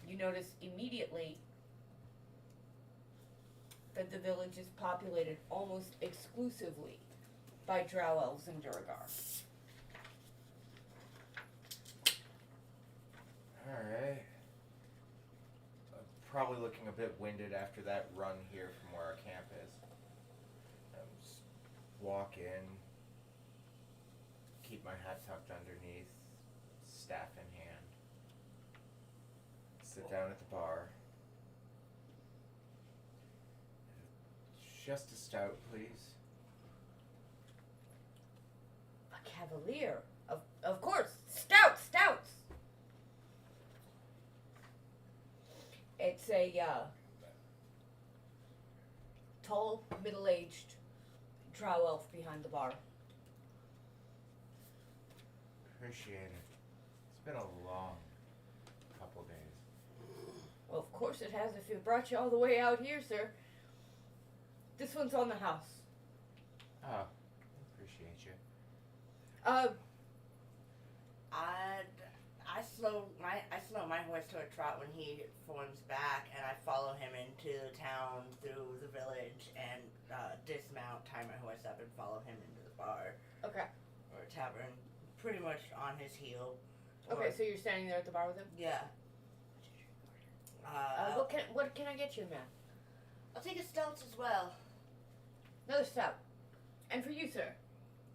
You notice immediately that the village is populated almost exclusively by drow elves and Duragar. Alright. Probably looking a bit winded after that run here from where our camp is. Just walk in, keep my hat tucked underneath, staff in hand. sit down at the bar. Just a stout, please. A cavalier. Of course. Stouts. It's a tall, middle-aged drow elf behind the bar. Appreciate it. It's been a long couple days. Well, of course it has if it brought you all the way out here, sir. This one's on the house. Oh, appreciate you. I slow my horse to a trot when he forms back, and I follow him into the town through the village and dismount, tie my horse up, and follow him into the bar Okay. or tavern, pretty much on his heel. Okay, Or- so you're standing there at the bar with him? yeah. What can I get you, ma'am? I'll take a stout as well. Another stout. And for you, sir.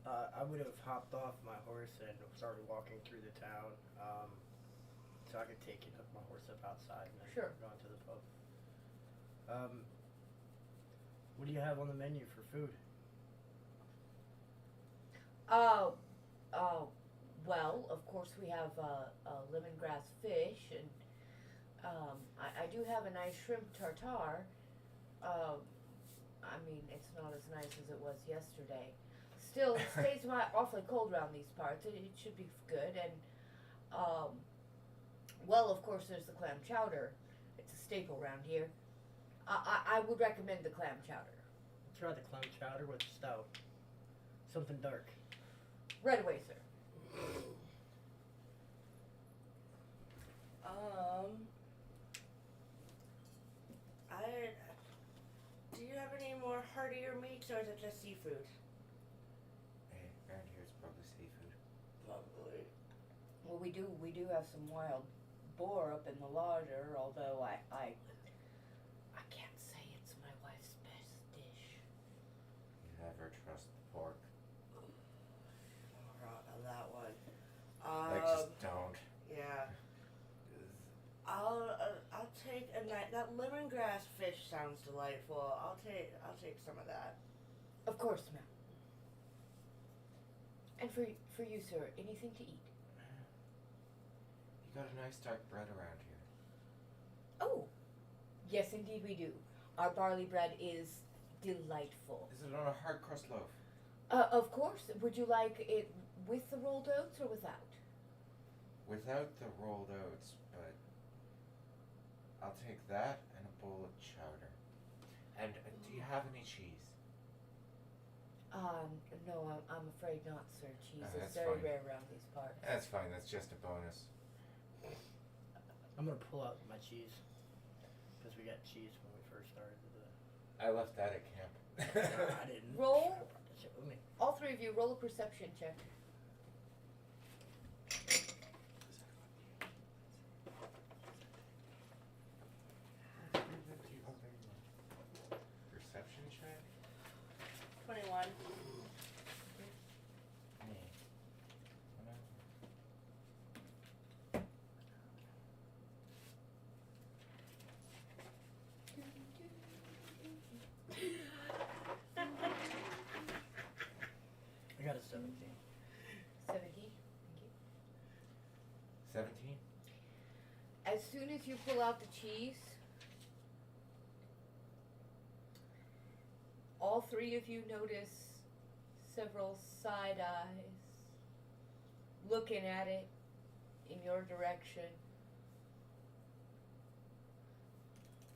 I would have hopped off my horse and started walking through the town, so I could take and hook my horse up outside and then Sure. go into the pub. What do you have on the menu for food? Well, of course we have lemongrass fish, and I do have a nice shrimp tartare. I mean, it's not as nice as it was yesterday. Still, it stays awfully cold around these parts. It should be good, and well, of course, there's the clam chowder. It's a staple around here. I would recommend the clam chowder. Try the clam chowder with stout. Something dark. Right away, sir. Do you have any more heartier meats, or is it just seafood? Hey, around here it's probably seafood. Lovely. Well, we do have some wild boar up in the larder, although I can't say it's my wife's best dish. You never trust the pork. Wrong on that one. Like, just don't. Yeah. I'll take a night. That lemongrass fish sounds delightful. I'll take some of that. Of course, ma'am. And for you, sir, anything to eat? You got a nice dark bread around here. Oh, yes, indeed we do. Our barley bread is delightful. Is it on a hard crust loaf? Of course. Would you like it with the rolled oats or without? Without the rolled oats, but I'll take that and a bowl of chowder. And do you have any cheese? No, I'm afraid not, sir. Cheese is that's very fine. rare around these parts. That's fine, that's just a bonus. I'm gonna pull out my cheese because we got cheese when we first started I left that at camp. No, I didn't. Roll. I brought that shit with me. All three of you, roll a perception check. Perception check? 21. I got a 17. 17. 17? As soon as you pull out the cheese, all three of you notice several side eyes looking at it in your direction.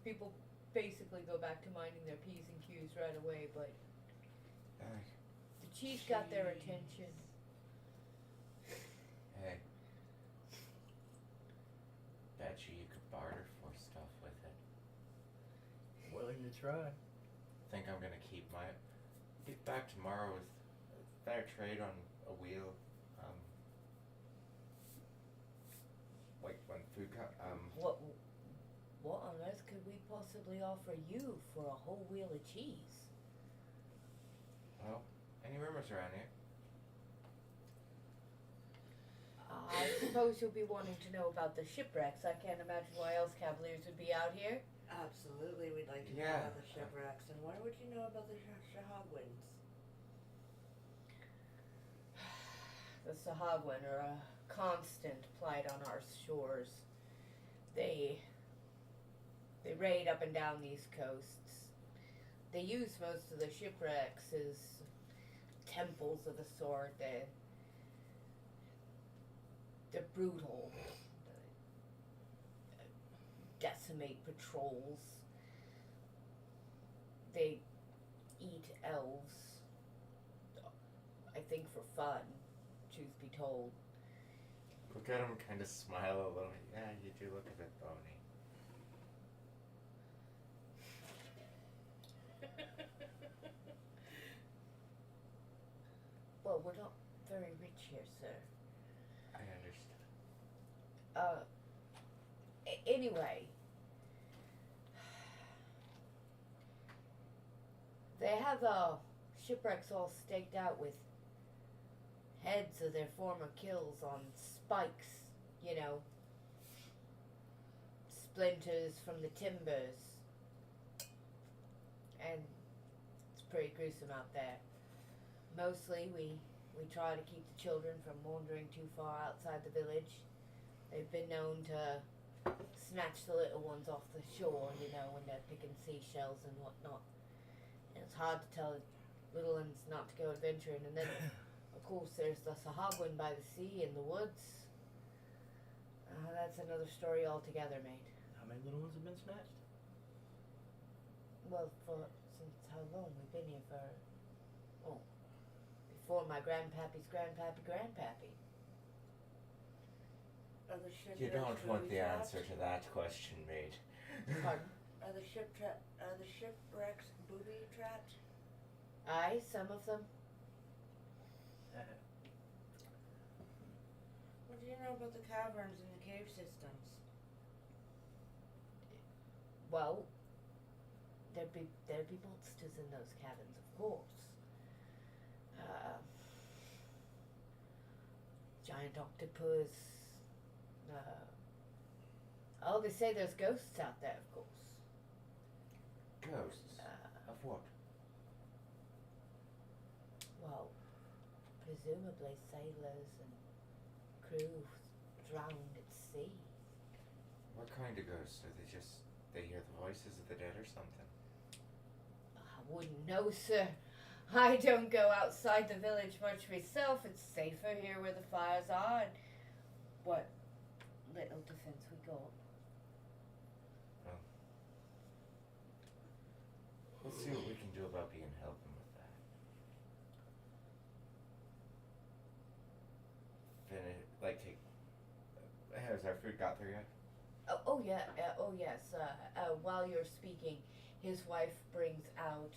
People basically go back to minding their P's and Q's right away, but the cheese got their attention. Hey. Bet you could barter for stuff with it. Willing to try. Think I'm gonna keep my. Get back tomorrow with a fair trade on a wheel. Like when food What on earth could we possibly offer you for a whole wheel of cheese? Well, any rumors around here? I suppose you'll be wanting to know about the shipwrecks. I can't imagine why else Cavaliers would be out here. Absolutely, we'd like to know Yeah. about the shipwrecks. And why would you know about the Shahagwins? The Sahagwin are a constant plight on our shores. They raid up and down these coasts. They use most of the shipwrecks as temples of the sort. They're brutal. They decimate patrols. They eat elves. I think for fun, truth be told. Look at him, kind of smile a little. Yeah, you do look a bit bony. Well, we're not very rich here, sir. I understand. Anyway, they have shipwrecks all staked out with heads of their former kills on spikes, you know, splinters from the timbers, and it's pretty gruesome out there. Mostly we try to keep the children from wandering too far outside the village. They've been known to snatch the little ones off the shore, you know, when they're picking seashells and whatnot. And it's hard to tell little ones not to go adventuring. And then, of course, there's the Sahagwin by the sea in the woods. That's another story altogether, mate. How many little ones have been snatched? Well, since how long? We've been here for, before my grandpappy's grandpappy. Are the shipwrecks You don't want the booby-trapped? answer to that question, mate. Pardon? Are the shipwrecks booby trapped? Aye, some of them. What do you know about the caverns and the cave systems? Well, there'd be monsters in those caverns, of course. Giant octopus. They say there's ghosts out there, of course. Ghosts? Of what? Well, presumably sailors and crew drowned at sea. What kind of ghosts? Are they hear the voices of the dead or something? I wouldn't know, sir. I don't go outside the village much myself. It's safer here where the fires are and what little defense we got. We'll see what we can do about being helping with that. Has our food got there yet? Oh yeah. Oh yes. While you're speaking, his wife brings out.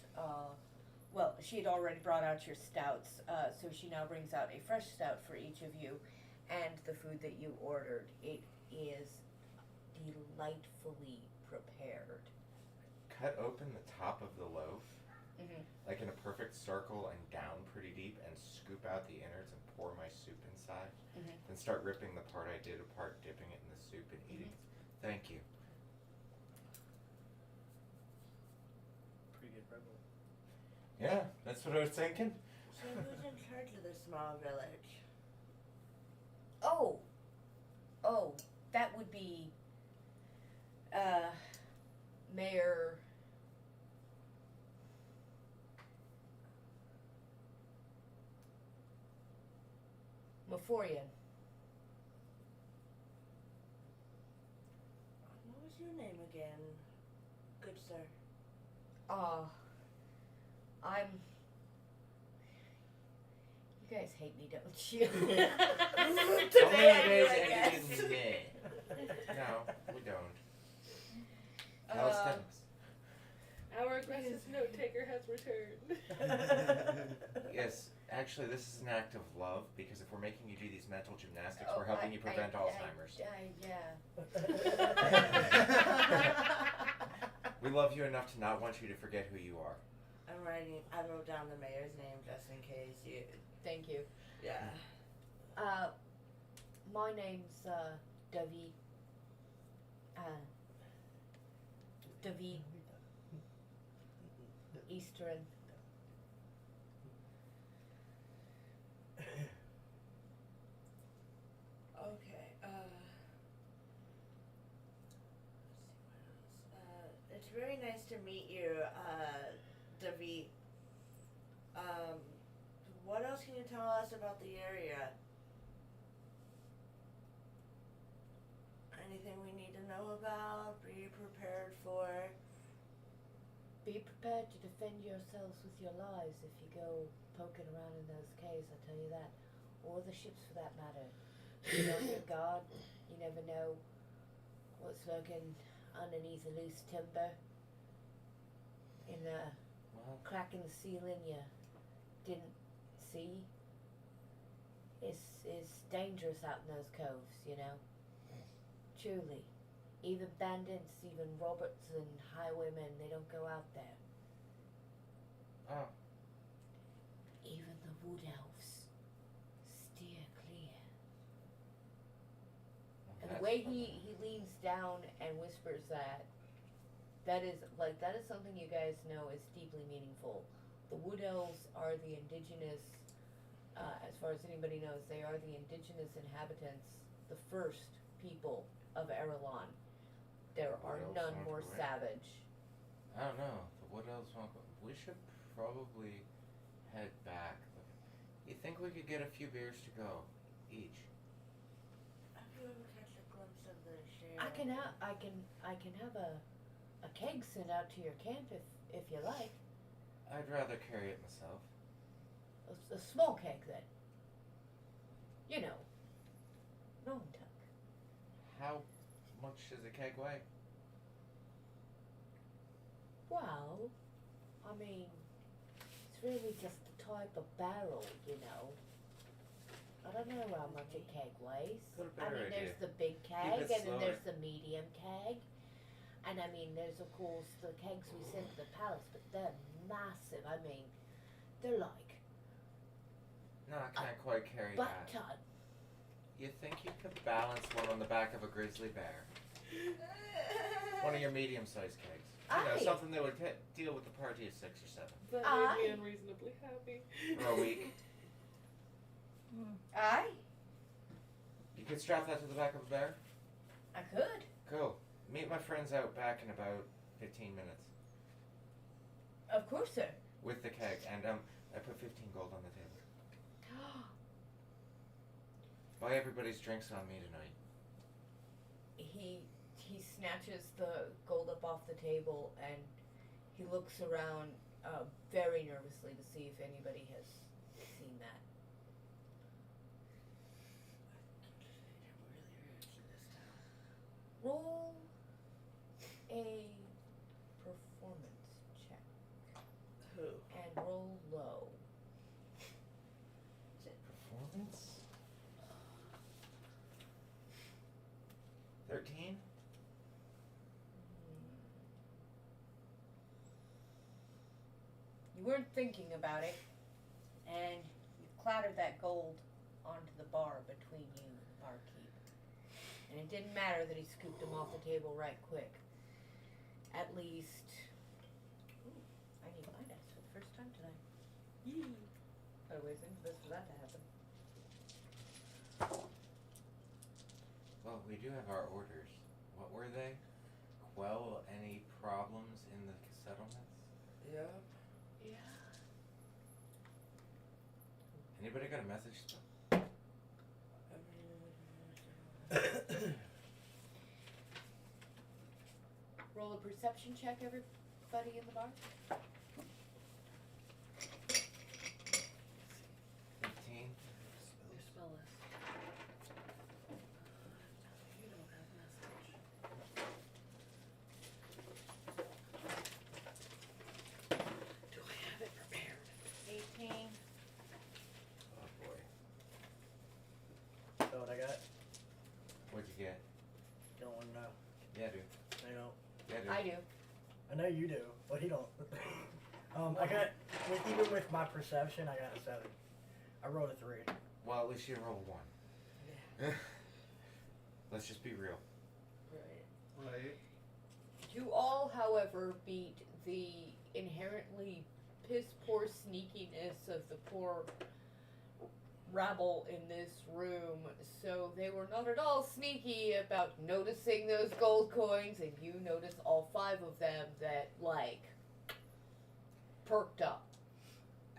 Well, she had already brought out your stouts, so she now brings out a fresh stout for each of you, and the food that you ordered. It is delightfully prepared. Cut open the top of the loaf, Mm-hmm. like in a perfect circle and down pretty deep, and scoop out the innards and pour my soup inside. Mhm. Then start ripping the part I did apart, dipping it in the soup and eating. Thank you. Pretty good rebel. Yeah, that's what I was thinking. So who's in charge of this small village? Oh, that would be Mayor Maforian. What was your name again? Good sir. I'm. You guys hate me, don't you? Today I do, I guess. No, we don't. Calisthenics. Our aggressive note taker has returned. Yes, actually, this is an act of love because if we're making you do these mental gymnastics, Oh, we're helping you prevent Alzheimer's. Yeah. We love you enough to not want you to forget who you are. I wrote down the mayor's name just in case you. Thank you. Yeah. My name's David. David Eastern. Okay. It's very nice to meet you, David. What else can you tell us about the area? Anything we need to know about? Be prepared for? Be prepared to defend yourselves with your lives if you go poking around in those caves, I tell you that. Or the ships for that matter. Be on your guard. You never know what's lurking underneath a loose timber. In a crack in the ceiling you didn't see. It's dangerous out in those coves, you know. Truly. Even bandits, even Roberts and highwaymen, they don't go out there. Oh. Even the wood elves steer clear. And the way he leans down and whispers that is something you guys know is deeply meaningful. The wood elves are the indigenous, as far as anybody knows, they are the indigenous inhabitants, the first people of Eirelahn. There are none more savage. I don't know. The Wood Elves won't go. We should probably head back. You think we could get a few beers to go each? Have you ever catch a glimpse of the share? I can have a keg sent out to your camp if you like. I'd rather carry it myself. A small keg then. You know, Nontuk. How much does a keg weigh? Well, I mean, it's really just the type of barrel, you know. I don't know how much a keg weighs. Got a I better mean, idea. there's the big keg, Keep and it then slower. there's the medium keg. And I mean, there's of course the kegs we send to the palace, but they're massive. I mean, they're like No, I can't quite carry butt that. ton. You think you could balance one on the back of a grizzly bear? One of your medium-sized kegs. You know, Aye. something that would deal with the party of 6 or 7. That Aye. made me unreasonably happy. For a week. Aye, You could strap that to the back of a bear? I could. Cool. Meet my friends out back in about 15 minutes. Of course, sir. With the keg. And I put 15 gold on the table. Buy everybody's drinks on me tonight. He snatches the gold up off the table and he looks around very nervously to see if anybody has seen that. Roll a performance check Who? and roll low. Performance? 13? You weren't thinking about it, and you clattered that gold onto the bar between you and the barkeep. And it didn't matter that he scooped them off the table right quick. At least, I need my dice for the first time tonight. I was waiting for that to happen. Well, we do have our orders. What were they? Quell any problems in the settlements? Yeah. Yeah. Anybody got a message? Roll a perception check, everybody in the bar. 15? Your spell list. You don't have message. Do I have it prepared? 18. Oh boy. So what I got? What'd you get? Don't want to know. Yeah, dude. I know. Yeah, dude. I do. I know you do, but he don't. I got even with my perception, I got a 7. I rolled a 3. Well, at least you rolled 1. Let's just be real. Right. Right. You all, however, beat the inherently piss-poor sneakiness of the poor rabble in this room, so they were not at all sneaky about noticing those gold coins, and you notice all 5 of them that, like, perked up.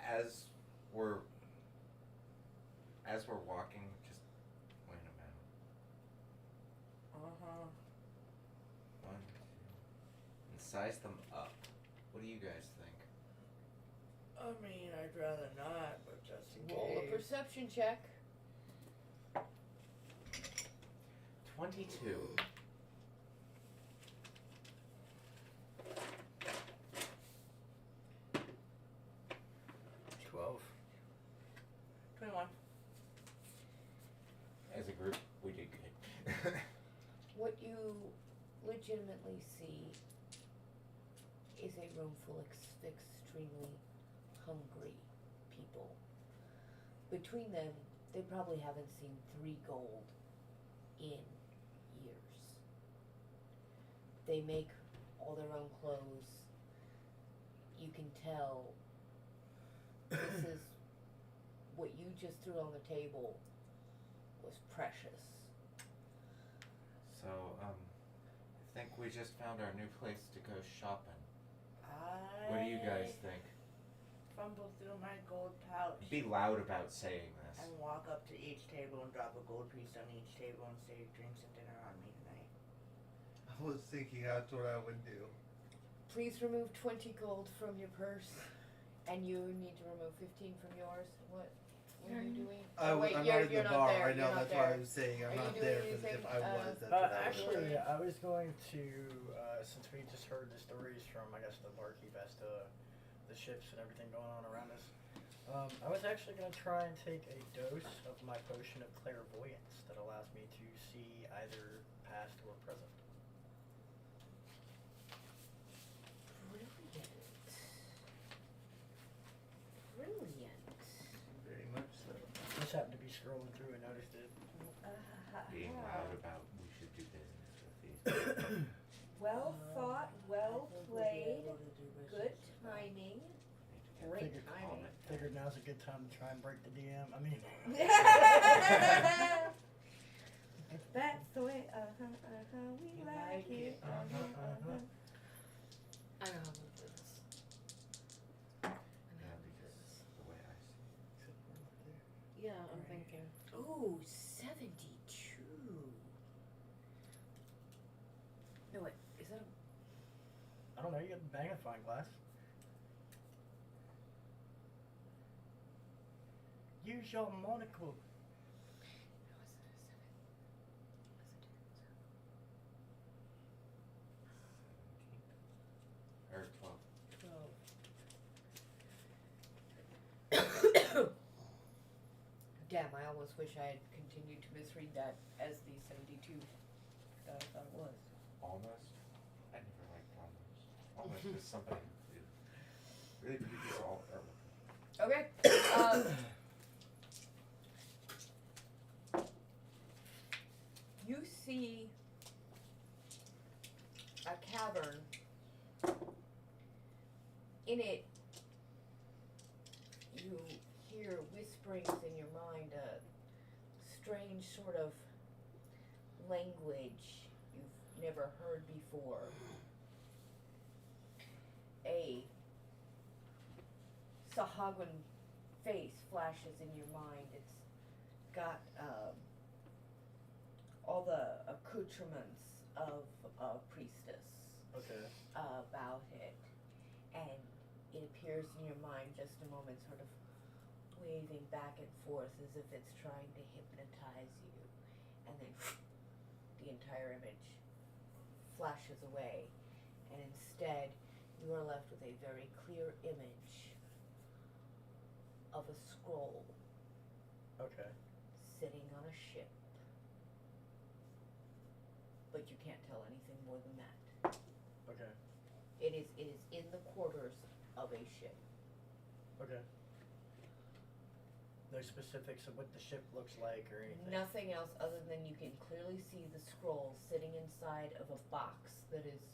As we're walking, just wait a minute. Uh-huh. 1, 2, and size them up. What do you guys think? I mean, I'd rather not, but just in Roll a case. perception check. 22. $12. 21. As a group, we did good. What you legitimately see is a room full of extremely hungry people. Between them, they probably haven't seen 3 gold in years. They make all their own clothes. You can tell this is what you just threw on the table was precious. So, I think we just found our new place to go shopping. What do you guys think? Fumble through my gold pouch Be loud about saying this. and walk up to each table and drop a gold piece on each table and say drinks and dinner on me tonight. I was thinking that's what I would do. Please remove 20 gold from your purse, and you need to remove 15 from yours. What are you doing? I'm wait, not you're in the not bar there. right now. You're not That's why I there. was saying I'm Are you not doing there. Because anything, if I was, that's what I would Actually, do. I was going to, since we just heard the stories from, I guess, the barkeep as to the ships and everything going on around us, I was actually going to try and take a dose of my potion of clairvoyance that allows me to see either past or present. Brilliant. Very much so. Just happened to be scrolling through and noticed it. Being loud about we should do business with these. Well thought, well played, good timing. Great Figured- timing. Figured now's a good time to try and break the DM. I mean, That's the way, we like it. I know how to do this. I know Yeah, how to do because this. the way I see it. Yeah, I'm thinking. Ooh, 72. No, wait, is that a... I don't know, you got the magnifying glass. Use your monocle. Or 12. 12. Damn, I almost wish I had continued to misread that as the 72 that I thought it was. Almost. I never liked almost. Almost is somebody who really produces all artwork. Okay. You see a cavern. In it, you hear whisperings in your mind, a strange sort of language you've never heard before. A Sahagwan face flashes in your mind. It's got all the accoutrements of a priestess Okay. about it, and it appears in your mind just a moment, sort of waving back and forth as if it's trying to hypnotize you, and then the entire image flashes away, and instead you are left with a very clear image of a scroll Okay. sitting on a ship. But you can't tell anything more than that. Okay. It is in the quarters of a ship. Okay. no specifics of what the ship looks like or anything. Nothing else other than you can clearly see the scroll sitting inside of a box that is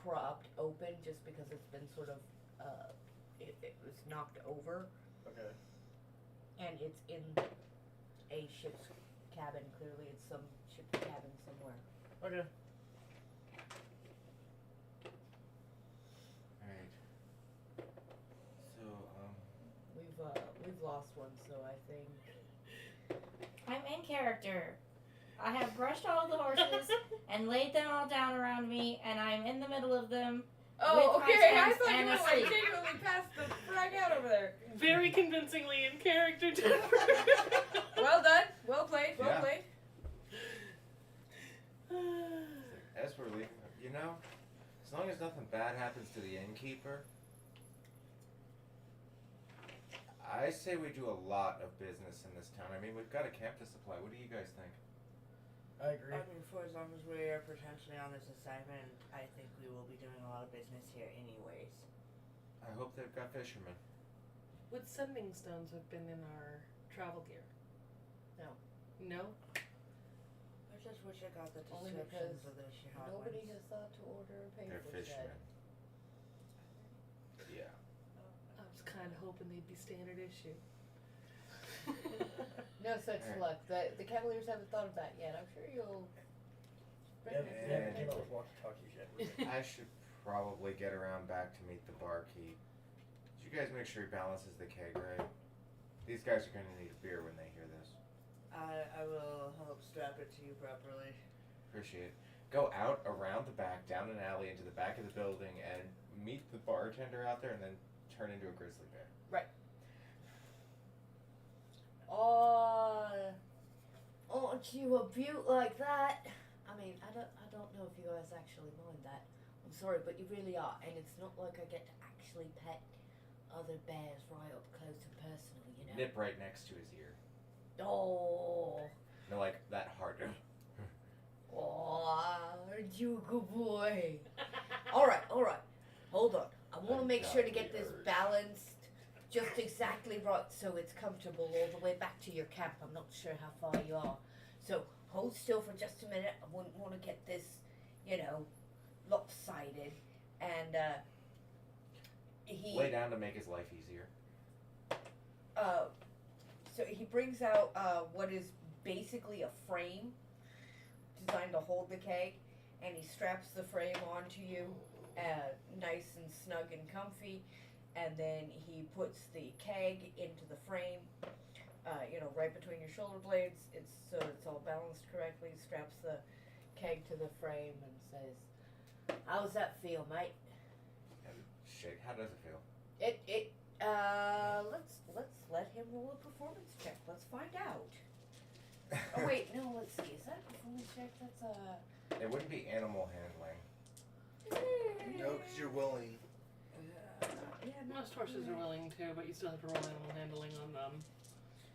propped open just because it's been sort of, it was knocked over. Okay. And it's in a ship's cabin. Clearly it's some ship's cabin somewhere. Okay. Alright. So, We've lost one, so I think. I'm in character. I have brushed all the horses and laid them all down around me, and I'm in the middle of them. Oh, With my okay. I hands thought you and were like asleep. genuinely past the frag out over there. Very convincingly in character, Jennifer. Well done. Well played. Well Yeah. played. As we're leaving, you know, as long as nothing bad happens to the innkeeper, I say we do a lot of business in this town. I mean, we've got a camp to supply. What do you guys think? I agree. I mean, for as long as we are potentially on this assignment, I think we will be doing a lot of business here anyways. I hope they've got fishermen. Would sending stones have been in our travel gear? No. No? I just wish I got the Only descriptions because of the Shihad Nobody ones. has thought to order a They're paper set. fishermen. Yeah. I was kind of hoping they'd be standard issue. No such Alright. luck. The Cavaliers haven't thought of that yet. I'm sure you'll. Yeah, Yeah. never came up with walkie-talkies yet. I should probably get around back to meet the barkeep. Did you guys make sure he balances the keg right? These guys are going to need a beer when they hear this. I will help strap it to you properly. Appreciate it. Go out around the back, down an alley, into the back of the building, and meet the bartender out there, and then turn into a grizzly bear. Aren't you a beaut like that? I mean, I don't know if you guys actually mind that. I'm sorry, but you really are, and it's not like I get to actually pet other bears right up close and personal, you know. Nip right next to his ear. Oh, No, like that hard. aren't you a good boy? All right. Hold on. I want to make sure to get this balanced just exactly right so it's comfortable all the way back to your camp. I'm not sure how far you are. So hold still for just a minute. I wouldn't want to get this, lopsided. And he Lay down to make his life easier. so he brings out what is basically a frame designed to hold the keg, and he straps the frame onto you, nice and snug and comfy, and then he puts the keg into the frame, right between your shoulder blades. It's all balanced correctly. Straps the keg to the frame and says, "How's that feel, mate?" And shake. How does it feel? Let's let him roll a performance check. Let's find out. Oh wait, no, let's see. Is that a performance check? That's It wouldn't be animal handling. No, because you're willing. Most horses are willing to, but you still have to roll animal handling on them.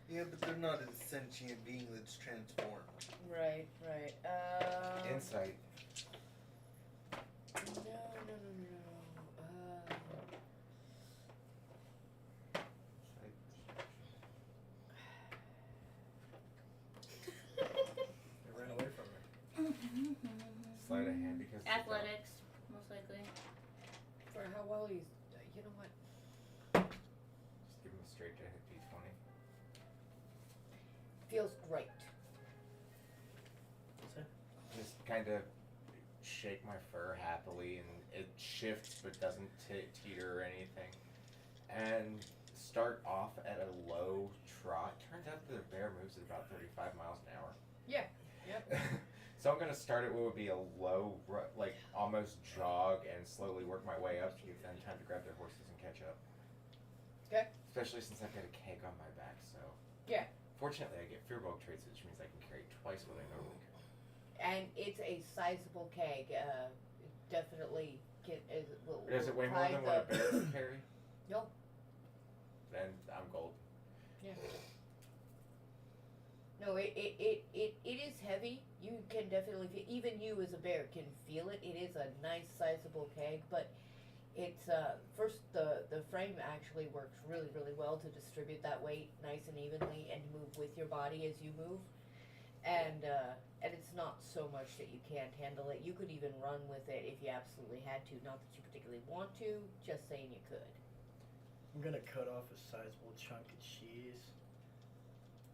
Yeah, but they're not a sentient being that's transformed. Right. Insight. No. They ran away from her. Sleight of hand because Athletics, most likely. For how well he's, you know what? Just give him a straight to hit D20. Feels great. Just kind of shake my fur happily, and it shifts but doesn't teeter or anything. And start off at a low trot. Turns out the bear moves at about 35 miles an hour. Yeah. Yep. So I'm gonna start at what would be a low, almost jog, and slowly work my way up to give them time to grab their horses and catch up. Okay. Especially since I've got a keg on my back, so. Yeah. Fortunately, I get fearbog traits, which means I can carry twice what I normally carry. And it's a sizable keg. Definitely Does it weigh more than what a bear can carry? No. Then I'm gold. Yeah. No, it is heavy. You can definitely feel, even you as a bear can feel it. It is a nice sizable keg, but It's first the frame actually works really really well to distribute that weight nice and evenly and move with your body as you move, and it's not so much that you can't handle it. You could even run with it if you absolutely had to. Not that you particularly want to, just saying you could. I'm gonna cut off a sizable chunk of cheese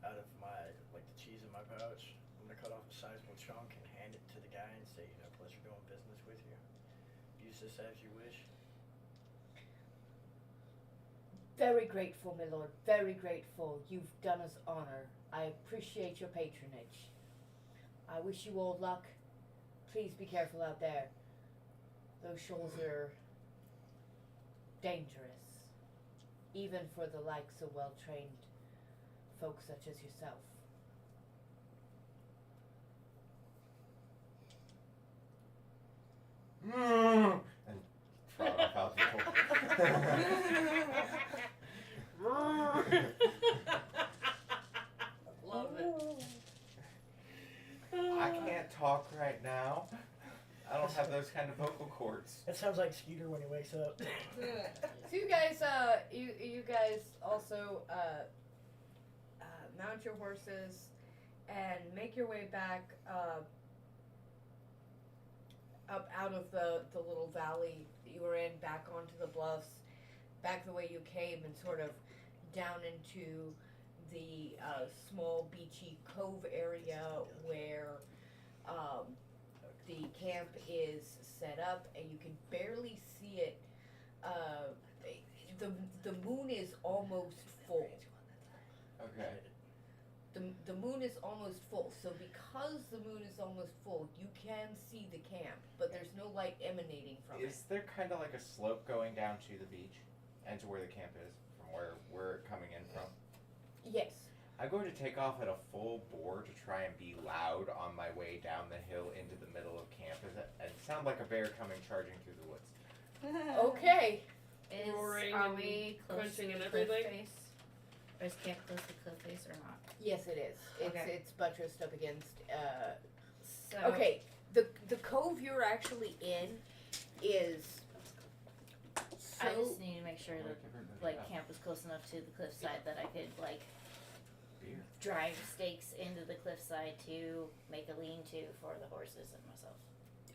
out of my, like the cheese in my pouch. I'm gonna cut off a sizable chunk and hand it to the guy and say, pleasure doing business with you. Use this as you wish. Very grateful, my lord. Very grateful. You've done us honor. I appreciate your patronage. I wish you all luck. Please be careful out there. Those shoals are dangerous, even for the likes of well-trained folks such as yourself. And trot off out the Love it. I can't talk right now. I don't have those kind of vocal cords. That sounds like Skeeter when he wakes up. So you guys, you guys also mount your horses and make your way back up out of the little valley that you were in, back onto the bluffs, back the way you came, and sort of down into the small beachy cove area where the camp is set up, and you can barely see it. The moon is almost full. Okay. The moon is almost full, so because the moon is almost full, you can see the camp, but there's no light emanating from it. Is there kind of like a slope going down to the beach and to where the camp is from where we're coming in from? Yes. I'm going to take off at a full bore to try and be loud on my way down the hill into the middle of camp and sound like a bear coming charging through the woods. Okay. Roaring Are and we close to crunching the and cliff everything? face? Or is camp close to the cliff face or not? Yes, it is. Okay. It's buttressed up against. So Okay. The cove you're actually in is. So I just need to make sure that camp was close enough to the cliffside that I could Beer. drive stakes into the cliffside to make a lean-to for the horses and myself.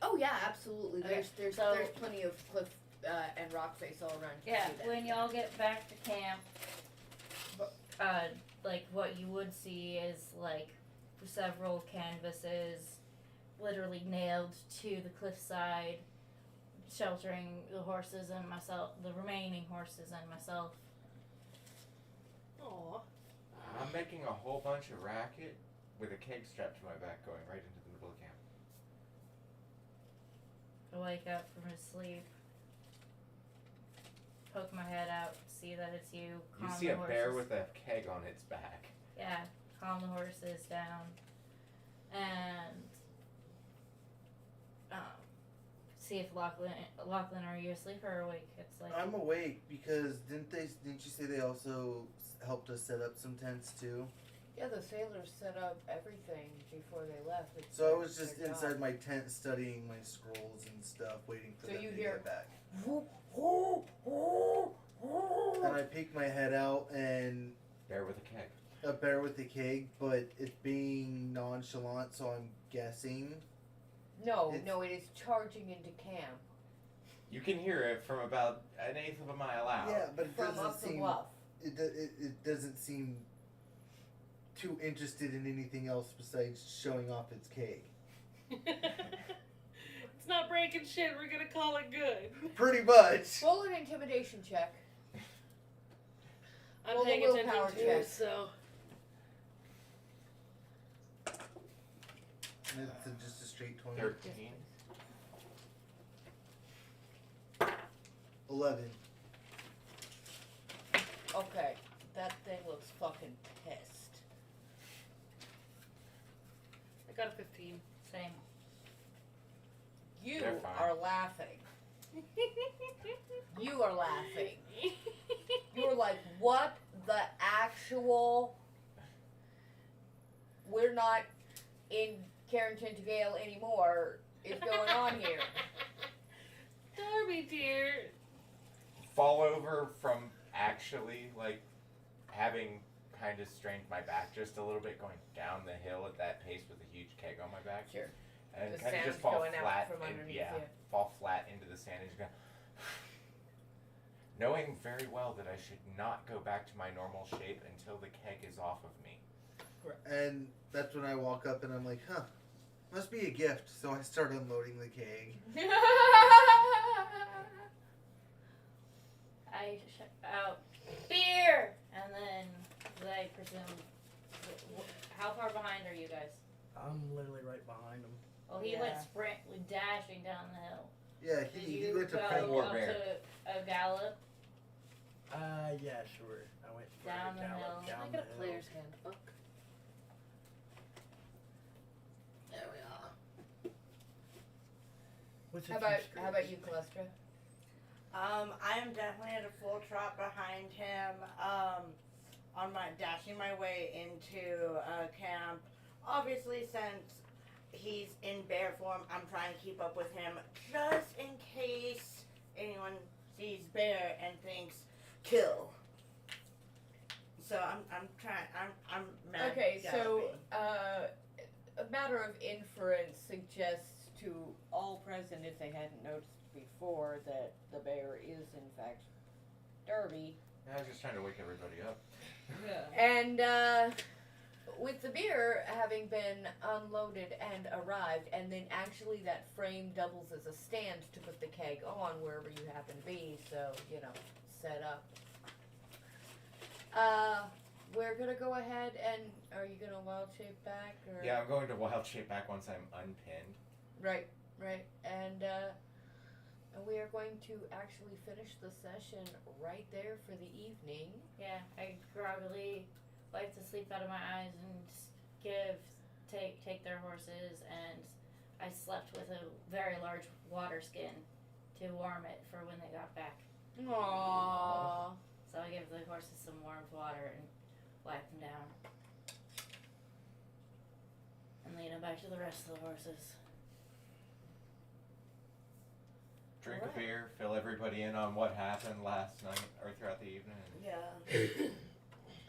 Oh yeah, absolutely. Okay, There's so- plenty of cliff and rock face all around. You Yeah, can do that. when y'all get back to camp, what you would see is several canvases literally nailed to the cliffside, sheltering the horses and myself, the remaining horses and myself. Aw. I'm making a whole bunch of racket with a keg strapped to my back going right into the middle of camp. I wake up from his sleep, poke my head out, see that it's you. You Calm see the a bear horses. with a keg on its back. Yeah, calm the horses down, and see if Lachlan, are you asleep or awake? It's like I'm awake because didn't you say they also helped us set up some tents too? Yeah, the sailors set up everything before they left. It's So I was just their job. inside my tent studying my scrolls and stuff, waiting for So them you to hear- get back. And And I peek my head out and Bear with a keg. a bear with a keg, but it's being nonchalant, so I'm guessing. No, It's- it is charging into camp You can hear it from about an eighth of a mile out. Yeah, but it from doesn't up the seem bluff. it doesn't seem too interested in anything else besides showing off its keg. It's not breaking shit. We're gonna call it good. Pretty much. Roll an intimidation check. I'm Roll the paying willpower attention check. too, so It's just a straight 20. 13. 11. Okay, that thing looks fucking pissed. I got a 15. same. You They're fine. are laughing. You are laughing. You're like, what the actual? We're not in Carrington to Gale anymore. Is going on here? Darby dear, fall over from actually like having kind of strained my back just a little bit going down the hill at that pace with a huge keg on my back. Sure. And The kind of sand just fall going out flat. from underneath yeah, you. fall flat into the sand and just go. Knowing very well that I should not go back to my normal shape until the keg is off of me. And that's when I walk up and I'm like, huh, must be a gift. So I start unloading the keg. I shout out beer, and then I presume. How far behind are you guys? I'm literally right behind him. Well, he Yeah. went dashing down the hill. Yeah, Did he you went to go prank War up bear. to a gallop Yeah, sure. I went for down a the gallop hill? down I the got a hill. player's handbook. There we are. What's How a about few how about scrapes? you, Calestra? I am definitely at a full trot behind him. On my dashing my way into camp. Obviously, since he's in bear form, I'm trying to keep up with him just in case anyone sees bear and thinks kill. So I'm trying. I'm mad Okay, so galloping. a matter of inference suggests to all present, if they hadn't noticed before, that the bear is in fact Derby. I was just trying to wake everybody up. And with the beer having been unloaded and arrived, and then actually that frame doubles as a stand to put the keg on wherever you happen to be, so, set up. We're gonna go ahead and, are you gonna wild shape back? Or? Yeah, I'm going to wild shape back once I'm unpinned. Right. And we are going to actually finish the session right there for the evening. Yeah, I groggily wipe the sleep out of my eyes and take their horses, and I slept with a very large water skin to warm it for when they got back. Aww. So I give the horses some warm water and wipe them down. And lead them back to the rest of the horses. Drink Alright. a beer, fill everybody in on what happened last night or throughout the evening. Yeah.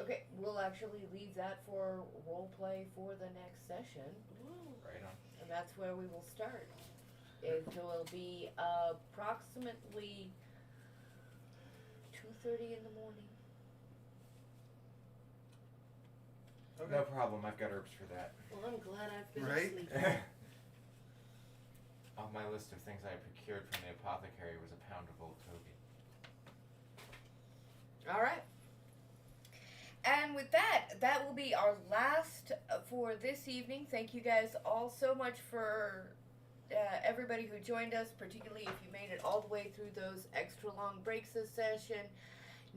Okay, we'll actually leave that for roleplay for the next session, Right on. and that's where we will start. It will be approximately 2:30 in the morning. No problem, I've got herbs for that. Well, I'm glad I've been Right? asleep. On my list of things I procured from the apothecary was a pound of old toby. All right. And with that, that will be our last for this evening. Thank you guys all so much for everybody who joined us, particularly if you made it all the way through those extra long breaks this session.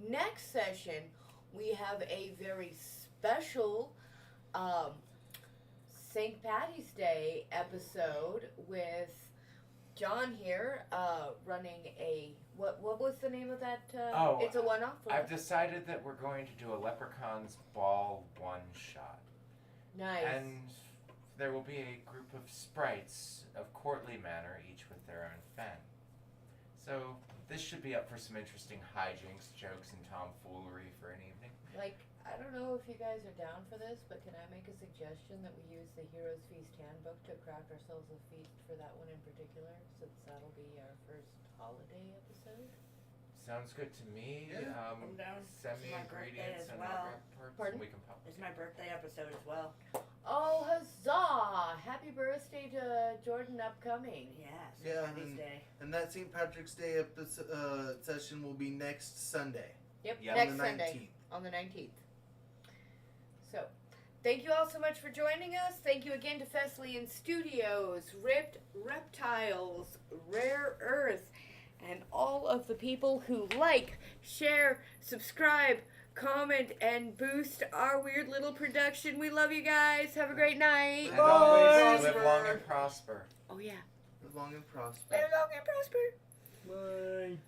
Next session, we have a very special St. Patty's Day episode with John here running a... What was the name of that? It's a one-off? I've decided that we're going to do a Leprechaun's Ball one-shot. Nice. And there will be a group of sprites of courtly manner, each with their own fen. So this should be up for some interesting hijinks, jokes, and tomfoolery for an evening. I don't know if you guys are down for this, but can I make a suggestion that we use the Heroes Feast handbook to craft ourselves a feast for that one in particular, since that'll be our first holiday episode? Sounds good to me. Yeah, I'm down. Send me It's my birthday ingredients as and well. I'll grab parts Pardon? and we can pop It's my birthday episode as well. Oh, huzzah! Happy birthday to Jordan upcoming. Yes. Yeah, Patty's Day. And that St. Patrick's Day session will be next Sunday. Yep, Yeah. next on the Sunday. 19th. On the 19th. So, thank you all so much for joining us. Thank you again to Feslyan Studios, Reptiles, Rare Earth, and all of the people who like, share, subscribe, comment, and boost our weird little production. We love you guys. Have a great night. And always live Prosper. long and prosper. Oh, yeah. Live long and prosper. Live long and prosper. Bye.